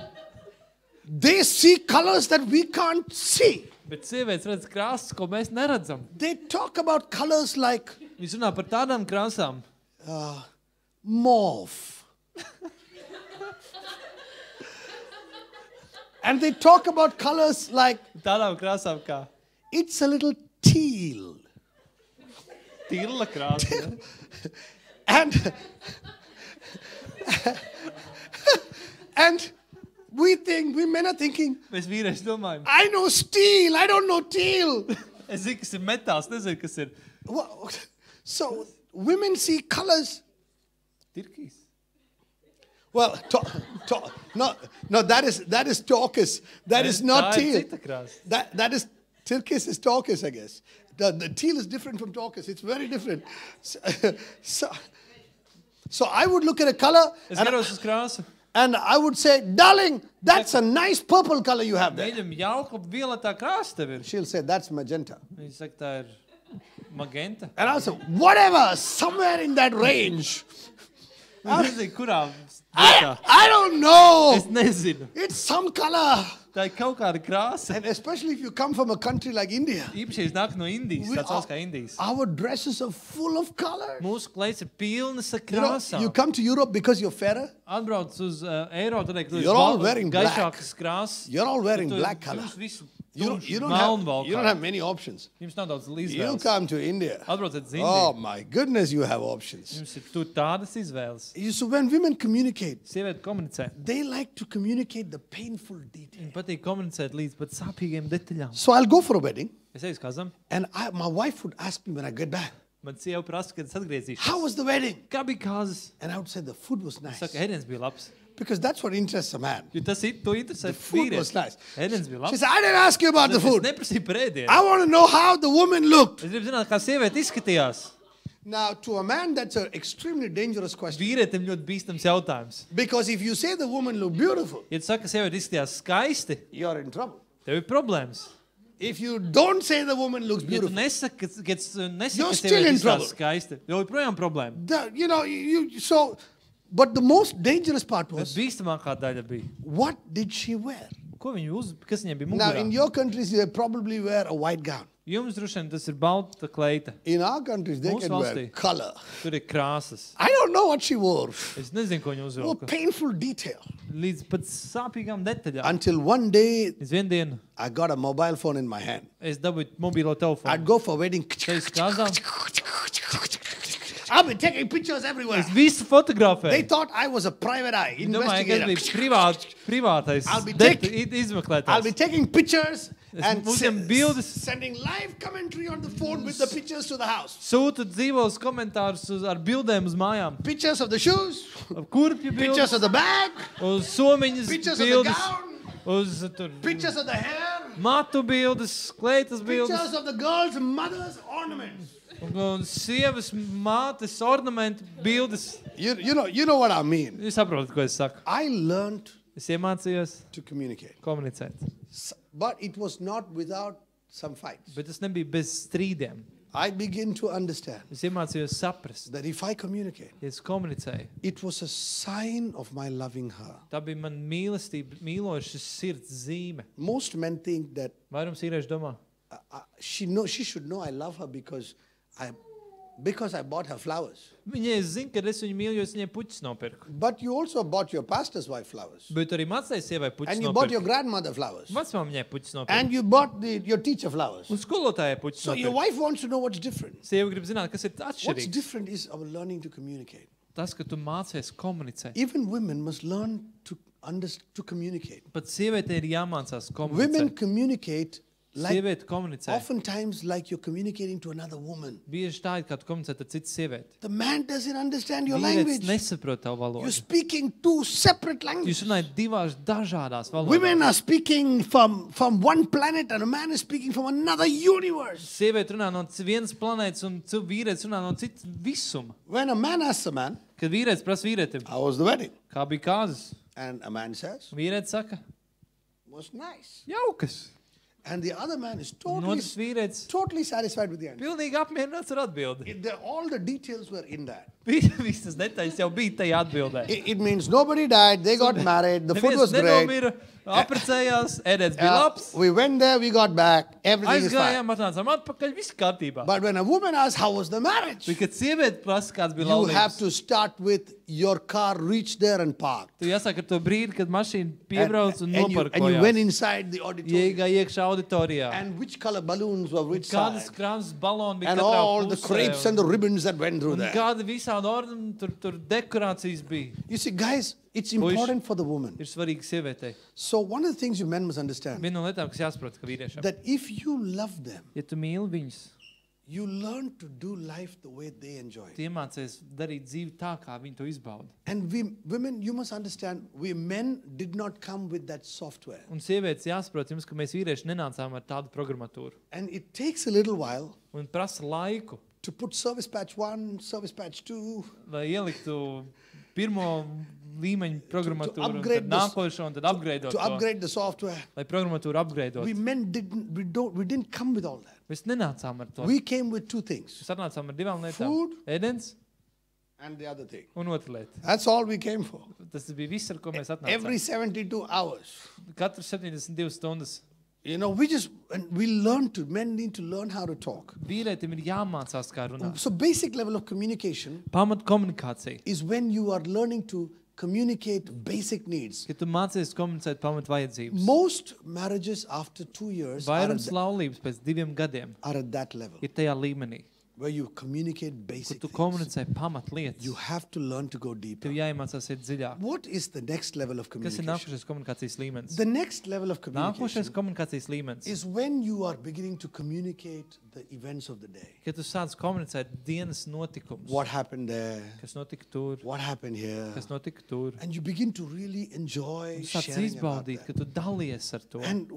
they see colors that we can't see. Bet sievietes redz krāsas, ko mēs neredzam. They talk about colors like Viņš runā par tādām krāsām. mauve. And they talk about colors like Tādām krāsām kā it's a little teal. tīla krāsa. And we men are thinking, Mēs vīrieši domājam. I know steel, I don't know teal. Es zinu, kas ir metāls, nezinu, kas ir So women see colors. tirkīs. Well, no, that is turquoise. That is not Tā ir teal. cita krāsa. That is turquoise is turquoise, I guess. The teal is different from turquoise. It's very different. So I would look at a color Es skatos uz krāsu. and I would say, darling, that's a nice purple color you have there. Viņam jauka violetā krāsa tev ir. She'll say, that's magenta. Viņš saka, tā ir magenta. And I'll say, whatever, somewhere in that range. Es nezinu, kurā I don't know. Es nezinu. It's some color. Tā ir kaut kāda krāsa. And especially if you come from a country like India. Īpaši, es nāku no Indijas, tāds valsts kā Indijas. Our dresses are full of color. Mūsu klēts ir pilnas ar You know, krāsām. you come to Europe because you're fairer. Atbrauc uz Eiropu, tad, kad You're all wearing black. gaišākas krāsas. You're all wearing Tu black color. Jūs visu You tumšu don't melnvalkā. have many options. Jums nav daudz You izvēles. come to India. Atbraucat uz Oh Indiju. my goodness, you have options. Jums ir tur tādas izvēles. So when women communicate, Sieviete komunicē. they like to communicate the painful detail. Viņai patīk komunicēt līdz pat sāpīgiem detaļām. So I'll go for a wedding Es eju uz kazam. and my wife would ask me when I get back, Man sieva prasa, kad es atgriezīšos. how was the wedding? Kā bija kāzas? And I would say the food was nice. Saka, ēdiens bija labs. Because that's what interests a man. Jo tas to interesē The food was vīrieši. nice. Ēdiens bija She labs. said, I didn't ask you about the Es food. neprasīju par ēdienu. I want to know how the woman looked. Es gribu zināt, kā sieviete izskatījās. Now, to a man, that's an extremely dangerous question. Vīrietim ļoti bīstams jautājums. Because if you say the woman looked beautiful, Ja tu saki, ka sieviete izskatījās skaisti, you're in trouble. tev ir problēmas. If you don't say the woman looks Ja tu beautiful, nesaki, ka You're sieviete still in trouble. izskatās skaisti, joprojām problēma. but the most dangerous part Bet was, bīstamākā daļa bija. what did she wear? Kas viņai bija Now, mugurā? in your countries, they probably wear a white gown. Jums droši vien tas ir balta kleita. In our countries, they Mūsu can wear valstī. color. Tur ir krāsas. I don't know what she wore. Es nezinu, ko viņa Oh, uzvilka. painful detail. Līdz pat sāpīgām detaļām. Until one day, Es vienu dienu, I got a mobile phone in my hand. es dabūju mobilo I'd telefonu. go for wedding. Te uz kazām. I've been taking pictures everywhere. Es visu They fotografēju. thought I was a private eye Domāju, ka es investigator. biju privātais I'll be I'll be izmeklētājs. taking pictures and uzņem bildes. sending live commentary on the phone with the pictures to the house. Sūtu dzīvos komentārus ar bildēm uz mājām. Pictures of the shoes, Kurpju pictures bildes, of the bag, uz somiņas pictures of the bildes, gown, uz pictures of the hair, matu bildes, kleitas bildes, pictures of the girl's mother's ornaments. un sievas mātes ornamentu bildes. You know what I mean. Jūs saprotat, ko es saku. I learned Es iemācījos to communicate. komunicēt. But it was not without some fights. Bet tas nebija bez strīdiem. I begin to understand Es iemācījos saprast. that if I communicate, Ja es komunicēju, it was a sign of my loving her. tā bija man mīlošas sirds zīme. Most men think that Vairums vīrieši domā, she should know I love her because I bought her flowers. Viņai zina, ka es viņu mīlu, jo es viņai puķis nopirku. But you also bought your pastor's wife flowers. Bet arī mācēji sievai puķis And you bought your nopirku. grandmother flowers. Vecmāmiņai puķis nopirku. And you bought your teacher flowers. Un skolotājai puķis So your nopirku. wife wants to know what's different. Sieva grib zināt, kas ir What's atšķirīgs. different is our learning to communicate. Tas, ka tu mācies komunicēt. Even women must learn to communicate. Pat sievietei ir jāmācās Women komunicēt. communicate like Sieviete komunicē. oftentimes like you're communicating to another woman. Bieži tā ir, kā tu komunicē ar citu sievieti. The man doesn't understand your Vīrietis language. nesaprot tavu You're valodu. speaking two separate languages. Jūs runājat divās dažādās Women valodās. are speaking from one planet and a man is speaking from another universe. Sieviete runā no vienas planētas un vīrietis runā no citas visuma. When a man asks a man, Kad vīrietis prasa vīrietim, how was the wedding? kā bija kāzas, And a man says, vīrietis saka, was nice. jaukas. And the other man is Un otrs vīrietis totally satisfied with the answer. pilnīgi apmierināts ar atbildi. All the details were in that. Visas detaļas jau bija tajā atbildē. It means nobody died, they got married, the food was great. Nenomira, apprecējās, ēdēts bija labs. We went there, we got back, everything is fine. Aizgājām, atnācām atpakaļ, viss kārtībā. But when a woman asks, how was the marriage? Bet, kad sieviete prasa, kāds bija You have laulības, to start with your car reached there and parked. tu jāsaka ar to brīdi, kad mašīna piebrauc un And you went noparkojās. inside the auditorium. Iegāja iekšā auditorijā. And which color balloons were which Kādas side? krāsas baloni bija And katrā all the pusē. crepes and the ribbons that went through Un there. kāda visāda ordena, tur dekorācijas bija. You see, guys, it's important for the woman. Ir svarīgi sievietei. So one of the things you men must understand, Viena no lietām, kas jāsaprot, ka vīriešiem. that if you love them, Ja tu mīli viņus, you learn to do life the way they enjoy. tu iemācies darīt dzīvi tā, kā viņi to izbauda. And we women, you must understand, we men did not come with that software. Un sievietes jāsaprot jums, ka mēs vīrieši nenācām ar tādu programmatūru. And it takes a little while Un prasa laiku, to put service patch 1, service patch 2, lai ieliktu pirmo līmeņu programmatūru, un upgrade tad nākošo, un tad upgradeot to to. upgrade the software. Lai programmatūru upgradeot. We men we didn't come with all that. Mēs nenācām ar to. We came with two things, Mēs atnācām ar divām lietām. Food. Ēdens and the other thing. un otra lieta. That's all we came for. Tas bija viss, ar ko mēs Every atnācām. 72 hours. Katru 72 stundas. You know, men need to learn how to talk. Vīrietim ir jāmācās, kā runāt. So basic level of communication Pamat komunikācija. is when you are learning to communicate basic needs. Kad tu mācies komunicēt pamat vajadzības. Most marriages after 2 years Vairums laulības pēc 2 gadiem are at that level, ir tajā līmenī, where you communicate kur basic tu things. komunicē pamat lietas. You have to learn to go deeper. Tev jāiemācās iet dziļāk. What is the next level of Kas ir communication? nākošais komunikācijas līmenis? The next level of Nākošais communication komunikācijas līmenis. is when you are beginning to communicate the events of the day. Kad tu sāc komunicēt dienas notikumus. What happened there? Kas notika tur, What happened here? kas notika tur. And you begin to really enjoy Tu sāc sharing about izbaudīt, that. ka tu dalies ar to. And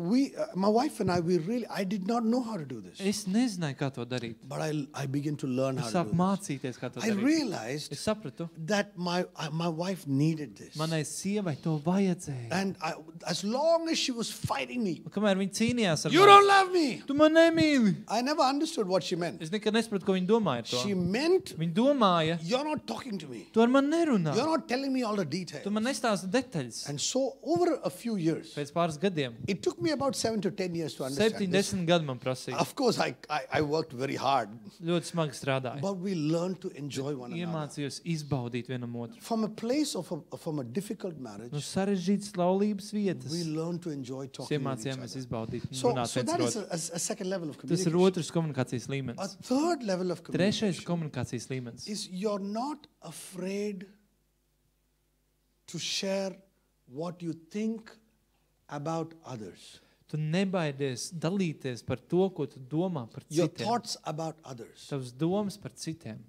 my wife and I did not know how to do this. Es nezināju, kā to darīt. But I began to learn how Es to sāku do this. mācīties, kā to I darīt. realized Es sapratu, that my wife needed this. manai sievai to vajadzēja. And as long as she was fighting me, Un kamēr viņi cīnījās ar you mani, don't love me. tu man nemīli. I never understood what she meant. Es nekad nesapratu, ko viņi domāja ar to. She meant, Viņi domāja, you're not talking to me. tu ar mani nerunā. You're not telling me all the Tu details. man nestāsti detaļas. And so over a few years, Pēc pāris gadiem, it took me about 7 to 10 years to understand this. 70 gadi man prasīja. Of course, I worked very hard, Ļoti smagi strādāju. but we learned to enjoy one another. Iemācījos izbaudīt vienam otru. From a place from a difficult marriage, No sarežģītas laulības vietas. we learned to enjoy Mēs talking with each iemācījāmies other. izbaudīt un So runāt viens that ar is otru. a second level of Tas ir communication. otrs komunikācijas A līmenis. third level of Trešais communication komunikācijas līmenis. is you're not afraid to share what you think about others, Tu nebaidies dalīties par to, ko tu domā par your citiem. thoughts about others. Tavs domas par citiem.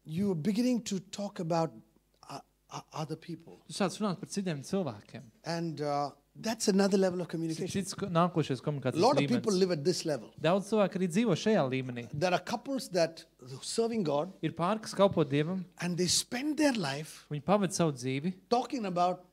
You're beginning to talk about other people. Tu sāc runāt par citiem cilvēkiem. And that's another level of Tas ir communication. cits nākošais A komunikācijas lot of people līmenis. live at this level. Daudz cilvēku arī dzīvo šajā līmenī. There are couples that serving God Ir pāri, kas kalpo Dievam, and they spend their life viņi pavada savu dzīvi talking about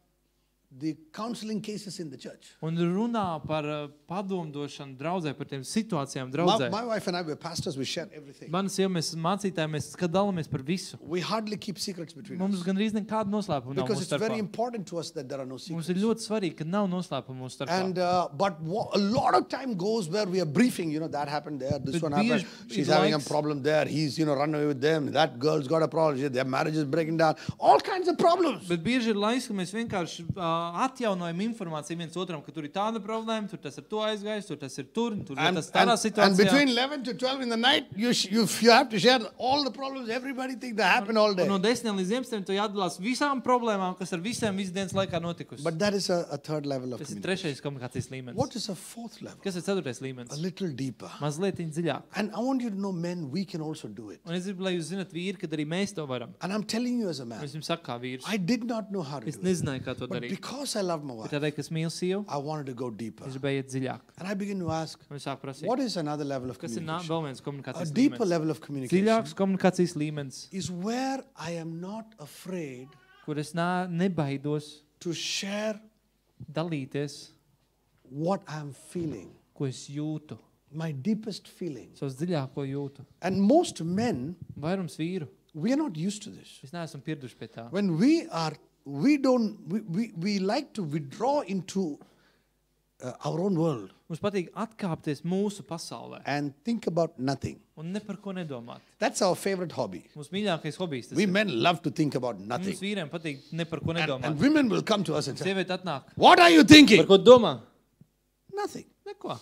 the counseling cases in the church. un runā par padomdošanu draudzē, par tiem situācijām draudzē. My wife and I were pastors, we share everything. Mana sieva, mēs mācītāji, mēs kad dalāmies par visu. We hardly keep secrets between Mums us. gandrīz nekāda noslēpuma nav Because mūsu it's very starpā. important to us that there are no Mums secrets. ir ļoti svarīgi, ka nav noslēpuma mūsu starpā. And but a lot of time goes where we are briefing, that happened there, this But one happened, bieži she's ir having a laiks- problem there, he's run away with them, that girl's got a problem, their marriage is breaking down, all kinds of problems. Bet bieži ir laiks, ka mēs vienkārši atjaunojam informāciju viens otram, ka tur ir tāda problēma, tur tas ar to aizgājis, tur tas ir tur, un tur ir And, tas tādā and situācijā. between 11 to 12 in the night, you have to share all the problems everybody thinks that happen all day. Un no 10 līdz 11 tu jādalās visām problēmām, kas ar visiem visu dienas laikā notikusi. But that is a third level of Tas ir communication. trešais komunikācijas līmenis. What is a fourth level? Kas ir ceturtais A līmenis? little deeper. Mazliet dziļāk. And I want you to know, men, we can also do it. Un es gribu, lai jūs zināt, vīri, kad arī mēs to varam. And I'm telling you as a man, Es jums saku kā vīrs. I did not know how to Es do it. nezināju, kā to But darīt. because I love my wife, Bet tādēļ, ka es mīlu sievu, I wanted to go deeper. es gribēju iet dziļāk. And I began to ask, Un es sāku prasīt, what is another level of kas ir communication? vēl viens A komunikācijas deeper līmenis? level of communication Dziļāks komunikācijas līmenis, is where I am not afraid kur es nebaidos to share dalīties, what I'm feeling, ko es jūtu, my deepest feeling. savus dziļāko jūtu. And most men Vairums vīru We are not used to this. Mēs neesam pieraduši pie tā. When we like to withdraw into our own world Mums patīk atkāpties mūsu pasaulē and think about nothing. un ne par ko nedomāt. That's our favorite hobby. Mūsu mīļākais hobijs tas We ir. men love to think about nothing. Mums vīriem patīk ne par ko And nedomāt. women will come to us and say, Sieviete atnāk. what are you thinking? Par ko tu domā? Nothing. Neko.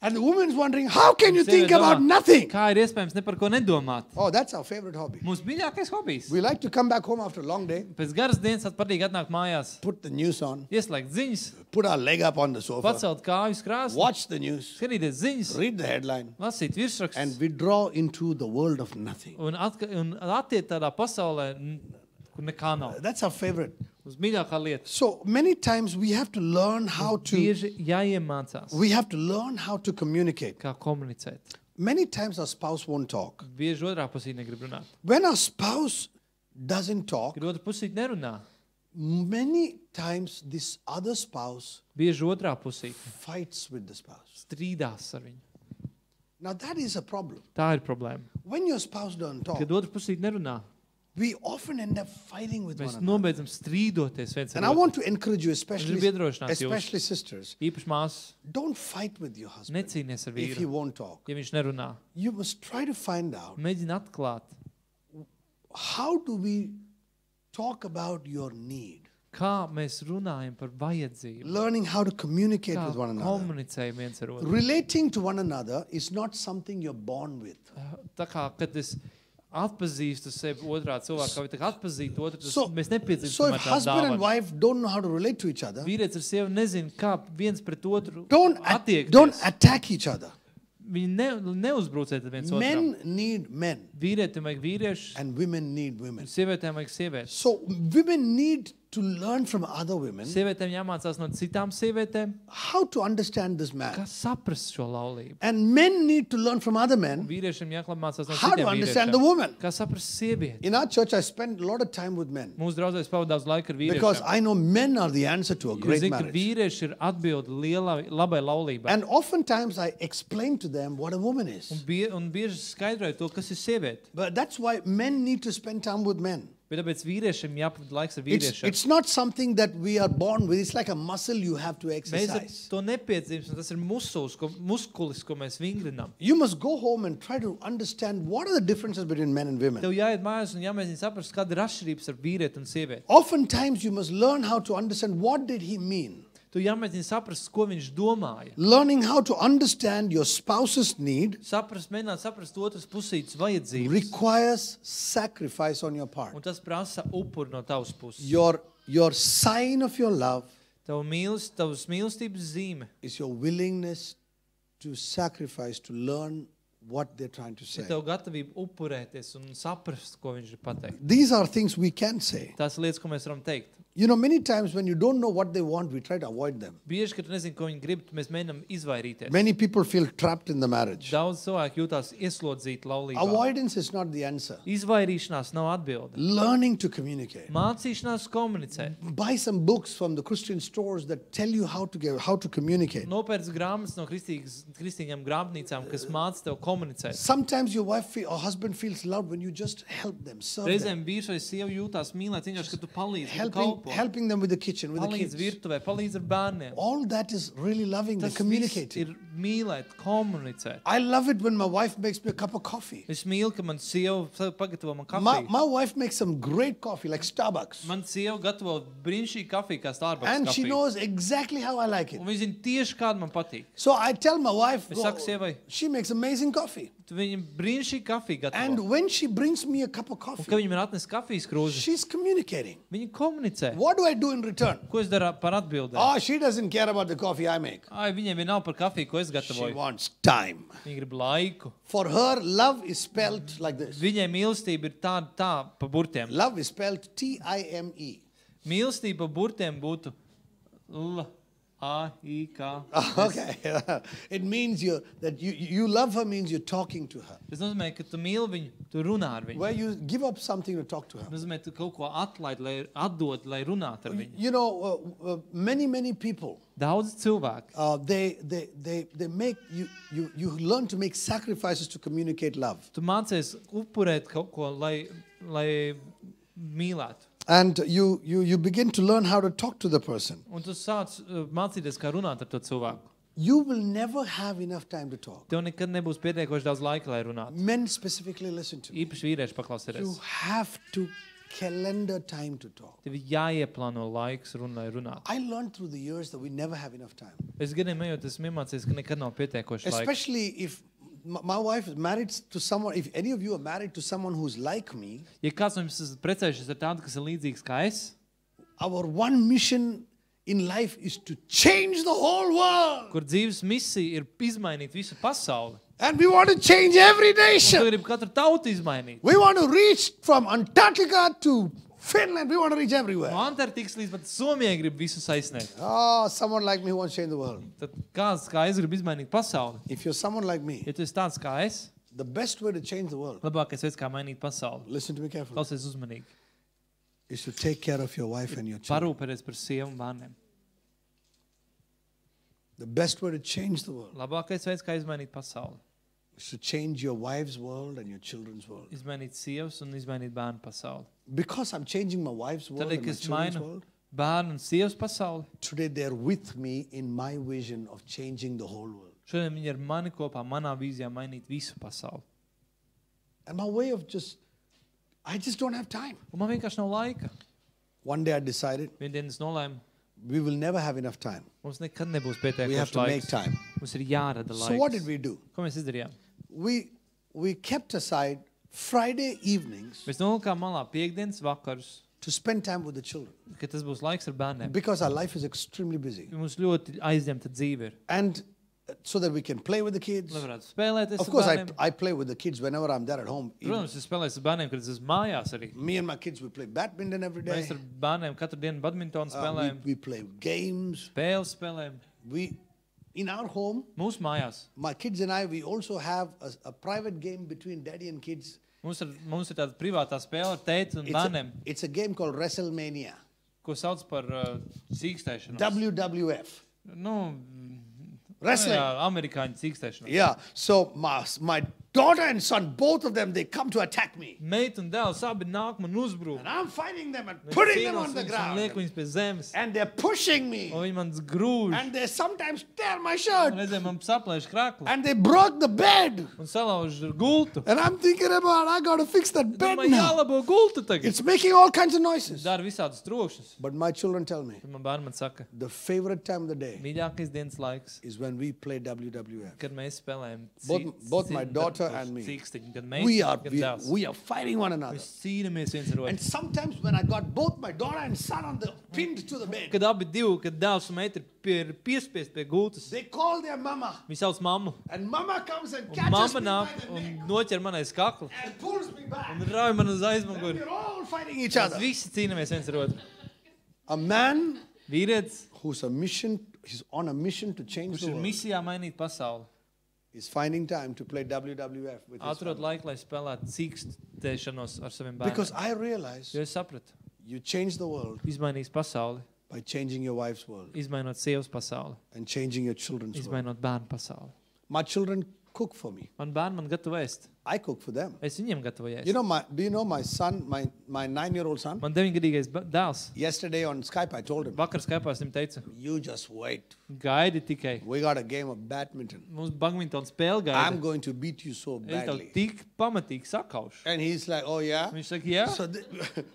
And the woman's wondering, how can you think Sieviete about domā, nothing? Kā ir iespējams ne par ko nedomāt? Oh, that's our favorite hobby. Mūsu mīļākais hobijs. We like to come back home after a long day, Pēc garas dienas patīk atnākt mājās, put the news on, ieslēgt ziņas, put our leg up on the sofa, pacelt kāju uz krāsni, watch the news, skatīties ziņas, read the headline, lasīt and virsrakstus withdraw into the world of nothing. un attiet tādā pasaulē, kur nekā nav. That's our favorite. Uz mīļākā lieta. So many times we have to learn how to Bieži jāiemācās, communicate. kā komunicēt. Many times our spouse won't talk. Bieži otrā pusī negrib runāt. When our spouse doesn't talk, Kad otrā pusī nerunā, many times this other spouse bieži otrā pusī fights with the spouse. strīdās ar viņu. Now that is a problem. Tā ir problēma. When your spouse doesn't talk, Kad otrā pusī nerunā, we often end up fighting with mēs one another. nobeidzam strīdoties viens And ar I otru. want to encourage you, especially Biedrošināt sisters, Īpaši māsas, don't fight with your husband necīnies ar if he vīru, won't talk. ja viņš nerunā. You must try to find out, Mēģina atklāt, how do we talk about your need? kā mēs runājam par vajadzību, Learning how to communicate kā with one another. komunicējam viens ar otru. Relating to one another is not something you're born with. Tā kā, kad es atpazīstu sevi otrā cilvēkā, vai tā kā atpazīt otru, tas So, mēs so nepiedzīstam if husband and wife don't know how to relate to each other, Vīrietis ar sievu nezina, kā viens pret otru don't attiekties. attack each other. Viņi neuzbruciet viens otram. Men need men Vīrietim vajag vīrieši, and women need un women. sievietēm vajag sievietes. So women need to learn from other women Sievietēm jāmācās no citām sievietēm, how to understand this kā man. saprast šo laulību. And men need to learn from other men Vīriešiem jāmācās no how to citiem understand the vīriešiem. woman. Kā saprast sievieti. In our church, I spend a lot of time with men Mūsu draudzēs pavada daudz laika ar because vīriešiem. I know men are the answer to a Jo great zinu, ka marriage. vīrieši ir atbildi labai laulībai. And oftentimes I explain to them what a woman is. Un bieži skaidroju to, kas ir sieviete. But that's why men need to spend time with men. Bet tāpēc vīriešiem jāpavada laiks ar It's, vīriešiem. it's not something that we are born with. It's like a muscle you have to Mēs exercise. to nepiedzīvs, un tas ir muskulis, ko mēs vingrinām. You must go home and try to understand what are the differences between men and women. Tev jāiet mājās un jāmēģina saprast, kāda ir atšķirības ar vīrieti un sievieti. Oftentimes you must learn how to understand what did he mean. Tu jāmēģina saprast, ko viņš domāja. Learning how to understand your spouse's need Mēģināt saprast otras pusītes vajadzības. requires sacrifice on your part. Un tas prasa upuri no tavas puses. Your sign of your love Tavas mīlestības zīme is your willingness to sacrifice, to learn what they're trying to say. ir tev gatavība upurēties un saprast, ko viņš ir pateikt. These are things we can say. Tās lietas, ko mēs varam teikt. You know, many times when you don't know what they want, we try to avoid them. Bieži, kad tu nezini, ko viņi grib, mēs mēģinām izvairīties. Many people feel trapped in the marriage. Daudz cilvēku jūtās ieslodzīti laulībā. Avoidance is not the answer. Izvairīšanās nav atbilde. Learning to communicate. Mācīšanās komunicēt. Buy some books from the Christian stores that tell you how to communicate. Nopērc grāmatas no kristīgām grāmatnīcām, kas māca tev komunicēt. Sometimes your wife or husband feels loved when you just help them, serve them. Reizēm vīrs vai sieva jūtās mīlēt, vienkārši, ka tu palīdzi, ka tu kalpo. Helping them with the kitchen, with the Palīdz kids. virtuvē, palīdz ar bērniem. All that is really loving, the Tas viss communicating. ir mīlēt, komunicēt. I love it when my wife makes me a cup of coffee. Es mīlu, ka man sieva pagatavo man My kafiju. wife makes some great coffee, like Starbucks. Man sieva gatavo brīnišķīgu kafiju, kā Starbucks And she kafiju. knows exactly how I like it. Un viņi zina tieši, kāda man patīk. So I tell my wife, Es saku sievai, she makes amazing coffee. tu viņam brīnišķīgu kafiju gatavo. And when she brings me a cup of Un, kad coffee, viņi man atnes kafijas krūzi, she's communicating. viņi komunicē. What do I do in return? Ko es daru par atbildēm? Oh, she doesn't care about the coffee I make. Ai, viņiem vienalga par kafiju, ko es She gatavoju. wants time. Viņi grib laiku. For her, love is spelled like this. Viņai mīlestība ir tā pa burtiem. Love is spelled Time. Mīlestība pa burtiem būtu A-I-K. Okay. It means that you love her means you're talking to her. Tas nozīmē, ka tu mīli viņu, tu runā ar viņu. Where you give up something to talk to her. Tas nozīmē, ka tu kaut ko atdod, lai runātu ar viņu. You know, many people, Daudz cilvēku. they make you learn to make sacrifices to communicate love. Tu mācies upurēt kaut ko, lai mīlētu. And you begin to learn how to talk to the person. Un tu sāc mācīties, kā runāt ar to cilvēku. You will never have enough time to talk. Tev nekad nebūs pietiekoši daudz laika, lai runātu. Men specifically listen to me. Īpaši vīrieši You paklausieties. have to calendar time to talk. Tev jāieplāno laiks lai runātu. I learned through the years that we never have enough time. Es gadiem ejot, esmu iemācījies, ka nekad nav pietiekoši laika. Especially if my wife is married to someone, if any of you are married to someone who's like me, Ja kāds no jums ir precējušies ar tādu, kas ir līdzīgs kā es, our one mission in life is to change the whole world. kur dzīves misija ir izmainīt visu pasauli, And we want to change every un tu nation. gribi katru tautu izmainīt. We want to reach from Antarctica to Finland. We want to reach everywhere. No Antarktikas līdz pat Somijai grib visu aizsniegt. Oh, someone like me who wants to change the world. Tad kāds kā es gribu izmainīt pasauli? If you're someone like me, Ja tu esi tāds kā es, the best way to change the world, labākais veids, kā mainīt pasauli, listen to me carefully, klausies uzmanīgi, is to take care of your wife and your children. parūpēties par sievu un bērniem. The best way to change the world Labākais veids, kā izmainīt pasauli, is to change your wife's world and your children's world. izmainīt sievas un izmainīt bērnu pasauli. Because I'm changing my wife's world Tad, and my kad es children's mainu world, bērnu un sievas pasauli, today they're with me in my vision of changing the whole world. šodien viņi ir mani kopā manā vīzijā mainīt visu pasauli. And my way of I just don't have time. Un man vienkārši nav laika. One day I decided Vienu dienu es nolēmu, we will never have enough time. mums nekad nebūs We have pietiekoši to make laiks. time. Mums ir jārada So what did laiks. we do? Ko mēs izdarījām? We kept aside Friday evenings Mēs nolikām malā piekdienas vakarus, to spend time with the children ka tas būs laiks ar bērniem. because our life is extremely busy. Mums ļoti aizņemta dzīve ir. And so that we can play with the kids. Lai varētu spēlēties Of ar course, bērniem. I play with the kids whenever I'm there at home. Protams, es spēlēju ar bērniem, kad es esmu mājās arī. Me and my kids, we play badminton every day. Mēs ar bērniem katru dienu badmintonu spēlējam, We play games. spēles spēlējam. In our home, Mūsu mājās. my kids and I, we also have a private game between daddy and kids. Mums ir tāda privātā spēle ar tēti un bērniem, It's a game called WrestleMania. ko sauc par cīkstēšanos. WWF. Nu, Wrestling. jā, amerikāņu cīkstēšanos. Yeah. So my daughter and son, both of them, they come to attack me. Meit un dēls abi nāk man uzbrūk. And I'm fighting them and putting them on the Un liek ground. viņus pie zemes. And they're pushing me. Un viņi man grūž. And they sometimes tear my Un shirt. reizēm man saplēš kraklu. And they broke the bed. Un salauž gultu. And I'm thinking about, I got to fix that bed Man now. jālabo gultu tagad. It's making all kinds of noises. Dara visādus trokšņus. But my children tell me, Tad man bērni man saka, the favorite time of the day mīļākais dienas laiks, is when we play WWF. kad mēs spēlējam Both my daughter and me. cīkstiņu. Gan mēs, We are gan dēls. we are fighting one another. Mēs cīnāmies viens ar And otru. sometimes when I got both my daughter and son pinned to the bed, Kad abi divi, kad dēls un meita ir piespiest pie gultas, they call their mama. viņi sauc mammu. And mama comes and Un catches mamma me nāk by the un neck noķer man aiz kakla and pulls me back. un rauj man uz And aizmuguri. we're all fighting each Mēs other. visi cīnāmies viens ar otru. A man Vīrietis, he's on a mission to change kurš the ir world, misijā mainīt pasauli, is finding time to play WWF with his atrod family. laiku, lai spēlētu cīkstēšanos ar saviem Because bērniem. I realize Jo es sapratu, you change the world izmainīs pasauli, by changing your wife's world izmainot sievas pasauli, and changing your children's world. izmainot bērnu pasauli. My children cook for me. Man bērni man gatavo ēst. I cook for them. Es viņiem gatavoju ēst. Do you know my son, my 9-year-old son? Man 9-gadīgais dēls. Yesterday on Skype, I told him, Vakar Skypā es viņam teicu, you just wait. gaidi tikai. We got a game of badminton. Mums badminton spēle I'm gaida. going to beat you so Es tev badly. tik pamatīgi sakaušu. And he's like, oh yeah? Viņš saka, jā. So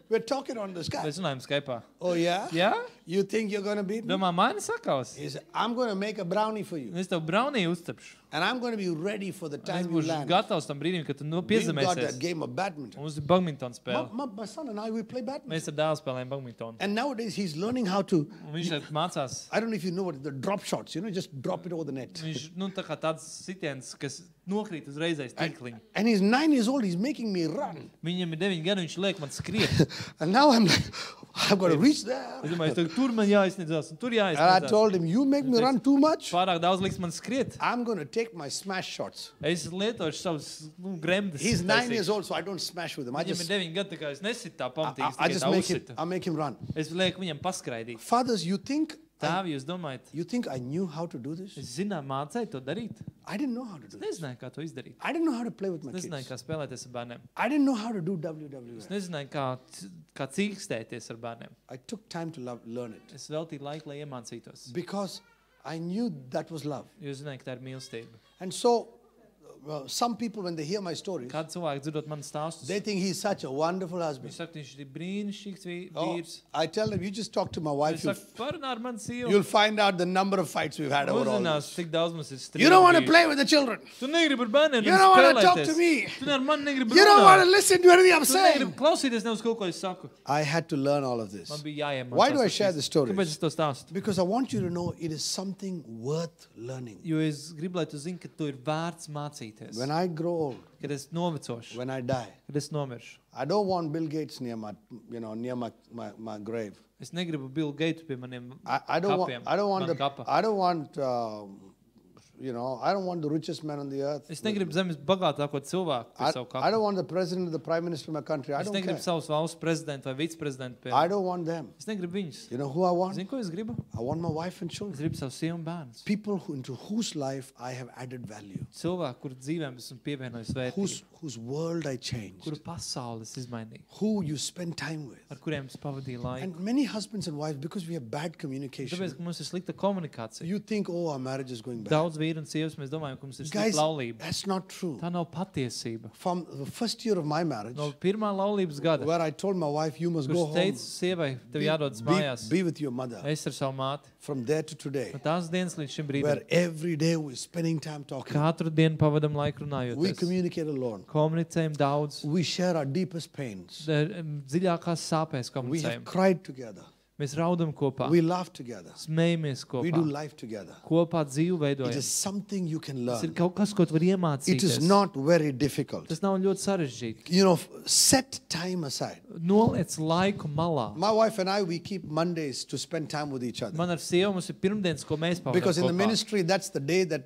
we're talking on the Skype. Mēs runājam Skypā. Oh yeah? Jā? You think you're going to beat me? Domā, mani sakaus. He said, I'm going to make a brownie for you. Un es tev braunīju uzcepšu. And I'm going to be ready for the Un es time you būšu land. gatavs tam brīdim, kad tu We've got that piezemēsies. game of badminton. Mums ir badminton spēle. My son and I, we play badminton. Mēs ar dēlu spēlējam badmintonu. And nowadays he's learning how to, Un viņš tagad mācās. I don't know if you know what the drop shots, just drop it over the net. Viņš, tā kā tāds sitiens, kas nokrīt uzreiz aiz tīkliņa. And he's 9 years old, he's making me run. Viņam ir 9 gadi, viņš liek man skriet. And now I'm like, I've got to reach there. Es domāju, tur man jāizsniedzās, un tur And I jāizsniedzās. told him, you make me run too much, Pārāk daudz liks man skriet. I'm going to take my smash shots. Es lietošu savus gremdes. He's 9 years old, so I don't smash with him. I Viņam ir just, 9 gadi, tā kā es nesitu tā pamatīgi, I tikai just tā make him, uzsitu. I make him run. Es lieku viņam paskraidīt. Fathers, you think Tēvi, jūs domājat, I knew how to do this? es mācēju to darīt? I didn't know how to do Es this. nezināju, kā to izdarīt. I didn't know how to play with my Es nezināju, kids. kā spēlēties ar bērniem. I didn't know how to do Es WWF. nezināju, kā cīkstēties ar bērniem. I took time to learn it Es veltīju laiku, lai iemācītos. because I knew that was love. Jo es zināju, ka tā ir mīlestība. And so, some people, when they hear my stories, Kādi cilvēki dzirdot man stāstus, they think he's such a wonderful viņi husband. saka, viņš ir brīnišķīgs Oh, vīrs. I tell them, you just talk to my Es wife, saku, parunā ar mani sīvu. you'll find out the number of fights we've had over all Uzzinās, this. cik daudz mums ir strīdu. You don't want to play with the children. Tu negribi ar bērniem You don't want to talk spēlēties. to me. Tu ar mani negribi You don't want to runāt. listen to anything I'm Tu saying. negribi klausīties nevis kaut ko es saku. I had to learn all of this. Man bija jāiemācās. Why do I tas share viss. the stories? Kāpēc es to stāstu? Because I want you to know it is something worth learning. Jo es gribu, lai tu zini, ka tu ir vērts mācīties. When I grow old, Kad es novecošu, when I die, kad es nomiršu. I don't want Bill Gates near my grave. Es negribu Bill Gates pie maniem I don't want kapiem. I don't want man the kapa. I don't want I don't want the richest man on the earth. Es negribu zemes bagātāko cilvēku pie savu I don't kapu. want the president or the prime minister of my country. I Es don't care. negribu savus valsts prezidentu vai viceprezidentu pie. I don't want them. Es negribu viņus. You know who I want? Zini, ko es gribu? I want my wife and Es children. gribu savu sievu un bērnus. People into whose life I have added value. Cilvēku, kuru dzīvēm esmu pievienojis vērtību. Whose world I changed. Kuru pasaules izmainīju. Who you spend time with. Ar kuriem es pavadīju laiku. And many husbands and wives, because we have bad communication, Tāpēc, ka mums ir slikta komunikācija. you think, oh, our marriage is going bad. Daudz vīru un sievas mēs domājam, ka mums ir Guys, slikta laulība. that's not true. Tā nav patiesība. From the first year of my marriage, No pirmā laulības gada, where I told my wife, you must go kurš home, teica sievai, tev jādodas mājās. be with your mother. Es ar savu māti. From there to today, No tās dienas līdz šim where brīdim. every day we're spending time talking. Katru dienu pavadam laiku We runājoties. communicate alone. Komunicējam daudz. We share our deepest pains. Dziļākās sāpēs We have komunicējam. cried together. Mēs raudam kopā. We laugh together. Smējamies We do kopā. life together. Kopā dzīvu It veidojam. is something you can Tas ir learn. kaut kas, ko tu vari It iemācīties. is not very difficult. Tas nav ļoti sarežģīti. You know, set time aside. Noliec laiku malā. My wife and I, we keep Mondays to spend time with each other. Man ar sievu mums ir pirmdienas, ko mēs pavadām Because in the kopā. ministry, that's the day that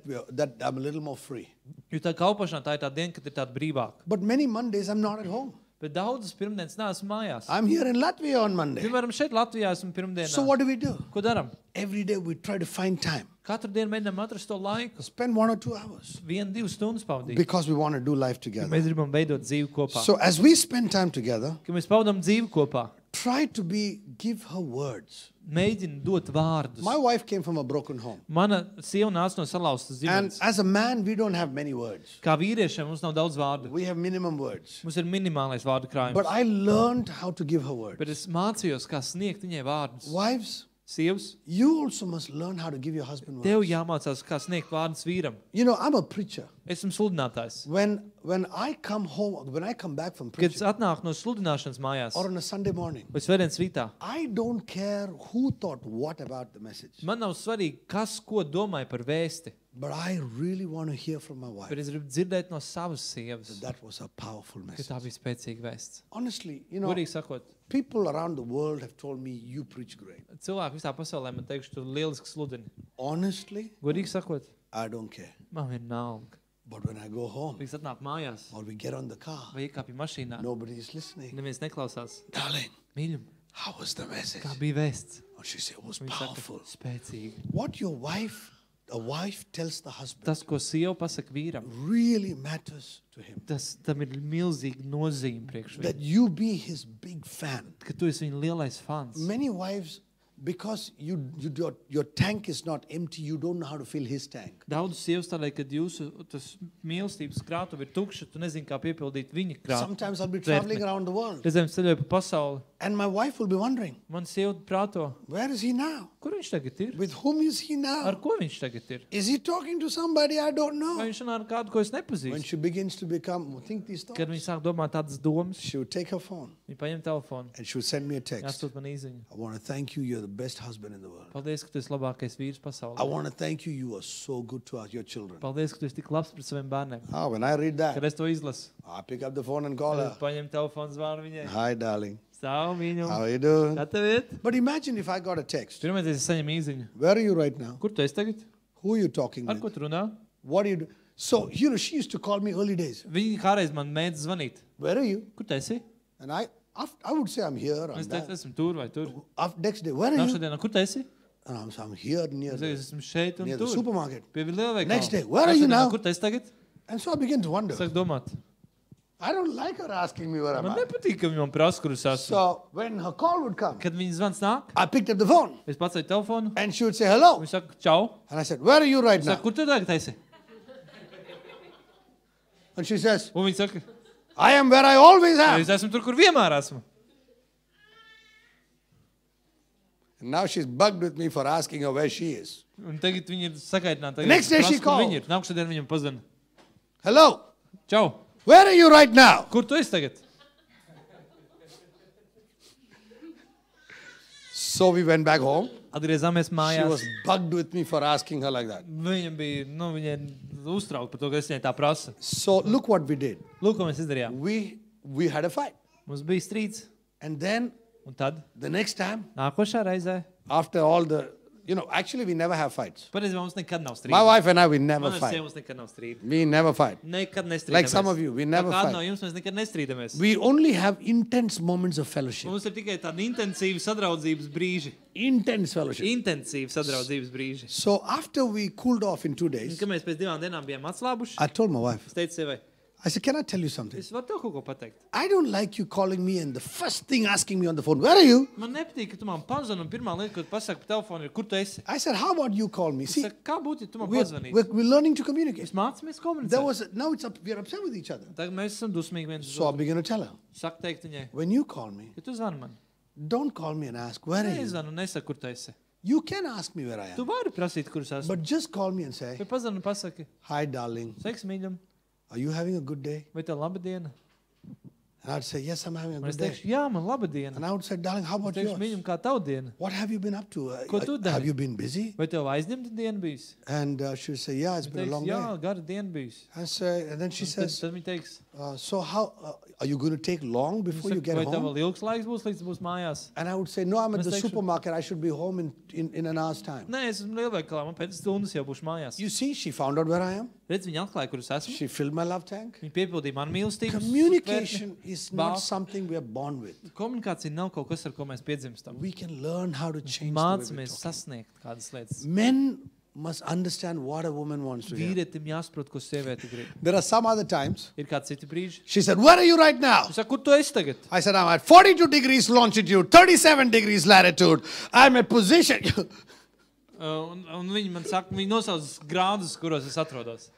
I'm a little more free. Jo tā kalpošanā tā ir tā diena, kad ir tāda brīvāka. But many Mondays, I'm not at home. Bet daudzas pirmdienas neesmu mājās. I'm here in Latvia on Monday. Piemēram, šeit Latvijā esmu pirmdienā. So what do? Ko daram? Every day we try to find time. Katru dienu mēģinām atrast to laiku. Spend 1 or 2 hours. 1-2 stundas pavadīt. Because we want to do life together. Mēs gribam veidot dzīvi kopā. So as we spend time together, Kad mēs pavadām dzīvi kopā, try to give her words. mēģina dot vārdus. My wife came from a broken home. Mana sieva nāca no salauztas And ģimenes. as a man, we don't have many words. Kā vīriešiem mums nav daudz vārdu. We have minimum words. Mums ir minimālais vārdu krājums. But I learned how to give her words. Bet es mācījos, kā sniegt viņai vārdus. Wives, Sievas, you also must learn how to give your husband tev words. jāmācās, kā sniegt vārdus vīram. You know, I'm a preacher. Esmu sludinātājs. When I come home, when I come back from Kad es preaching, atnāku no sludināšanas mājās, or on a Sunday morning, vai svētdienas rītā, I don't care who thought what about the message. man nav svarīgi, kas ko domāja par vēsti. But I really want to hear from my wife Bet es gribu dzirdēt no savas sievas, that was a powerful ka message. tā bija spēcīga vēsts. Honestly, you know, Godīgi sakot, people around the world have told me, you preach great. cilvēki visā pasaulē man teikuši, tu lieliski sludini. Honestly, Godīgi sakot, I don't care. man vienalga. But when I go home Līdz atnāk mājās or we get on the car, vai iekāpj mašīnā, nobody is listening. neviens neklausās. Darling, Mīļum, how was the message? kā bija vēsts? And she said, it was Viņa saka, powerful. spēcīgi. What a wife tells the husband Tas, ko sieva pasaka vīram, really matters to him. tam ir milzīga nozīme priekš That viņu. you be his big fan. Ka tu esi viņa lielais fans. Many wives, because your tank is not empty, you don't know how to fill his tank. Daudz sievas tādēļ, kad jūsu tas mīlestības krātuve ir tukša, tu nezini, kā piepildīt viņa krātuvi. Sometimes I'll be traveling around the world Reizēm ceļoju pa pasauli. and my wife will be wondering, Man sieva prāto, where is he now? kur viņš tagad ir? With whom is he Ar now? ko viņš tagad ir? Is he talking to somebody I don't Vai know? viņš runā ar kādu, ko es When nepazīstu? she begins to think these thoughts, Kad viņi sāk domāt tādas domas, she will take her phone viņi paņem telefonu, and she will send me a text. jāsūt man īziņu. I want to thank you. You're the best husband in the world. Paldies, ka tu esi labākais vīrs I pasaulē. want to thank you. You are so good to your children. Paldies, ka tu esi tik labs pret saviem bērniem. When I read Kad that, es to izlasu, I pick up the phone and call tad her. paņem telefonu zvanu viņai. Hi, darling. Savu, mīļo. How are you doing? Kā tev iet? But imagine if I got a text. Pirmais, es saņemu īziņu. Where are you right now? Kur tu esi tagad? Who are you talking Ar ko with? tu runā? What do you do? So, she used to call me early days. Viņi kādreiz man mēdz zvanīt. Where are you? Kur tu esi? And I would say I'm here. I'm Es there. teicu, esmu tur vai tur. Next day, where are you? Nākšā dienā, kur tu esi? And I'm here near Es teicu, the, esmu šeit un near the tur. supermarket. Pie lielveikala. Next day, where are you now? Kur tu esi tagad? And so I began to wonder. Sāk domāt. I don't like her asking me where I'm Man at. nepatīk, ka viņi man prasa, kur es esmu. So when her call would come, Kad viņi zvans nāk, I picked up the phone es pacēju telefonu, and she would say hello. viņi saka, čau. And I said, where are you right Es now? saku, kur tu tagad esi? And she says, Un viņi saka, I am where I always am. es esmu tur, kur vienmēr esmu. And now she's bugged with me for asking her where she is. Un tagad viņi ir sakaitināti. Next day she called. Viņi ir. Nākšā dienā viņam pazvan. Hello, Čau. where are you right now? Kur tu esi tagad? So we went back home. Atgriezāmies She mājās. was bugged with me for asking her like that. Viņam bija, viņai uztraukt par to, ka es viņai tā prasu. So look what we did. Lūk, ko mēs izdarījām. We had a fight. Mums bija strīds. And then Un tad, the next time, nākošā reizē, after all the, actually we never have fights. patiesībā mums nekad nav strīdi. My wife and I, we never Man ar fight. sievu mums nekad nav strīdi. We never fight. Nekad nestrīdamies. Like some of you, we never Kāda fight. no jums mēs nekad nestrīdamies. We only have intense moments of fellowship. Mums ir tikai tādi intensīvi sadraudzības brīži. Intense fellowship. Intensīvi sadraudzības brīži. So after we cooled off in 2 Un, days, kad mēs pēc 2 dienām bijām atslābuši, I told my wife, es teicu sievai, I said, can I tell you something? es varu tev kaut ko pateikt. I don't like you calling me and the first thing asking me on the phone, where are you? Man nepatīk, ka tu man pazvani un pirmā lieta, ko tu pasaki pa telefonu, ir, kur tu esi. I said, how about you call me? Es See, saku, kā būtu, ja tu man we're, pazvanītu? we're learning to communicate. Mēs mācāmies There komunicēt. was, now we're upset with each other. Tagad mēs esam dusmīgi viens uz So I otru. began to tell her, Saka teikt viņai, when you call me, ka tu zvani man. don't call me and ask, where are you? Neizvani un nesaka, kur tu esi. You can ask me where I Tu am, vari prasīt, kur es esmu. but just call me and say, Vai pazvani un pasaki, hi, darling, sveiks, mīļam, are you having a good day? vai tev laba diena? And I'd say, yes, I'm having a Un good es day. teikšu, jā, man laba diena. And I would say, darling, how Es about teikšu, yours? mīļam, kā tavu diena? What have you been up to? Ko tu dari? Have you been busy? Vai tev aizņemta diena bijusi? And she would say, yeah, it's Viņa been a teiks, long jā, day. gara diena bijusi. And then she Un Tad, says, tad viņa teiks, so how, are you going to take long before you saka, get vai tev home? vēl ilgs laiks būs, līdz tu būs mājās? And I would say, no, I'm at Es the teikšu- supermarket. I should be home in an hour's time. Nē, es esmu lielveikalā, man pēc stundas jau būšu mājās. You see, she found out where I am. Redz, viņa atklāja, kur es esmu. She filled my love tank. Viņa piepildīja manu mīlestības. Communication is not Bāl. something we are born with. Komunikācija nav kaut kas, ar ko mēs piedzimstam. We can learn how to change the way we Mācāmies talk. sasniegt kādas lietas. Men must understand what a woman wants to hear. Vīrietim jāsaprot, ko sieviete grib. There are some other times. Ir kādi citi brīži. She said, where are you right now? Es saku, kur tu esi tagad? I said, I'm at 42 degrees longitude, 37 degrees latitude. I'm at position. Un viņi man saka, viņi nosauc grādus, kuros es atrodos.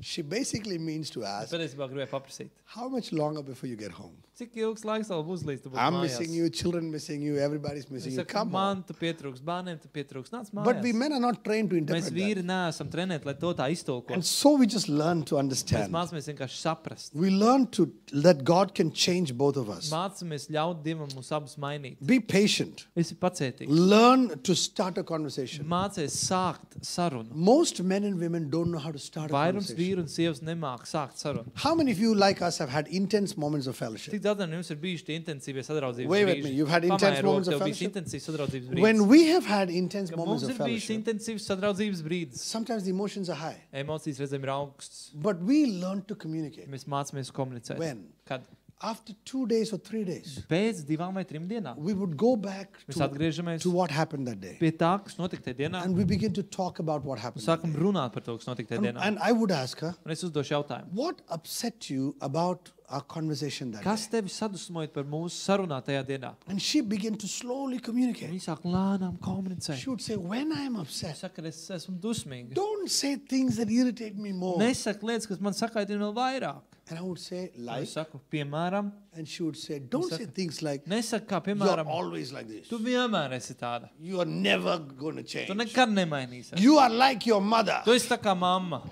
She basically means to ask, Patiesībā gribēju paprasīt. how much longer before you get home? Cik ilgs laiks vēl būs, līdz tu būsi I'm mājās? missing you, children missing you, everybody's missing Es you. saku, Come on. man tu pietrūks, bērniem tu pietrūks. Nāc But we mājās. men are not trained to Mēs interpret that. vīri neesam trenēti, lai to tā iztulko. And so we just learn to Mēs understand. mācāmies vienkārši saprast. We learn to that God can change both of us. Mācāmies ļaut Dievam mūs abus mainīt. Be patient. Esi pacietīgs. Learn to start a conversation. Mācies sākt sarunu. Most men and women don't know how to start a Vairums conversation. vīru un sievas nemāk sākt sarunu. How many of you like us have had intense moments of fellowship? Tik daudz no jums ir bijuši tie intensīvie sadraudzības Wave at brīži. me. You've had intense Pamēro, moments of tev bijis fellowship? intensīvs sadraudzības brīdis. When we have had intense Ka moments mums of ir bijis fellowship, intensīvs sadraudzības brīdis. sometimes the emotions are high. Emocijas reizēm ir augsts. But we learn to communicate. Mēs mācāmies komunicēt. When? Kad? After 2 days or 3 days, Pēc 2 vai 3 dienām we would go back mēs to atgriežamies what happened that day. pie tā, kas notika tajā dienā. And we begin to talk about what happened. that Sākam day. runāt par to, kas notika tajā dienā. And I would ask her, Un es uzdošu jautājumu. what upset you about our conversation that Kas day? tevi sadusmoja par mūsu sarunā tajā dienā? And she began to slowly communicate. Viņi sāk lēnām komunicēt. She would say, when I am upset, Saka, es esmu dusmīga. don't say things that irritate me more. Nesaka lietas, kas man sakaitina vēl vairāk. And I would say, Es like, saku, piemēram, and she would say, don't say things like, nesaka, kā you're piemēram, always like this. tu vienmēr esi tāda. You are never going to Tu change. nekad nemainīsies. You are like your mother. Tu esi tā kā mamma.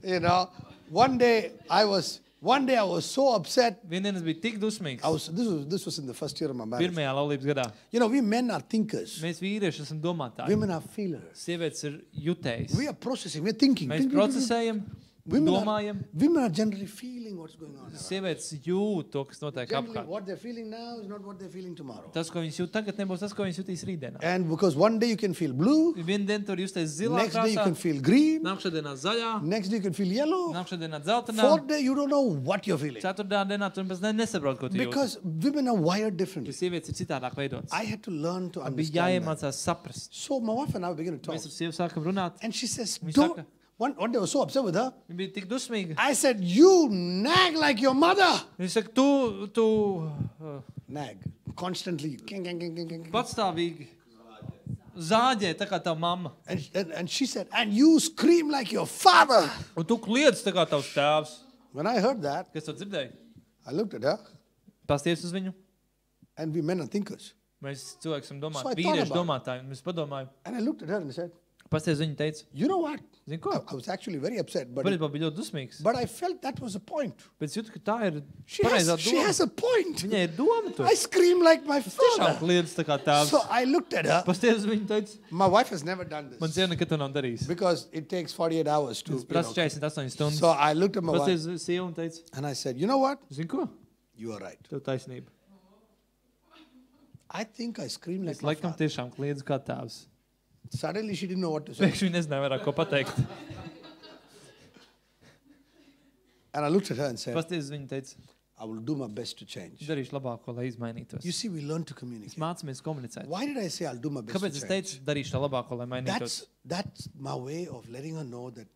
You know, one day I was so upset. Vienreiz es biju tik dusmīgs. This was in the first year of my marriage. Pirmajā laulības gadā. You know, we men are thinkers. Mēs vīrieši esam domātāji. Women are feelers. Sievietes ir jutējas. We are processing. We are thinking. Mēs Think. procesējam. domājam, women are generally feeling what's going on. sievietes jūt to, kas notiek Generally, apkārt. what they're feeling now is not what they're feeling tomorrow. Tas, ko viņas jūt tagad, nebūs tas, ko viņas jutīs rītdienā. And because one day you can feel blue, Vienu dienu tur justies zilā next day you krāsā, can feel green, nākšadienā zaļā, next day you can feel yellow, nākšadienā dzeltenā, fourth day you don't know what you're feeling. ceturtdienā dienā tu nesaproti, ko tu jūti. Because women are wired Jo differently. sievietes ir citādāk veidotas. I had to learn to Bija understand that. jāiemācās saprast. So my wife and I began to talk. Mēs ar sievu sākam runāt. And she says, Viņa don't. saka- One day I was so upset with her. Viņa bija tik dusmīga. I said, you nag like your mother. Viņa saka, tu Nag. Constantly. King, king, king, king, king. patstāvīgi zāģē, tā kā tava mamma. And she said, and you scream like your father. Un tu kliedz tā kā tavs tēvs. When I heard that, Kas to dzirdēja? I looked at her, Pasties uz viņu. and we men are thinkers. Mēs cilvēki esam So I domāti, thought vīrieši about domātāji. Un mēs padomājam, And I looked at her and said, pasties viņu teica, you know what? zini ko? I was actually very upset, but Patiesībā bija ļoti dusmīgs. but I felt that was a point. Bet es jūtu, ka tā ir She pareizā has doma. a point. Viņai ir doma tur. I scream like my Tiešām father. kliedz tā kā tēvs. So I looked at her. Pasties uz viņu teica, My wife has never done man this sieva nekad to nav darījis. because it takes 48 hours to. Tas prasa 48 stundas. So I looked at my wife Pasties uz sievu un teica, and I said, you know what? zini ko? You are right. Tev taisnība. I think I screamed like Es my laikam father. tiešām kliedzu kā tēvs. Suddenly she didn't know what to say. Pēkšņi viņa nezināja vairāk ko pateikt. And I looked at her and said, Pasties uz viņu teica, I will do my best to change. darīšu labāko, lai izmainītos. You see, we learn to Mēs communicate. mācāmies komunicēt. Why did I say I'll do my best Kāpēc to es change? teicu, darīšu tā labāko, lai mainītos? That's my way of letting her know that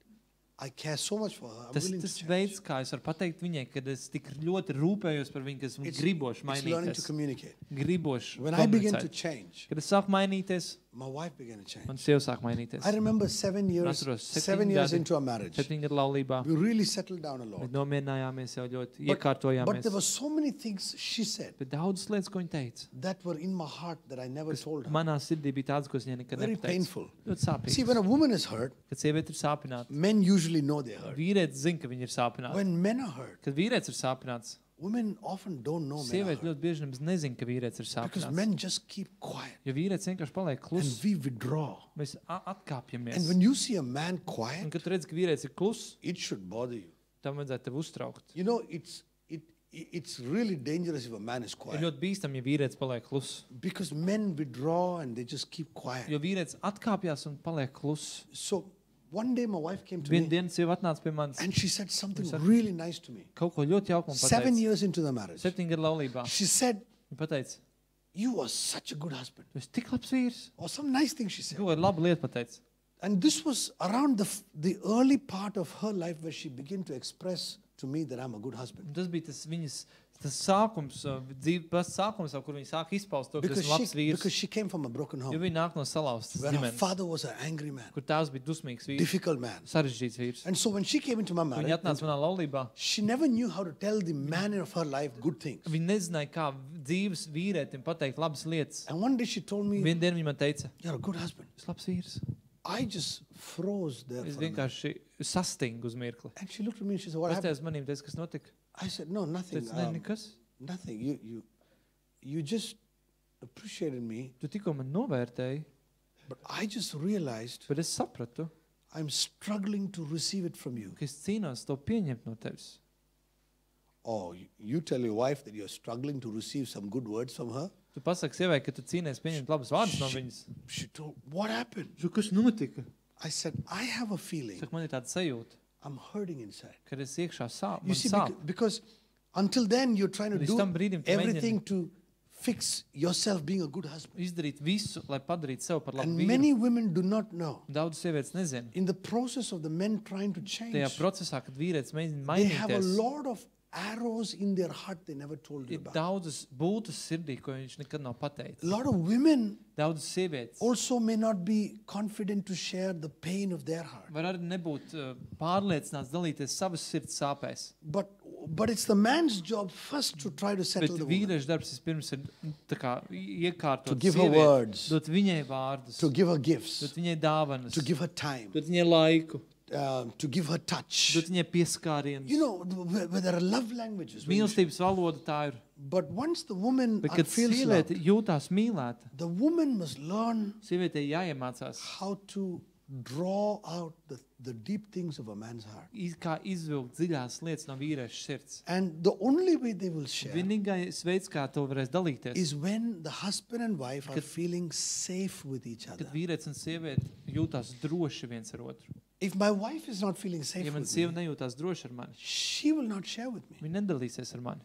I care so much for her. I'm Tas willing to tas change. veids, kā es varu pateikt viņai, kad es tik ļoti rūpējos par viņu, ka esmu griboši It's learning to mainīties. communicate. Griboši When I began to komunicēt. change, Kad es sāku mainīties, my wife began to change. man sieva sāk mainīties. I remember 7 years, Atceros, 7 years gadi. into our marriage. 7 gadu laulībā. We really settled down a Mēs lot. nomierinājāmies jau ļoti, But iekārtojāmies. there were so many things she said Bet daudzas lietas, ko viņa teica, that were in my heart that I never kas told her. manā sirdī bija tādas, ko es viņai nekad Very nepateicu. painful. Ļoti See, sāpīgi. when a woman is hurt, Kad sieviete ir sāpināta, men usually know they're hurt. vīrietis zina, ka viņa ir sāpināta. When men are hurt, Kad vīrietis ir sāpināts, women often don't know men are sieviete hurt ļoti bieži nemaz nezina, ka vīrietis ir because sāpināts. men just keep quiet Jo vīrietis vienkārši paliek and kluss. we withdraw. Mēs And atkāpjamies. when you see a man Un, quiet, kad tu redz, ka vīrietis ir kluss, it should bother you. tam vajadzētu tevi uztraukt. You know, it's really dangerous if a man is Ir quiet ļoti bīstami, ja vīrietis paliek kluss. because men withdraw and they just keep quiet. Jo vīrietis atkāpjas un paliek kluss. So one day my wife came to Vienu me dienu sieva atnāca pie manis. and she said something really nice to me. Kaut ko ļoti jauku man 7 pateica. years into the marriage, 7 gadu laulībā. she said, Viņa pateica, you are such a good husband. tu esi tik labs vīrs. Or some nice thing she said. Ko ir laba lieta pateica. And this was around the early part of her life where she began to express to me that I'm a good husband. Un tas bija tas viņas tas sākums, dzīves pats sākums, kur viņa sāka izpaust to, ka Because esmu labs because vīrs. she came from a broken Jo home viņa nāk no salauztas where her ģimenes, father was an angry man, kur tēvs bija dusmīgs vīrs, difficult man. sarežģīts vīrs. And so when she came into my Viņa marriage, atnāca manā laulībā. she never knew how to tell the man of her life good things. Viņa nezināja, kā dzīves vīrietim pateikt labas lietas. And one day she told me, Vienu dienu viņa man teica, you're a good husband. es labs vīrs. I just froze there Es for a minute. vienkārši sastingu uz mirkli. And she looked at me and she said, what happened? Pastāvēs manīm, teica, kas notika. I said, no, nothing. Teica, ne, nekas. Nothing. You just appreciated me, Tu tikko man novērtēji, but I just realized bet es sapratu, I'm struggling to receive it from you. ka es cīnos to pieņemt no tevis. Oh, you tell your wife that you're struggling to receive some good words from her? Tu pasaki sievai, ka tu cīnies pieņemt labas vārdus no viņas. She told, what happened? Kas notika? I said, I have a feeling Saka, man ir tāda sajūta, I'm hurting inside. kad es iekšā sāp, You man see, sāp. because until then you're trying to Līdz do tam brīdim tu everything to fix yourself being a good husband. Izdarīt visu, lai padarītu sev par labu And vīru. many women do not know. Daudz sievietes nezina. In the process of the men trying to change, Tajā procesā, kad vīrietis mēģina they have a mainīties, lot of arrows in their heart they never told you ir about. daudzas būtas sirdī, ko viņš nekad nav pateicis. A lot of women Daudzas sievietes also may not be confident to share the pain of their heart. var arī nebūt pārliecināts dalīties savas sirds sāpēs. But it's the man's job first to try to Bet settle the woman, vīrieša darbs vispirms ir tā kā iekārtot To give her sievieti, words. dot viņai vārdus, to give her gifts, dot viņai dāvanas, to give her time, dot viņai laiku, to give her touch. dot viņai pieskārienus. You know, where there are love languages. when you- Mīlestības valoda tā ir. But once the woman Bet, kad feels sieviete loved, jūtās mīlēta, the woman must learn sievietei jāiemācās, how to draw out the deep things of a man's heart. Kā izvilkt dziļās lietas no vīrieša sirds. And the only way they will share Vienīgais veids, kā to varēs dalīties, is when the husband and wife are feeling safe with each other. kad vīrietis un sieviete jūtās droši viens ar otru. If my wife is not feeling safe Ja man with sieva me, nejūtās droši ar mani, she will not share with me. viņa nedalīsies ar mani.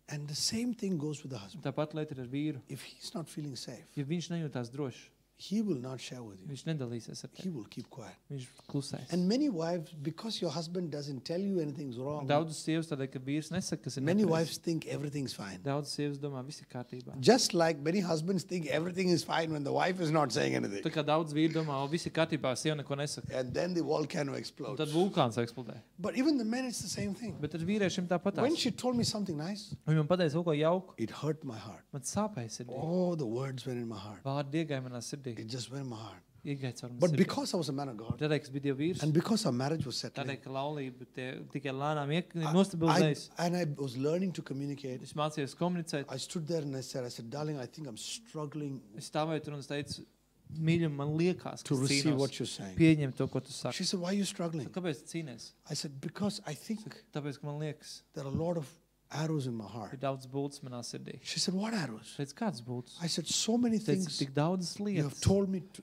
And the same thing goes with the husband. Tāpat lieta ir ar vīru. If he's not feeling safe, Ja viņš nejūtās droši, he will not share with you. viņš nedalīsies ar He tevi. will keep quiet. Viņš klusēs. And many wives, because your husband doesn't tell you anything's wrong, Daudz sievas tādēļ, ka vīrs nesaka, kas ir many nepareizi. wives think everything's fine. Daudz sievas domā, viss ir kārtībā. Just like many husbands think everything is fine when the wife is not saying anything. Tā kā daudz vīri domā, viss ir kārtībā, sieva neko nesaka. And then the volcano Un explodes. tad vulkāns eksplodē. But even the men, it's the same thing. Bet ar vīriešiem When tāpatās. she told me something nice, Viņa man pateica kaut ko jauku. it hurt my heart. Man sāpēja sirdī. Oh, the words went in my heart. Vārdi iegāja manā sirdī. It just went in my heart. Iegāja caur But manā sirdī. because I was a man of God, Tādēļ, ka es biju Dieva vīrs, and because our marriage was settling, tādēļ, ka laulība tikai lēnām I, nostabilizējas. and I was learning to communicate. Es mācījos komunicēt. I stood there and I said, darling, I think I'm struggling Es stāvēju tur un es teicu, mīļum, man liekas, to ka es receive what cīnos. you're saying. Pieņem to, ko tu saki. She said, why are you struggling? Kāpēc tu cīnies? I said, because I think Tāpēc, ka man liekas, there are a lot of arrows in my ir heart. daudz bultas manā sirdī. She said, what arrows? Teicu, kāds bultas? I said, so many Teicu, things tik daudzas you have lietas,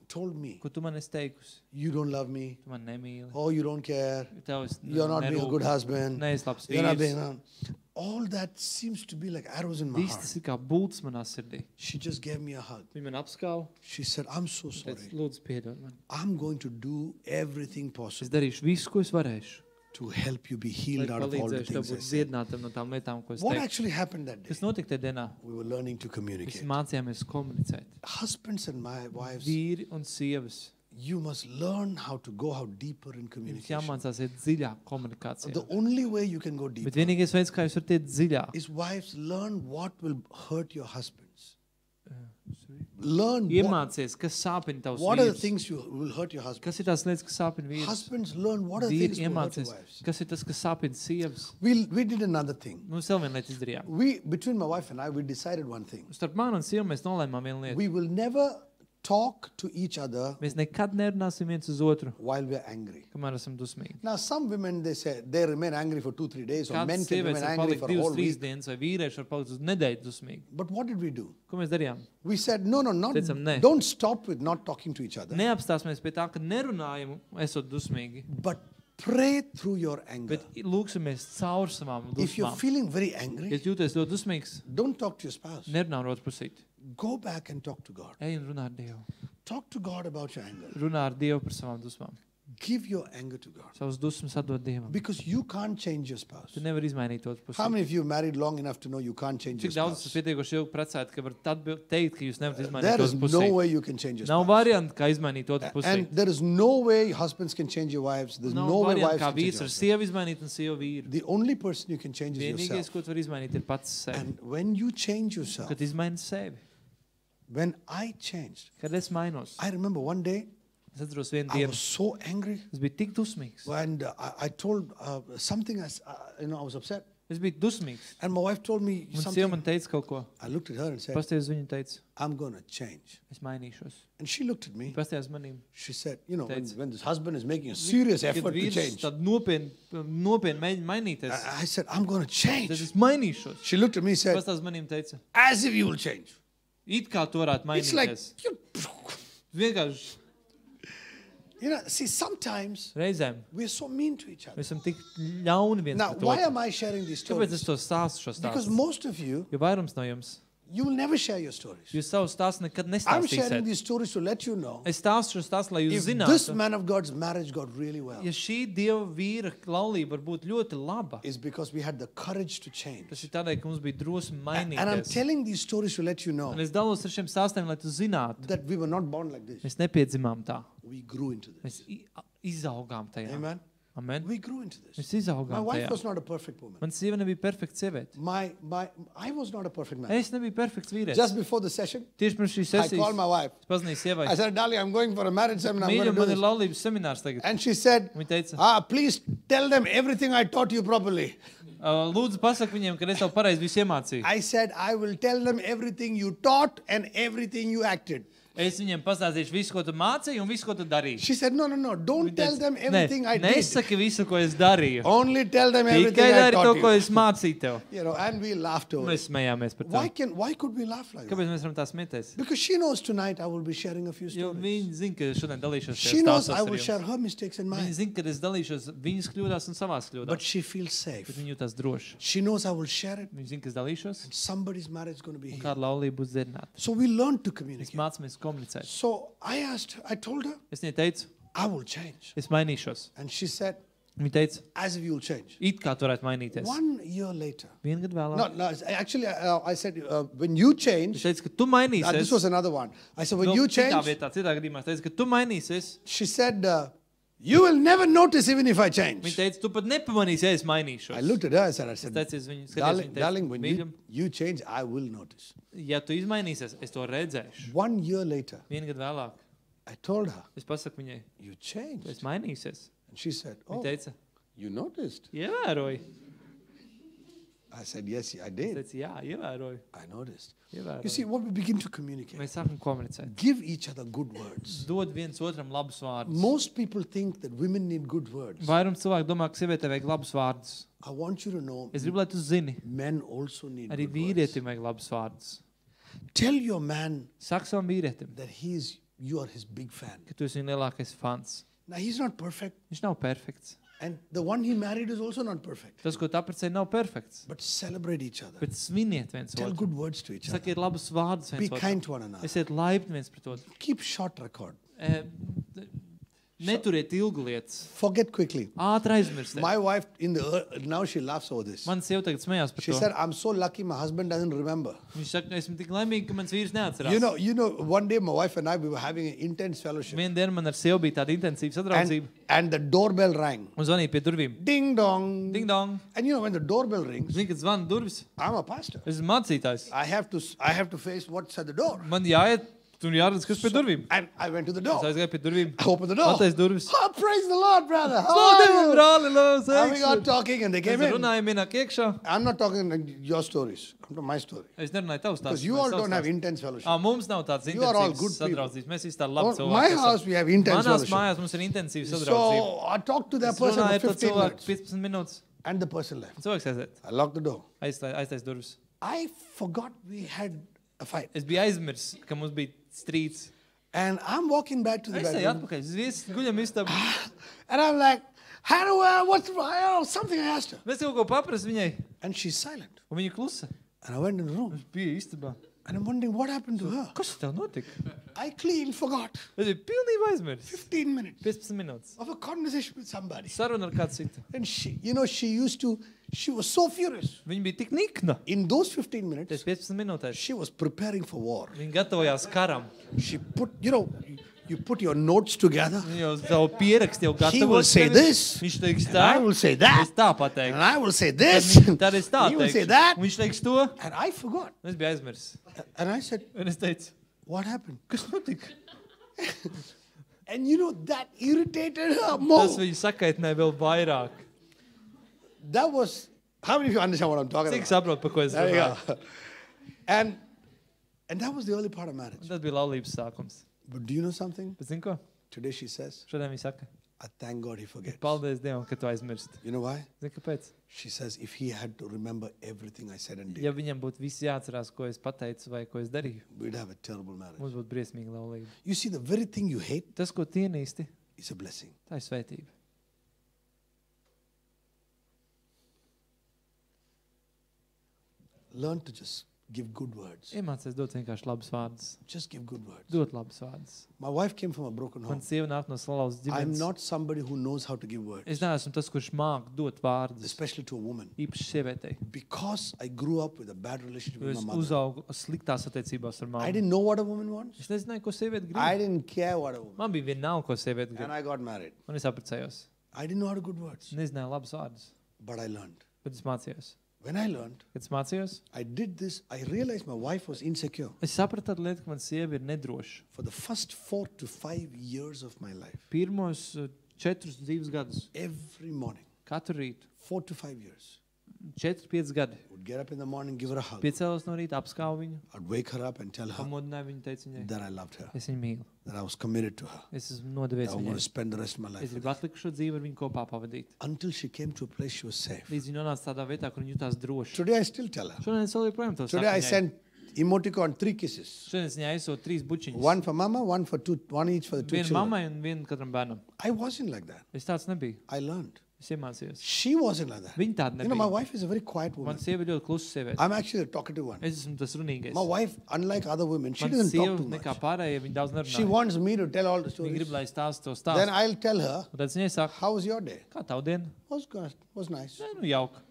told me. ko tu man esi teikusi. You don't love me. Tu man nemīli. Oh, you don't care. Tev es You're not being a good husband. Neesi labs You're not being vīrs. all that seems to be like arrows in my Viss heart. tas ir kā bultas manā sirdī. She just gave me a hug. Viņa man apskauj. She said, I'm so Teicu, sorry. lūdzu, piedod man. I'm going to do everything Es possible darīšu visu, ko es varēšu. to help you be Lai healed out of all the palīdzēšu tev things I būt said. dziedinātam no tām lietām, ko es What teicu. actually happened that day? Kas notika tajā dienā? We were learning to Mēs communicate. mācījāmies komunicēt. Husbands and my wives, Vīri un sievas. you must learn how to go out deeper in Jums communication. jāmācās iet dziļāk komunikācijā. The only way you can go Bet deeper vienīgais veids, kā jūs varat iet dziļāk, is wives learn what will hurt your husbands. Learn iemācies, kas sāpina tavus what are the vīrus. things you will hurt your husband. Kas ir tās lietas, kas sāpina vīrus? Husbands learn what are the Vīri things that will hurt your iemācies, wives. kas ir tas, kas sāpina sievas. We did another thing. Mums vēl viena lieta izdarījām. Between my wife and I, we decided one thing. Starp mani un sievu mēs nolēmām vienu lietu. We will never talk to each other Mēs nekad nerunāsim viens uz otru, while we're angry. kamēr esam dusmīgi. Now, some women, they say, they remain angry for 2-3 days, or Kāds men can sievietes remain var angry palikt for a whole 2-3 week. dienas, vai vīrieši var palikt uz nedēļu dusmīgi. But what did we do? Ko mēs darījām? We said, no, Teicam, nē. don't stop with not talking to each other, Neapstāsimies pie tā, ka nerunājam, esot dusmīgi, but pray through your anger. bet lūksimies caur savām If you're dusmām. feeling very Ja angry, jūties ļoti dusmīgs, don't talk to your spouse. nerunā ar otru pusīti. Go back and talk to God. Ej un runā ar Dievu. Talk to God about your anger. Runā ar Dievu par savām dusmām. Give your anger to God. Savas dusmas atdod Dievam. Because you can't change your spouse. Tu nevari izmainīt otru How pusi. many of you married long enough to know you can't change your Cik daudz esat spouse? pietiekoši ilgi precēti, ka varat teikt, ka jūs nevarat izmainīt There is otru no pusi. way you can change your Nav spouse. variantu, kā izmainīt otru pusi. And there is no way husbands can change your wives. There's Nav no way variantu, wives kā can change vīrs your ar husbands. sievu izmainīt un sievu vīru. The only person you can change is Vienīgais, yourself. ko tu vari izmainīt, ir pats sevi. And when you change yourself, Kad izmaini sevi. when I changed, Kad es mainos, I remember one day es atceros vienu I dienu. was so angry, Es biju tik dusmīgs. and I told something. I was upset, Es biju dusmīgs. and my wife told me Un sieva something. man teica kaut ko. I looked at her and said, Pasties uz viņu teica, "I'm going to change." es mainīšos. And she looked at me. Pasties manīm. She said, "You know, Teica. when this husband is making a serious Kad effort to vīrs change." tad nopietni mēģina mainīties, I said, "I'm going to tad change." es mainīšos. She looked at me and said, Pasties manīm teica, "As if you will change." it kā tu varētu It's like, mainīties. Vienkārši see, sometimes reizēm we're so mean to each other. mēs esam tik ļauni viens Now, pret why otru. am I sharing these Kāpēc es stories? to stāstu šo Because stāstu? most of you, Jo vairums no jums, you will never share your stories. jūs savu stāstu nekad I'm sharing nestāstīsiet. these stories to let you know Es stāstu šo stāstu, lai jūs if this zinātu, man of God's marriage got really well, ja šī Dieva vīra laulība var būt ļoti laba, is because we had the courage to change. tas ir tādēļ, ka mums bija drosme And I'm mainīties. telling these stories to let you know Un es dalos ar šiem stāstiem, lai tu zinātu, that we were not born like this. mēs nepiedzimām tā. We grew into this. Mēs izaugām tajā. Amen. Amen. We grew into this. Mēs My izaugām wife tajā. was not a perfect woman. Man sieva nebija perfekta sieviete. I was not a perfect man. Es nebiju perfekts vīrietis. Just before the session, Tieši pirms šīs I called sesijas my wife. es paziņoju sievai. I said, "Darling, I'm going for a marriage seminar. I'm Mīļa, going to man do ir this." laulības seminārs tagad. And she said, Viņa teica, "Please tell them everything I taught you properly." lūdzu pasak viņiem, ka es tev pareizi visu iemācīju. I said, "I will tell them everything you taught and everything you acted." Es viņiem pastāstīšu visu, ko tu mācīji un visu, ko tu darīji. She said, no, don't tell them everything I did. Nesaki visu, ko es darīju. Only tell them everything Tikai I dari to, taught ko you. es mācīju tev. You know, and we laughed over Mēs it. smējāmies par to. Why could we laugh like that? Kāpēc mēs varam tā smieties? Because she knows tonight I will be sharing a few Jo stories. viņi zina, ka šodien dalīšos She šajās knows stāstos I ar will jums. share her mistakes and Viņi mine. zina, ka es dalīšos viņas kļūdās un savās kļūdās. But she feels safe. Bet viņi jūtas droši. She knows I will share it. Viņi zina, ka es dalīšos Somebody's marriage is going to be un here. kāda laulība būs dziedināta. So we learned to Mēs communicate. mācāmies komunicēt. So I told her, Es viņai teicu, I will change. es mainīšos. And she said, Viņa teica, as if you will change. it kā tu varētu mainīties. 1 year later. Vienu gadu vēlāk. No, actually, I said, when you Es change, teicu, ka tu this mainīsies. was another one. I said, when Vēl you citā change, vietā, citā gadījumā, es teicu, ka tu mainīsies. she said, you will never notice even if I Viņa change. teica, tu pat nepamanīsi, ja es mainīšos. I looked at her, I said, Es teicu, viņa darling, skaties, when mīļam, you change, I will notice. ja tu izmainīsies, es to redzēšu. 1 year later, Vienu gadu vēlāk. I told her, Es pasaku viņai, you tu changed. esi mainīsies. And she said, Viņa oh, teica, you noticed. ievēroji. I said, yes, I Es did. teicu, jā, ievēroji. I noticed. You Ievēroji. see, what we begin to communicate, Mēs sākam komunicēt. give each other good words. Dod viens otram labus vārdus. Most people think that women need good words. Vairums cilvēku domā, ka sievietē vajag labus vārdus. I want you to know, Es gribu, lai tu zini, men also need arī good words. vīrietim vajag labus vārdus. Tell your man Saka savam vīrietim, that you are his big fan. ka tu esi viņa lielākais fans. Now, he's not perfect. Viņš nav perfekts. And the one he married is also not perfect. Tas, ko tu apprecēji, nav perfekts. But celebrate each other. Bet sviniet viens Tell otru. good words to each other. Sakiet labus vārdus Be viens kind otram. to one another. Esiet laipni viens pret otru. Keep short record. Neturiet ilgu lietas. Forget quickly. Ātri aizmirstiet. My wife, now she laughs over this. Man sieva tagad smējās par She to. said, I'm so lucky my husband doesn't remember. Viņš saka, esmu tik laimīgi, ka mans vīrs neatcerās. You know, one day my wife and I, we were having an intense fellowship. Vienu dienu man ar sievu bija tāda intensīva sadraudzība. And the doorbell rang. Un zvanīja pie durvīm. Ding dong. Ding dong. And you know, when the doorbell rings, Zini, kad zvana durvis, I'm a pastor. es esmu mācītājs. I have to face what's at the door. Man jāiet, tur jāredz, kas pie durvīm. And I went to the Es door. aizgāju pie durvīm. I opened the door. Atais durvis. Oh, praise the Lord, brother. How Slavu are Dievam, you? brāli, labs, And we got sveiki. talking and they came Mēs in. runājam ienāk iekšā. I'm not talking like your stories. Come to my story. Es nerunāju tavs Because stāstus. you mēs all savus don't have stāstus. intense fellowship. Mums nav tāds You are all intensīvs good people. sadraudzības. Mēs visi tādi labi Oh, cilvēki. my esam. house we have intense Manās fellowship. mājās mums ir intensīva sadraudzība. So I talked to that Es person runāju for ar to 15 cilvēku minutes. 15 minūtes. And the person left. Un cilvēks aiziet. I locked the door. Aiztais durvis. I forgot we had a fight. Es biju aizmirs, ka mums bija strīds. And I'm walking back to the Es eju bedroom. atpakaļ. Es viesi guļam istabā. And I'm like, how do something I asked her. Mēs kaut ko paprasu viņai. And she's silent. Un viņa klusa. And I went in the room. Es biju istabā. And I'm wondering what happened to her. Kas tev notika? I clean forgot. Es biju pilnībā aizmirs. 15 minutes 15 minūtes. of a conversation with somebody. Saruna ar kādu citu. And she was so furious. Viņa bija tik nikna. In those 15 minutes, Pēc 15 minūtēs. she was preparing for war. Viņa gatavojās karam. She put, you put your notes together. Viņa jau savu pierakstu jau gatavo. He will say this. Viņš teiks And tā. I will say that. Es tā pateiktu. And I will say this. Tad es tā He will say teikšu. that. Un viņš teiks to. And I forgot. Un es biju aizmirs. And I said, Un es teicu, what happened? kas notika? And that irritated her more. Tas viņu sakaitināja vēl vairāk. That was, how many of you understand what I'm talking Cik about? saprot, par ko es There you runāju? go. And that was the early part of marriage. Tas bija laulības sākums. But do you know something? Bet zini ko? Today she says, Šodien viņa saka, I thank God he forgets. paldies Dievam, ka tu aizmirsti. You know why? Zini, kāpēc? She says, if he had to remember everything I said and did, Ja viņam būtu viss jāatcerās, ko es pateicu vai ko es darīju, we'd have a terrible marriage. mums būtu briesmīga laulība. You see, the very thing you hate Tas, ko tu ienīsti, is a blessing. tā ir svētība. Learn to just give good words. Iemācies dot vienkārši labus vārdus. Just give good words. Dot labus vārdus. My wife came from a broken Man home. sieva nāk no salauztas I'm ģimenes. not somebody who knows how to give words, Es neesmu tas, kurš māk dot vārdus, especially to a woman. īpaši sievietei. Because I grew up with a bad relationship Jo with es my mother. uzaugu sliktās attiecībās ar I māmu. didn't know what a woman wants. Es nezināju, ko sieviete I grib. didn't care what a woman. Man bija vienalga, ko sieviete And grib. I got married. Un es apprecējos. I didn't know how to good words, Nezināju labus vārdus, but I learned. bet es mācījos. When I learned, Kad es mācījos, I did this. I realized my wife was insecure. es sapratu tādu lietu, ka man sieva ir nedroša. For the first 4 to 5 years of my life, Pirmos 4 dzīves gadus, every morning, katru rītu, 4 to 5 years, 4-5 gadi. Would get up in the morning, give her a hug. Piecēlos no rīta, apskauju viņu, I'd wake her up and tell her pamodināju viņu, teicu viņai, that I loved her, es viņu mīlu. that I was committed to her, Es esmu that nodevies I want to viņai. spend the rest of my life Es with gribu atlikušo dzīvi ar viņu kopā pavadīt. her. Until she came to a place she was safe. Līdz viņa nonāca tādā vietā, kur viņa jutās droši. Today I still tell her. Šodien es vēl joprojām to saku Today I viņai. sent emoticon 3 kisses. Šodien es viņai aizsūtu 3 bučiņus. One for mama, one each for the 2 Vienu children. mammai un vienu katram bērnam. I wasn't like that. Es tāds nebiju. I learned. Es iemācījos. She wasn't like that. Viņa tāda You know, my nebija. wife is a very quiet woman. Man sieva ir ļoti klusa sieviete. I'm actually the talkative one. Es esmu tas runīgais. My wife, unlike other women, she Man doesn't sieva talk too much. nekā pārējie, viņa daudz She nerunāja. wants me to tell all the Viņa stories. grib, lai es stāstu to Then stāstu. I'll tell her, Un tad es viņai saku, how was your day? kā tavu dienu? Was good. Was nice. Nē, nu jauka.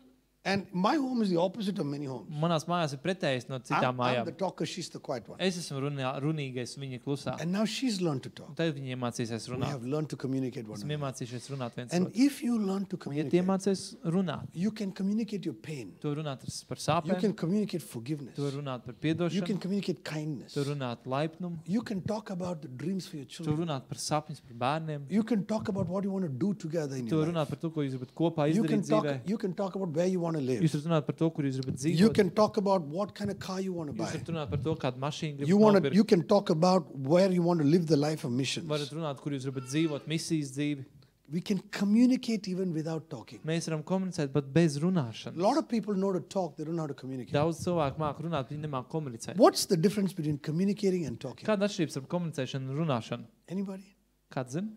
And my home is the opposite of many homes. Manās mājās ir pretējs no citām I'm the mājām. talker, she's the quiet one. Es esmu runīgais, viņa klusā. And now she's learned to Un talk. tad viņa iemācīsies We runāt. have learned to communicate one Esmu another. iemācījušies runāt viens And otru. if you learn to Un ja tu communicate, iemācies runāt, you can communicate your pain. tu runāt par You sāpēm, can communicate forgiveness. tu runāt par You piedošanu, can communicate kindness. tu runāt laipnumu, You can talk about the dreams for your tu children. runāt par sapņus, par bērniem, You can talk about what you want to do together in tu your life. runāt par to, ko jūs gribat kopā You izdarīt dzīvē. can talk about where you want to live. Jūs varat runāt par to, kur jūs gribat You dzīvot. can talk about what kind of car you want to Jūs buy. varat runāt par to, kādu mašīnu You gribat nopirkt. can talk about where you want to live the life of missions. Varat runāt, kur jūs gribat dzīvot, misijas dzīvi. We can communicate even without talking. Mēs varam komunicēt, bet bez A runāšanas. lot of people know to talk, they don't know how to communicate. Daudz cilvēku māku runāt, viņi nemāk komunicēt. What's the difference between communicating and talking? Kāda atšķirības ar komunicēšanu un runāšanu? Anybody? Kāds zina?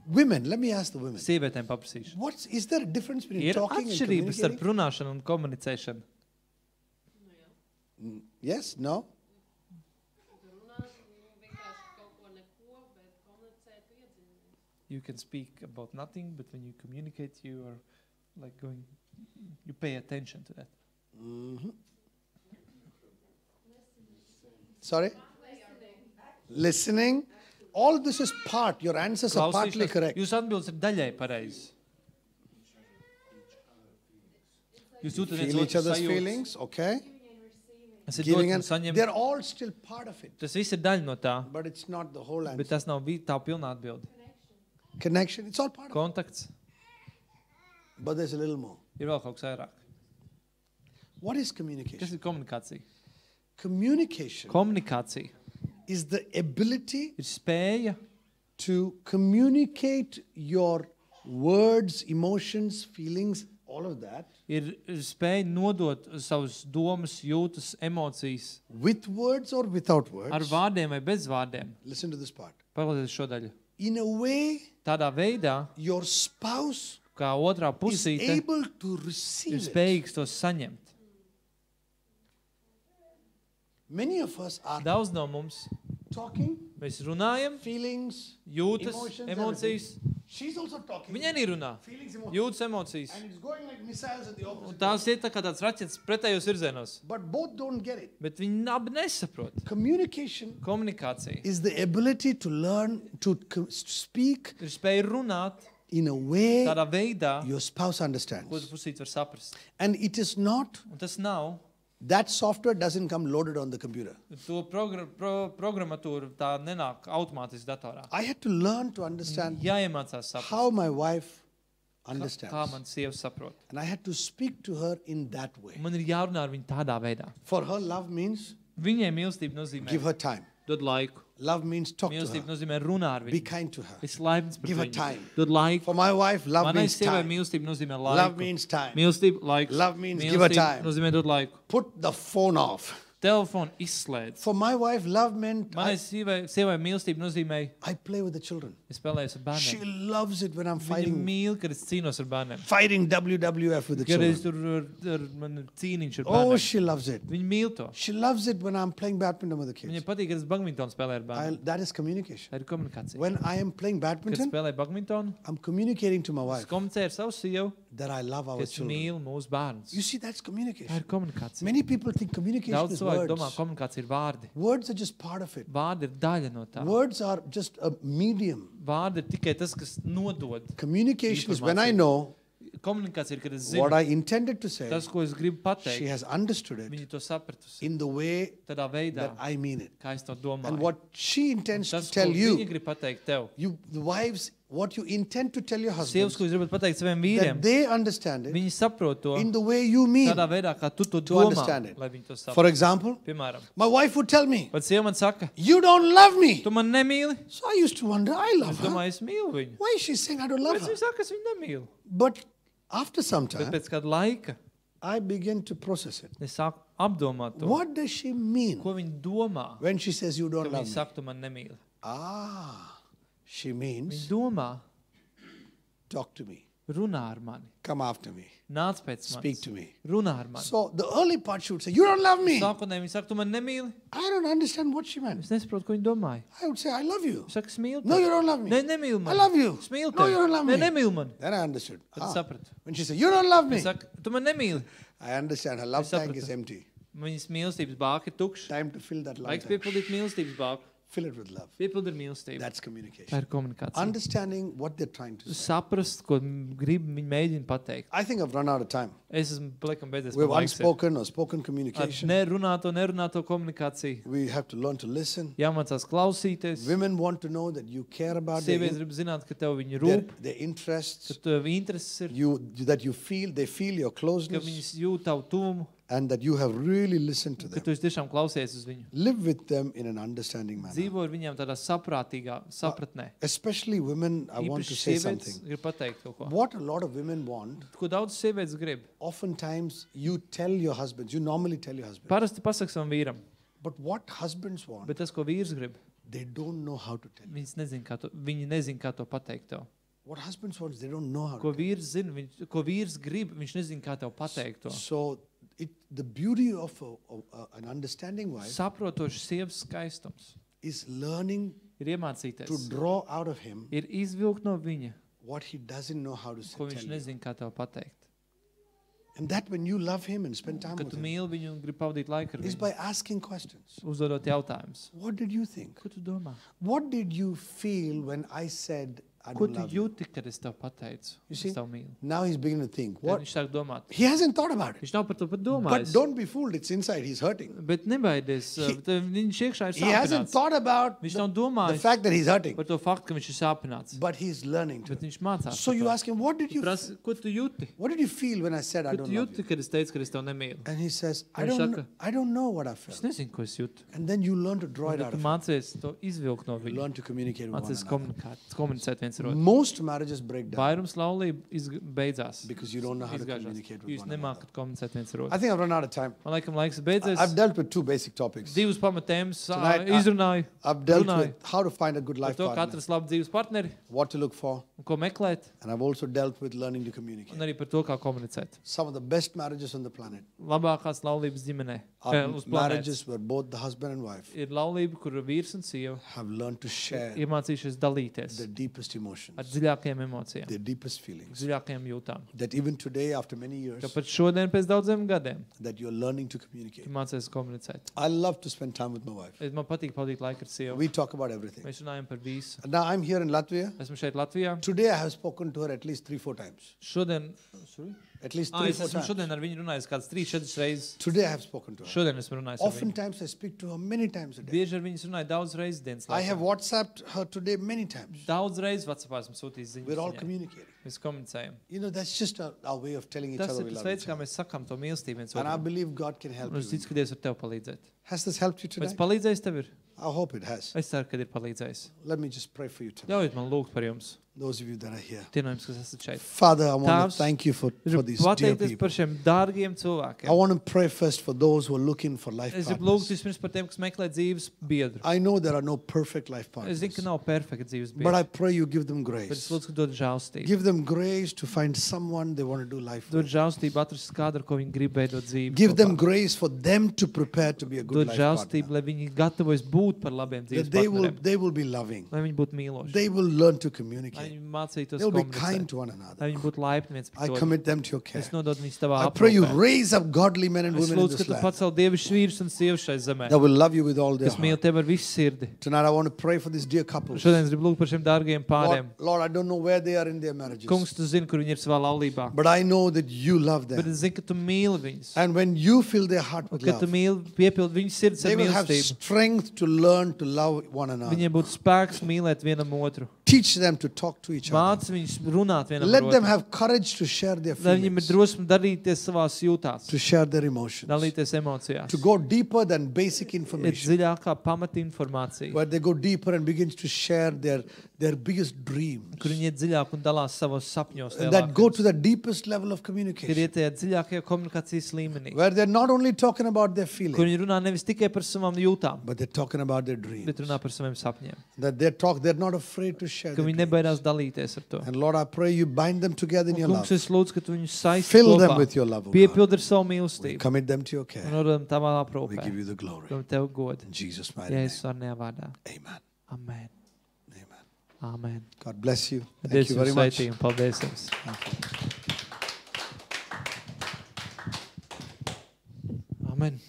Women, let me ask the women. Sievietēm paprasīšu. Is there a difference between Ir talking and atšķirības starp communicating? runāšanu un komunicēšanu. Yes? No? You can speak about nothing, but when you communicate, you are like going, you pay attention to that. Mhm. Sorry? Listening. All this is part. Your answers are partly Klausīšanās. correct. Jūs atbildes ir daļai pareizi. Jūs jūtat viens Feel each otru other's sajūtas. feelings, okay? Es ir Giving dot un and saņemt. they're all still part of it, Tas viss ir daļa no tā, but it's not the whole bet answer. tas nav tā pilnā atbilde. Connection, it's all part of it. Kontakts But there's a little more. ir vēl kaut kas vairāk. What is Kas communication? ir komunikācija? Communication Komunikācija is the ability ir spēja to communicate your words, emotions, feelings, all of that ir spēja nodot savus domas, jūtas, emocijas with words or without ar words. vārdiem vai bez vārdiem. Listen to this part. Paklausieties šo daļu. In a way, Tādā veidā, your spouse kā otrā is pusīte able to ir receive it. spējīgs to saņemt. Many of us are Daudz no mums talking, mēs runājam, feelings, jūtas, emotions, emocijas. she's also talking, Viņa arī runā. feelings, emotions, Jūtas, emocijas. and it's going like missiles at the Un opposite. tās ir tā kā tāds raķets pretējos virzienos. But both don't get it. Bet viņi abi nesaprot. Communication Komunikācija is the ability to learn to speak ir spēja runāt in a way tādā veidā, your spouse ko understands. tu pusīts var saprast. And it is not, Un tas nav. that software doesn't come loaded on the computer. To programmatūra tā nenāk automātiski datorā. I had to learn to understand Jāiemācās saprast, how my wife kā understands. man sieva saprot. And I had to speak to her in that way. Un man ir jārunā ar viņu tādā veidā. For her, love means Viņai mīlestība nozīmē give her time. dod laiku. Love means talk to Mīlestība her. nozīmē runā ar Be viņu. kind to her. Es laipns par Give her viņu. time. Dod laiku. For my wife, love Manai means sievai time. mīlestība nozīmē Love laiku. means time. Mīlestība laiks. Love means give her time. Nozīmē dod laiku. Put the phone off. Telefonu izslēdz. For my wife, love meant Manai sievai mīlestība nozīmē I play with the children. es spēlējos ar She bērniem. loves it when I'm Viņa fighting mīl, kad es cīnos ar bērniem. WWF with the Kad es children. tur ar man ir cīniņš ar Oh, bērniem. she loves it. Viņa mīl to. She loves it when I'm playing badminton with the Viņai kids. patīk, kad es badmintonu spēlēju ar bērniem. That is communication. Tā ir komunikācija. When I am playing Kad badminton, spēlēju badmintonu, I'm communicating to my es wife komunicēju ar savu sievu, that I love ka our es children. mīlu mūsu bērnus. You see, that's Tā communication. ir komunikācija. Many people think communication Daudz is cilvēku words. domā, komunikācija ir vārdi. Words are just part of it. Vārdi ir daļa no tā. Words are just a medium. Vārdi ir tikai tas, kas nodod. Communication is when I Informāciju. know komunikācija ir, kad es what zinu, I intended to say. tas, ko es gribu She pateikt, has understood it viņi to sapratusi. in the way Tādā veidā, that I mean it. kā es to And domāju. what she intends Tas, to ko tell viņi you, grib pateikt tev. the wives, what you intend to tell your Sievas, husbands, ko jūs gribat pateikt saviem vīriem, that they understand it viņi saprot to in the way you mean tādā veidā, kā tu to to domā, understand it. lai viņi to For saprot. example, Piemēram, my wife would tell me, pat sieva man saka, you don't love me. tu man nemīli. So I used to wonder, I love Es her. domāju, es mīlu viņu. Why is she saying I don't love Pēc her? viņa saka, es viņu nemīlu. But after some Bet time, pēc kāda laika I begin to process it. es sāku apdomāt to. What does she mean Ko viņa domā, when she says you ka don't love viņa me? saka, tu man nemīli. She Viņa means domā, talk to me, runā ar mani, come after me, nāc pēc speak manis, to me. runā ar mani. So the early part she would say, you don't love me. Sākotnēji viņa saka, tu man nemīli. I don't understand what she meant. Es nesaprotu, ko viņa domāja. I would say, I love you. Es saku, es mīlu No, tevi. you don't love me. Nē, nemīlu I mani. love you. Es mīlu No, you tevi. don't love Nē, me. nemīlu mani. Then I understood. Tad es sapratu. When she said, you don't love me, Es saku, tu man nemīli. I understand. Her love Es tank sapratu. is empty. Viņas mīlestības bāka ir tukša. Time to fill that love Laiks tank. piepildīt mīlestības bāku. Fill it with love. Piepildi ar mīlestību. That's Tā communication. ir komunikācija. Understanding what they're trying to say. Saprast, ko grib viņi mēģina pateikt. I think I've run out of time. Es esmu, laikam, beidzies We have man laiks. unspoken or spoken Ar communication. nerunāto komunikāciju. We have to learn to listen. Jāmācās klausīties. Women want to know that you care about Sievietes grib zināt, ka tev viņi their, rūp, their interests, ka tev intereses ir, that you feel, they feel your ka closeness, viņas jūt tavu tuvumu, and that you have really listened to ka them. tu esi tiešām klausies uz viņu. Live with them in an understanding manner. Dzīvo ar viņiem tādā saprātīgā sapratnē. Especially women, I want to Īpaši say sievietes something. grib pateikt kaut ko. What a lot of women want, Ko daudz sievietes grib. oftentimes you tell your husbands, you normally tell your husband, Parasti pasaka savam vīram, but what husbands want, bet tas, ko vīrs grib, they don't know how to tell. viņi nezin, kā to pateikt tev. What husbands want, they don't know how Ko to tell. vīrs zina, ko vīrs grib, viņš nezin, kā tev pateikt to. So the beauty of an understanding wife Saprotošs sievas skaistums is learning ir to iemācīties, draw out of him ir izvilkt no viņa, what he doesn't know how to ko tell viņš you. nezin, kā tev pateikt. And that when you love him and spend time Kad with tu him, mīli viņu un grib pavadīt laiku ar is viņu, by asking questions. uzdodot jautājumus. What did you think? Ko tu domā? What did you feel when I said I Ko don't tu love you? jūti, kad es tev pateicu? You see? Es tev mīlu. Now he's beginning to think. Tad What? viņš sāk domāt. He hasn't thought about it. Viņš nav par to pat But domājis. don't be fooled. It's inside. He's hurting. Bet nebaidies. Viņš iekšā ir He hasn't sāpināts. thought about Viņš nav the domājis fact that he's hurting. par to faktu, ka viņš ir sāpināts. But he's learning to. Bet viņš mācās. So par you to. ask him, what did you Prasa, ko tu jūti? what did you feel when I said I Ko don't tu love jūti, you? kad es teicu, ka es tev nemīlu? And he says, Viņš saka, I don't know what I Es felt. nezinu, ko es jūtu. And then you learn to draw Un it tad out tu of him. mācies to izvilkt no You viņa. learn to communicate with one Mācies another. komunicēt viens ar otru. Most marriages break down Vairums laulību beidzās. because you don't know how to Izgāžās. communicate with Jūs one another. nemākat komunicēt viens ar I otru. think I've run out of time. Man laikam laiks ir beidzies. I've dealt with two basic topics. Divas pamatēmas Tonight, izrunāju. I've dealt Runāju. with how to find a good Par life to, kā partner, atrast labu dzīves partneri what to look for, un ko meklēt, and I've also dealt with learning to un communicate. arī par to, kā komunicēt. Some of the best marriages on the planet Labākās laulības ģimenē, are uz planētas, marriages where both the husband and wife ir laulība, kur vīrs un sieva have learned to share iemācījušies dalīties their deepest emotions, ar dziļākajām emocijām, their deepest feelings. dziļākajām jūtām. That even today, after many years, Ka pat šodien pēc daudziem gadiem that you're learning to communicate. tu mācies komunicēt. I love to spend time with my wife. Man patīk pavadīt laiku ar sievu. We talk about everything. Mēs runājam par visu. And now I'm here in Latvia. Esmu šeit Latvijā. Today I have spoken to her at least 3-4 times. Šodien, At least es 3-4 esmu times. šodien ar viņu runājis kāds 3-4 reizes. Today I have spoken to her. Šodien esmu runājis ar viņu. Oftentimes I speak to her many times a day. Bieži ar viņas runāju daudz reizes dienas I laikā. have WhatsApped her today many times. Daudz reizes WhatsAppā esmu sūtījis ziņas We're all viņai. communicating. Mēs komunicējam. You know, that's just our way of telling each Tas other ir we tas love veids, each kā other. mēs sakām to mīlestību viens And I otram. believe God can help Un es you. ticu, ka Dievs var tev palīdzēt. Has this helped you Vai tas today? palīdzējis tev ir? I hope it has. Es ceru, ka ir palīdzējis. Let me just pray for you tonight. Ļaujiet man lūgt par jums. Those of you that are here. Tie no jums, kas esat šeit. Father, I want Tēvs, to thank you for Gribu these dear pateikties people. par šiem dārgiem I cilvēkiem. want to pray first for those who are looking for life Es gribu lūgt partners. vispirms par tiem, kas meklē dzīves biedru. I know there are no perfect life Es zinu, partners, ka nav perfekta dzīves but biedra. I pray you give them Bet es grace. lūdzu, ka dod žālstību. Give them grace to find someone they want to do life Dod with. žālstību atrast kādu, ar ko viņi grib veidot dzīvi. Give kopā. them grace for them to prepare to be a good Dod life žālstību, partner. lai viņi gatavojas būt par labiem dzīves That they partneriem. will be loving. Lai viņi būtu mīloši. They will learn to Lai communicate. viņi mācītos They will be kind komunicēt, to one another. lai viņi būtu laipni viens I pret otru. commit them to your care. Es nododu viņus tavā I pray you aprūpē. raise up godly men and Es women in lūdzu, ka this tu land pacel dievišķus vīrus un sievas šai zemē, that will love you with all their kas mīl heart. tevi ar visu sirdi. Tonight I want to pray for these dear couples. Šodien es gribu lūgt par šiem dārgajiem pāriem. Lord, I don't know where they are in their marriages. Kungs, tu zini, kur viņi ir savā laulībā. But I know that you love Bet them. es zinu, ka tu mīli viņus. And when you fill their heart with Kad tu love, piepildi viņu sirds they ar will have mīlestību, strength to learn to love one another. viņiem būtu spēks mīlēt vienam otru. Teach them to talk to each other. Māci viņus runāt vienam ar Let them otru. have courage to share their Lai viņiem ir feelings, drosme darīties savās jūtās, to share their emotions, dalīties emocijās. to go deeper than basic Ir information, dziļākā pamata informācija, where they go deeper and begins to share their biggest dreams, kur viņi iet dziļāk un dalās savos sapņos. and that go to lielākajos. the deepest level of Kad communication, iet tajā dziļākajā komunikācijas līmenī, where they're not only talking about their kur feelings, viņi runā nevis tikai par savām jūtām, but they're talking about their dreams. bet runā par saviem sapņiem. That they're not afraid to share Ka their viņi dreams. nebaidās dalīties ar to. And Lord, I pray you bind them together in your Kungs, love. es lūdzu, ka tu viņus saisti Fill them kopā, with your love, O God. piepildi ar savu We mīlestību commit them to your un care. nododam tavā We aprūpē. give you the glory. Dodam tev godu. In Jesus' mighty name. Jēzus vārdā vārdā. Amen. Amen. Amen. Amen. God bless you. Thank Dievs you jums very much. sveitī un paldies jums. Amen.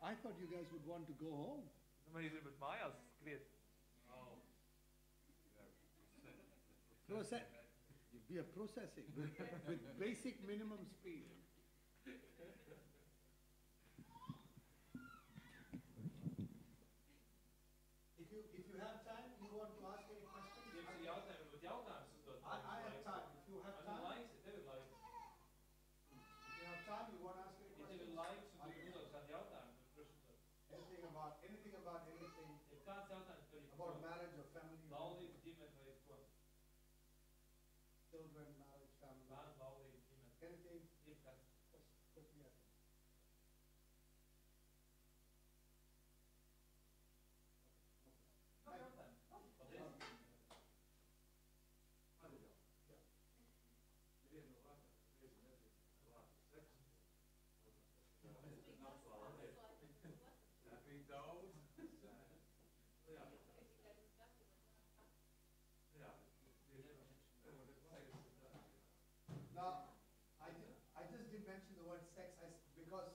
I thought you guys would want to go home. We are processing with basic minimum speed. If you have time, you want to ask any questions? I have time. If you have time, you want to ask any questions? Anything about anything, about marriage or family, children, marriage, family, anything. Put me at it. Now, I just did mention the word sex because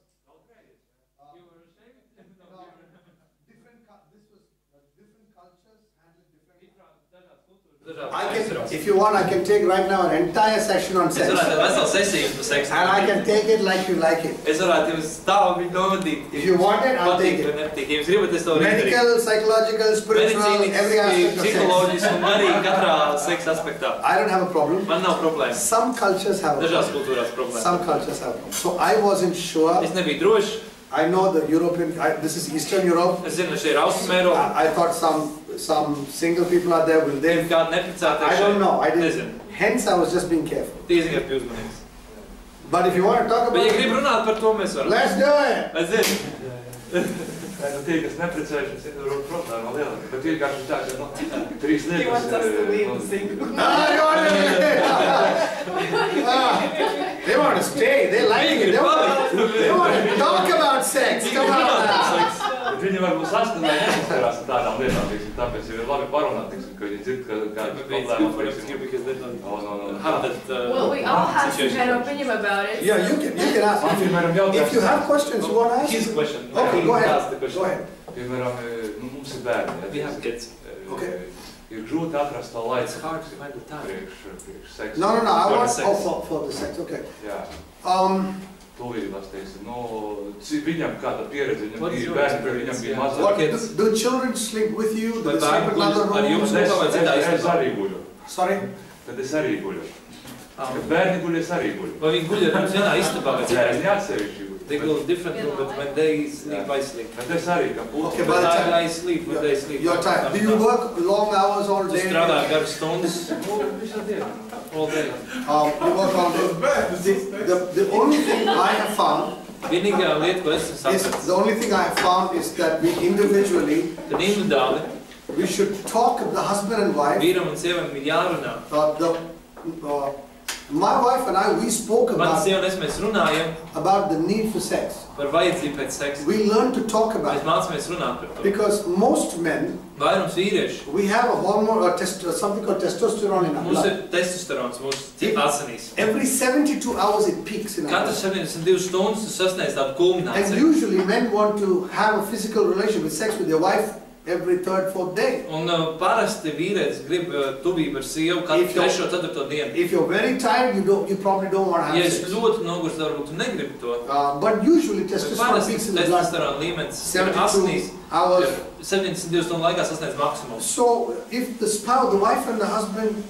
different cultures handle different. If you want, I can take right now an entire session on sex, and I can take it like you like it. If you want it, I'll take it. Medical, psychological, spiritual, every aspect of sex. I don't have a problem. Some cultures have a problem. Some cultures have a problem. So I wasn't sure. I know the European, this is Eastern Europe. I thought some single people are there. Will they? I don't know. I didn't. Hence, I was just being careful. But if you want to talk about it, let's do it. Tie, kas neprecējušies, ir problēma lielāka. Bet vienkārši tā, ka trīs lietas... You want us to leave the single? They want to stay. They like it. They want to talk about sex. Come on. Bet viņi varbūt saskanēji nesaskarās ar tādām lietām, tiksim, tāpēc jau ir labi parunāt, tiksim, ka viņi dzird, kādas problēmas, Well, we all have some kind of opinion about it. Yeah, you can ask. If you have questions, you want to ask? His question. Okay, go ahead. Go ahead. Piemēram, mums ir bērni. Okay. Ir grūti atrast to laiku priekš seksu. No. I want for the sex. Okay. Jā. Tuvībās, teiksim, viņam kāda pieredze, viņam bija bērni, ka viņam bija mazāk. Do children sleep with you? Do they sleep in another room? Es arī guļu. Sorry? Tad es arī guļu. Kad bērni guļ, es arī guļu. Vai viņi guļ ar mums vienā istabā? Bērni atsevišķi guļ. They go different room, but when they sleep, I sleep. Bet es arī, ka Okay, by the time I sleep, when they sleep. your time. Do you work long hours all day? Strādā garas stundas. Visā dienā. All day. You work all day. The only thing I have found Vienīgā lieta, ko esmu sapratis, the only thing I have found is that we individually, tad individuāli We should talk of the husband and wife. Vīram un sievam ir jārunā. My wife and I, we spoke Mana about sieva un es mēs runājam the need for sex. par vajadzību pēc seksa. We learn to talk Mēs about it. mācāmies runāt par to. Because most men, Vairums vīrieši. we have a hormone or something called testosterone in our Mums blood. ir testosterons mūsu asinīs. Every 72 hours it peaks in our Katras blood. 72 stundas tu sasniedz tādu And kulmināciju. usually men want to have a physical relation with sex with their wife every third, fourth day. Un parasti vīrietis grib tuvību ar sievu katru If you're- 3. 4. dienu. If you're very tired, you probably don't want to Ja have es sex. ļoti nogurs, varbūt tu negribi to. But usually Bet testosterone parasti peaks in the blood testosterona līmenis ir 72 asinīs. hours. 72 stundu laikā sasniedz maksimumu. So if the spouse, the wife and the husband,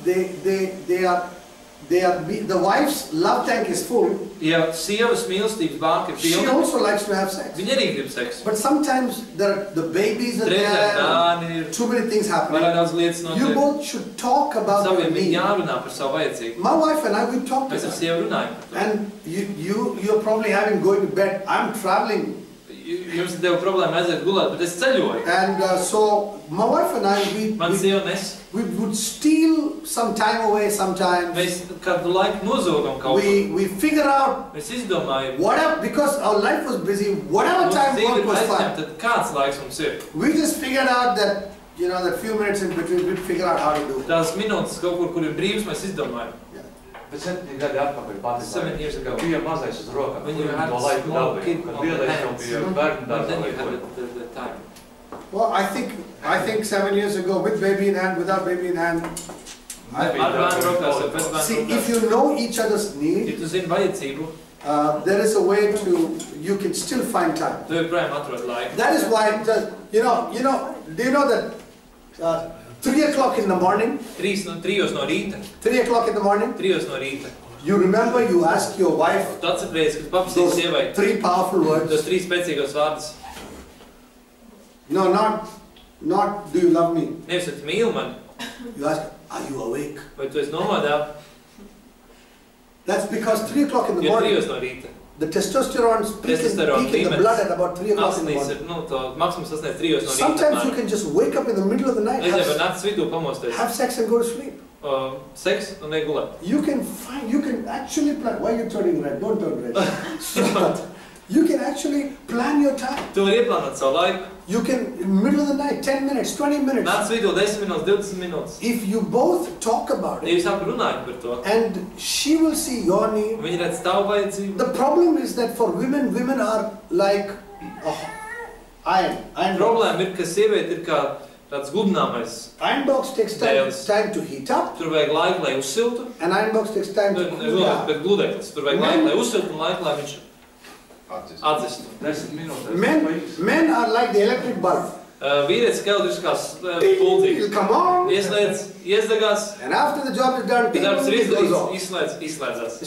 the wife's love tank is full, Ja sievas mīlestības banka ir she pilna, also likes to have sex. viņa arī grib seksu. But sometimes the babies are Reizēm there, bērni ir, too many things happening. vairāk daudz lietas You notiek. both should talk about your Saviem ir need. jārunā par savu vajadzību. My wife and I, we talked Mēs ar about it. sievu runājam par to. And you're probably having going to bed. I'm traveling. Jums ir tev problēma aiziet gulēt, bet es ceļoju. And so my wife and I, Man sieva un es, we would steal some time away sometimes. mēs kādu laiku nozogam kaut ko. We figure out Mēs izdomājam, whatever, because our life was busy, whatever mūsu time dzīve work ir was aizņemta, fine. tad kāds laiks mums ir? We just figured out that, that few minutes in between, we'd figure out how to do it. Tās minūtes kaut kur ir brīvas, mēs izdomājam. Bet 7 gadi atpakaļ pati 7 years ago. bija mazais uz rokām. When you had To a laiku small dabīja, kid kad on the vienreiz jau hands, bija bērnu but dārzā then vai you ko. had the time. Well, I think 7 years ago, with baby in hand, without baby in hand, Ar bērnu rokās vai bez see, bērnu if rokās. you know each other's Ja need, tu zini vajadzību, there is a way you can still find time. tu joprojām atrod laiku. That is why, do you know that 3 o'clock in the morning, 3 no rīta, 3 o'clock in the morning, 3 no rīta. you remember you ask your wife Tu atceries, kad paprasīji those sievai 3 powerful words. tos 3 spēcīgos vārdus. No, not do you love me? Nevis, vai tu mīli mani, You ask, are you awake? vai tu esi nomodā, That's because 3 o'clock in the jo 3 morning, no rīta. the testosterone peak Testosterone in the līmenis blood at about 3 o'clock in the Asinīs morning. ir, to maksimums sasniedz 3 no rīta. Sometimes you can just wake up in the middle of the night, Reizēm var naktas vidū pamosties. have sex and go to sleep. Seks un negulēt. You can actually plan. Why are you turning red? Don't turn red. You can actually plan your time. Tu vari ieplānot savu laiku. You can, in the middle of the night, 10 minutes, 20 minutes. Naktas vidū 10 minūtes, 20 minūtes. If you both talk about Ja it, jūs abi runājat par to, and she will see your need. viņi redz tavu vajadzību. The problem is that for women are like iron. Problēma ir, ka sieviete ir kā tāds gudināmais. Iron box takes time to heat up, Tur vajag laiku, lai uzsiltu. and iron box takes time to cool down. Bet gludeklis. Tur vajag laiku, lai uzsiltu un laiku, lai viņš atdzistu. 10 minūtes. Men are like the electric bulb. Vīrietis keldris kā puldzīgs. He'll come on, Ieslēdz, iesdegās, and after the job is done, kad darbs ir it goes off. izslēdz, izslēdzās.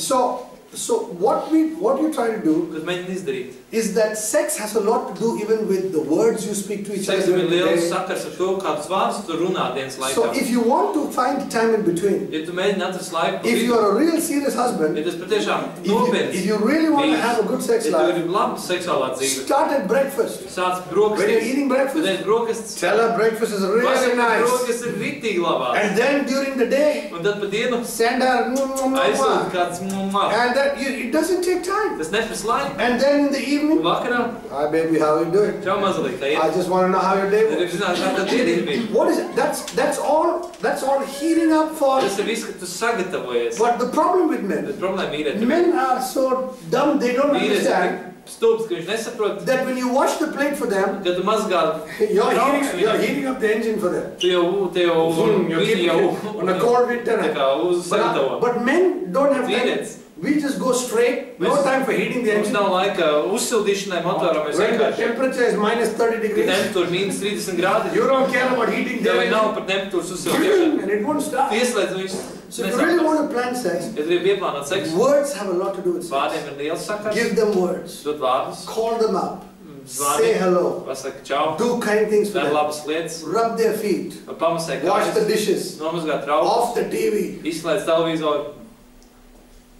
So what you're trying to do Kad mēģina izdarīt. is that sex has a lot to do even with the words you speak to each other. Seksam ir during the liels day. sakars ar to, kādus vārdus tu runā dienas So laikā. if you want to find time in between, Ja tu mēģini atrast laiku, if you are a real serious husband, ja tas patiešām if nopietns, you really want to have a good sex ja tu life, gribi labu seksuālā dzīve, start at breakfast. sāc When you're brokastīs, eating breakfast, tad brokastis, tell her breakfast is really nice. brokastis ir ritīgi labās. And then during the day, Un tad pa dienu send her, aizsūt kāds mumā. and it doesn't take time. Tas neprasa laiku. And then in the evening, Vakarā, hi baby, how are you doing? čau mazalīt, kā I iet. just want to know how your day Tad was. ir zināt, kā tad diena ir bija. What is it? That's all heating up for. Tas ir viss, ka tu sagatavojies. But the problem with men, Bet problēma vīrietim. men are so dumb they don't Vīrietis ir understand stulbs, ka viņš nesaprot, that when you wash the plate for them, kad tu mazgā you're heating up the engine for them. tu jau You're viņi keeping jau it on a cold winter tā night. kā uzsagatavo. But men don't have time. Vīrietis. We just go straight, no Mēs- time for heating the Mums engine. nav laika uzsildīšanai motoram, mēs When the vienkārši. temperature is minus 30 Kad degrees, temperatūra mīnus 30 grādi, you don't care about heating the tev engine, nav par temperatūras uzsildīšanu. and it won't start. Tu ieslēdz viņus. So if you really want to plan sex, Ja tu gribi ieplānot seksu, words have a lot to do with sex. vārdiem ir liels sakars. Give them words, Dod vārdus, call them up, say zvani, hello, pasaka čau, do kind things for dara them, labas lietas, rub their feet, pamasē wash the kājas, dishes, nomazgā trauku, off the TV. izslēdz televizoru.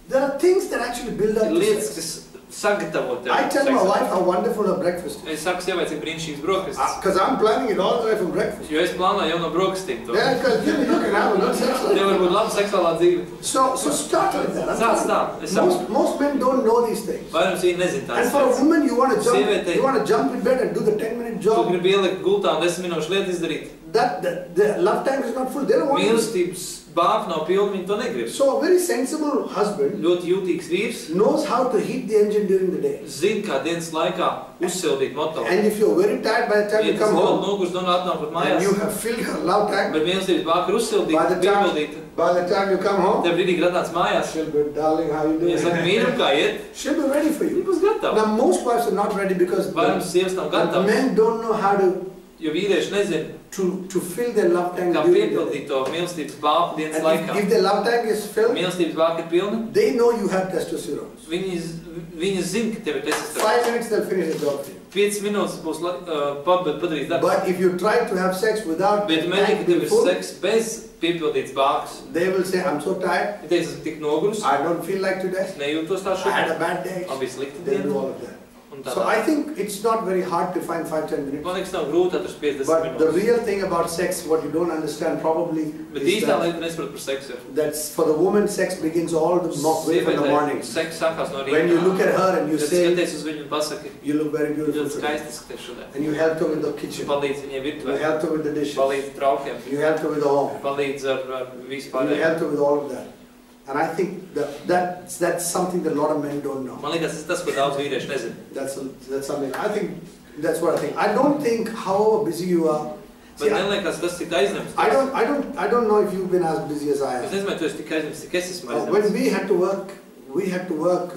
There are things that actually build up Ir to lietas, sex. kas sagatavot tev. I tell my wife how wonderful her breakfast is. Es saku sievai, cik brīnišķīgs brokastis. Because I'm planning it all the way from breakfast. Jo es plānoju jau no brokastīm to. Yeah, because you can have a good sex life. Tev var būt laba seksuālā dzīve. So start with that. Sāc tā. Most men don't know these things. Vairums viņi nezin tās. And for a woman, you want Sievietei. to jump in bed and do the 10-minute Tu job. gribi ielikt gultā un 10 minūšu lietu izdarīt. The love tank is not full. They don't want to. Mīlestības bāka nav pilna, viņi to negrib. So a very sensible husband Ļoti jūtīgs vīrs knows how to heat the engine during the day. zina, kā dienas laikā uzsildīt motoru. And if you're very tired by the time you come home, Nogurs un atnāk pat and mājās. you have filled your love tank, Bet mīlestības bāka ir uzsildīta, by the time you come home, Tev brīdī, kad atnāc mājās, she'll be, darling, how you ja saka, doing? mīļam, kā iet, She'll be ready for viņi you. būs gatavi. Now most wives are not ready because Vairums sievas nav the gatavas, men don't know how jo vīrieši nezina, to fill their love tank kā during the piepildīt day. to mīlestības bāku dienas And laikā. if their love tank is filled, Mīlestības bāka ir pilna, they know you have testosterone. viņi zina, ka tev ir testosterons. 5 minutes they'll finish the job for you. 5 minūtes būs padarīts darbs. But if you try to have sex without the Bet mēģini, tank ka tev being ir full, seks bez piepildītas bākas. they will say, I'm so tired, Ja teiks, esmu tik nogurus, I don't feel like today, es nejūtos tā I had šodien, a bad day. man bija slikta They'll do diena. all of that. Un tā So I think it's not very hard to find 5-10 minutes. Man liekas, nav grūti atrast 50 But the minūtes. real thing about sex, what you don't understand probably, Bet is īstā that, lieta nesaprot par seksu. that's for the woman, sex begins all the way from the morning. Seks sākās no rīta. When you look at her and you Kad say, skaties uz viņu un pasaki, you look very beautiful ļoti today. skaisti izskaties šodien. And you help her with the kitchen, Palīdz viņai you virtuvē, help her with the dishes, palīdz traukiem, you help her with the home, palīdz ar visu you pārējo. help her with all of that. And I think that's something that a lot of men don't know. Man liekas, tas tas, ko daudz vīrieši nezina. That's something, I think, that's what I think. I don't think however busy you are. See, Bet man liekas, tas cik aizņemts. I don't know if you've been as busy as I Es am. nezinu, vai tu esi tik aizņemts, cik es esmu When aizņemts. we had to work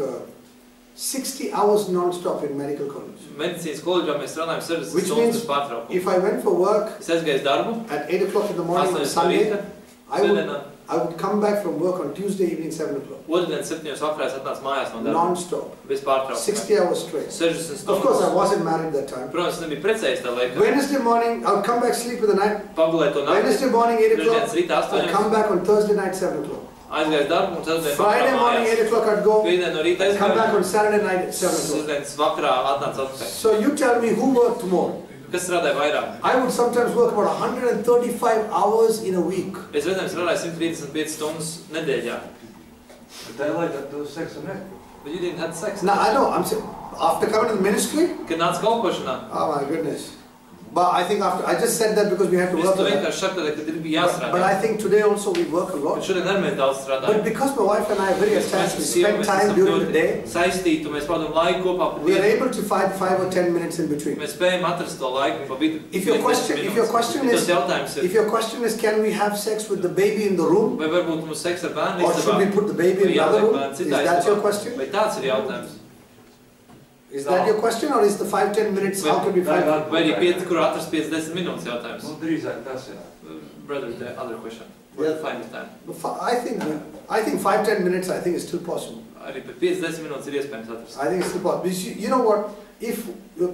60 hours non-stop in medical college. Medicīnas koledžā mēs strādājam 60 Which stundas means bez pārtraukuma. if I went for work Es aizgāju uz darbu, at 8 o'clock in the morning 8 on no Sunday, rīta, I would, svētdienā, I would come back from work on Tuesday evening 7 o'clock. otrdien 7 vakarā es atnācu mājās no darba. Non-stop. Bez pārtraukuma. 60 hours straight. 60 Of course, I stundas. wasn't married that time. Protams, es nebiju precējis tā laikā. Wednesday morning, I would come back, sleep for the night. Pagulēju to nakti. Wednesday morning, 8 Trešdienas o'clock. rītā I'd 8. come back on Thursday night, 7 o'clock. Aizgāju uz darbu un ceturtdien Friday vakarā morning, mājās. 8 o'clock, I'd go. Piektdien no rīta I'd come back aizgāju. on Saturday night at 7 o'clock. Sestdienas vakarā atnācu atpakaļ. So you tell me who worked more. Kas strādāja vairāk? I would sometimes work about 135 hours in a week. Es reizēm strādāju 135 stundas nedēļā. Bet tajā laikā tu seksu nekur. But you didn't have sex. Now I know, I'm saying, after coming to the ministry, Kad nāca kalpošanā, oh my goodness. But I think after, I just said that because we had to es work to on that. vienkārši saku, tad, kad ir bija But jāstrādā. I think today also we work a Bet lot. šodien arī mēs daudz But strādājam. because my wife and I are very Mēs attached, we esam sievi, spend mēs time esam during the ļoti day, saistīti un mēs pavadām laiku kopā pa we are dienu. able to find 5 or 10 minutes in between. Mēs spējam atrast to laiku pa vidu. If your question Tas jautājums If ir, your question is, can we have sex with the baby in the room, vai varbūt mums seks ar bērnu or should we istabā? put the baby in Vai the other jāliek room? bērnu Is citā that your istabā? question? Vai tāds ir jautājums? Is that your question, or is the 5-10 minutes, how can we find it? Vai arī 5, kur atrast 5-10 minūtes jautājums? Nu, drīzāk tas, jā. Brother, the other question. Where to find the time? I think 5-10 minutes, I think is still possible. Arī par 5-10 minūtes ir iespējams atrast. I think it's still possible. Because you know what? If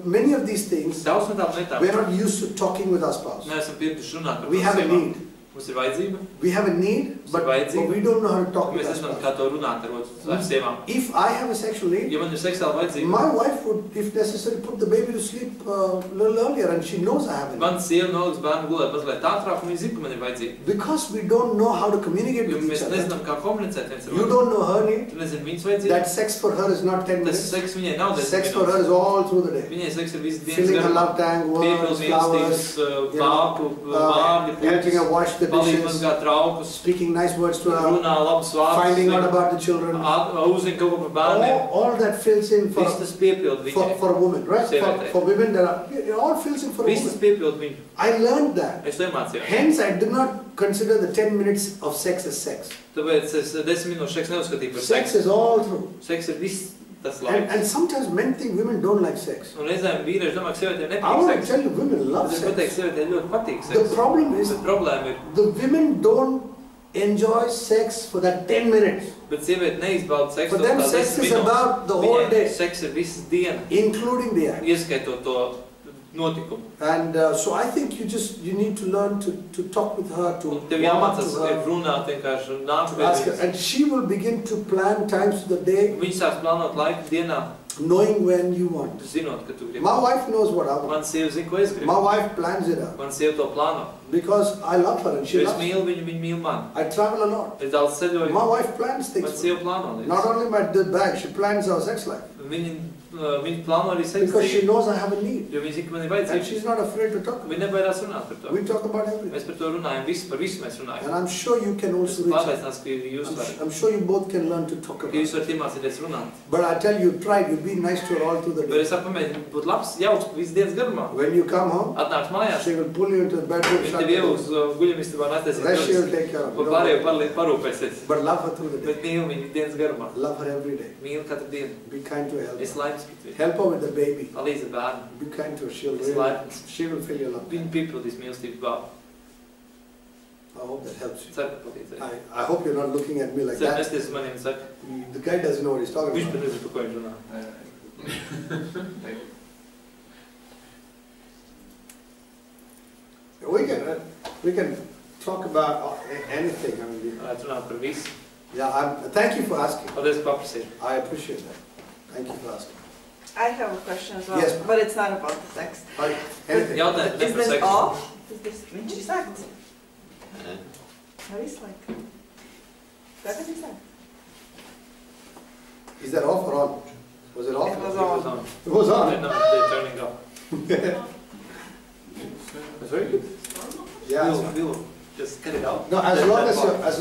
many of these things, Daudz no tām lietām we're not used to talking with our spouse. neesam pieraduši runāt par We have a sievām. need. Mums ir vajadzība, We have a need, but we don't know how to talk with mēs our nezinām, spouse. kā to runāt ar sievām. If I have a sexual need, Ja man ir seksuāla vajadzība, my wife would, if necessary, put the baby to sleep a little earlier, and she knows I have a need. man sieva noliks bērnu gulēt mazliet ātrāk, un viņa zina, ka man ir vajadzība. Because we don't know how to communicate Jo with each mēs other. nezinām, kā komunicēt viens ar You otru. don't know her need. Tu nezini viņas vajadzību. That sex for her is not 10 Tas minutes. seks viņai nav 10 Sex for her minūtes. is all through the day. Viņai seks ir visu dienas Filling her garumā. love tank, words, Piepildu flowers, mīlestības, vāku, vārdi, helping her wash the palīdz dishes, mazgāt traukus, speaking nice words to her, runā labus finding out vārdus, about the children. uzzina kaut ko par bērniem. All that fills in Viss tas piepildu viņai. for a woman, right? Sievietei. For women, it all fills in for a Viss tas woman. piepildu viņu. I learned that. Es to iemācījos. Hence, I did not consider the 10 minutes of sex as sex. Tāpēc es 10 minūtes seks neuzskatīju par Sex seksu. is all through. Seks ir viss tas And laiks. sometimes men think women don't like sex. Un reizēm vīrieši domā, ka sievietēm I nepatīk want to seks. tell you, women love Es pateiktu, sex. sievietēm ļoti patīk The seks. problem is, Bet problēma ir, the women don't enjoy sex for that 10 minutes. bet sieviete neizbauda seksu. For them, tās sex 10 is minūtes. about the whole Viņai day, seks ir visas diena, including the act. ieskaitot to notikumu. And so I think you need to learn to talk with her, to Un tev warm up jāmācās to her, runāt, vienkārši nāk to pie ask her, viņas. and she will begin to plan times of the day Viņa sāks plānot laiku dienā, Knowing when you want. Zinot, ka tu gribi. My wife knows what I want. Man sieva zina, ko es gribu. My wife plans it out. Man sieva to plāno. Because I love her and she Jo es loves me. mīlu viņu, viņa mīl mani. I travel a lot. Es daudz ceļoju. My wife plans Man things for sieva me. plāno lietas. Not only my bag, she plans our sex life. Viņa plāno arī seksu Because she dzīvi. knows I have a need. Jo viņa zina, ka man ir And vajadzīgs. she's not afraid to talk about Viņa nebaidās runāt par to. it. We talk about everything. Mēs par to runājam, par visu mēs runājam. And I'm sure you can also reach out. Pārliecināts, ka jūs varat. I'm sure you both can learn to talk Ka about jūs it. varat iemācīties runāt. But I tell you, try to be nice to her all through the Bet day. es saku, pamēģini būt labs, jauks visu dienas garumā. When you come home, Atnāc mājās. she will pull you into the bedroom, Viņa shut tev the ielūks door. guļamistabā un The rest she will attiecības. take care of. Par Don't pārējo worry. parūpēsies. But love her through the day. Bet mīlu viņu dienas garumā. Love her every day. Mīlu katru dienu. Be kind to her. Es laipns pret viņu. Help her with the baby. Palīdzi ar bērnu. Be kind to her. She'll Es really, laipns. she will feel your love. Viņa piepildīs mīlestības bābu. I hope that helps you. Ceru, ka palīdzēs. I hope you're not looking at me like Ceru, that. nesties uz maniem un saka, The guy doesn't know what he's talking viņš pat about. nezina, par ko viņš runā. We can talk about anything. I mean, Varētu runāt par visu. thank you for asking. Paldies, ka paprasīji. I appreciate that. Thank you for asking. I have a question as well, Yes, ma'am. but it's not about the sex. Anything. Jautājums ne Is par this seksu. off? Is this viņš ir sekts? Vai visu laiku? Tagad ir sekts? Is that off or on? Was it off? It was It was on. on. It was on. Then they're turning off. That's very good. Yeah. We'll just cut it out. No, as long as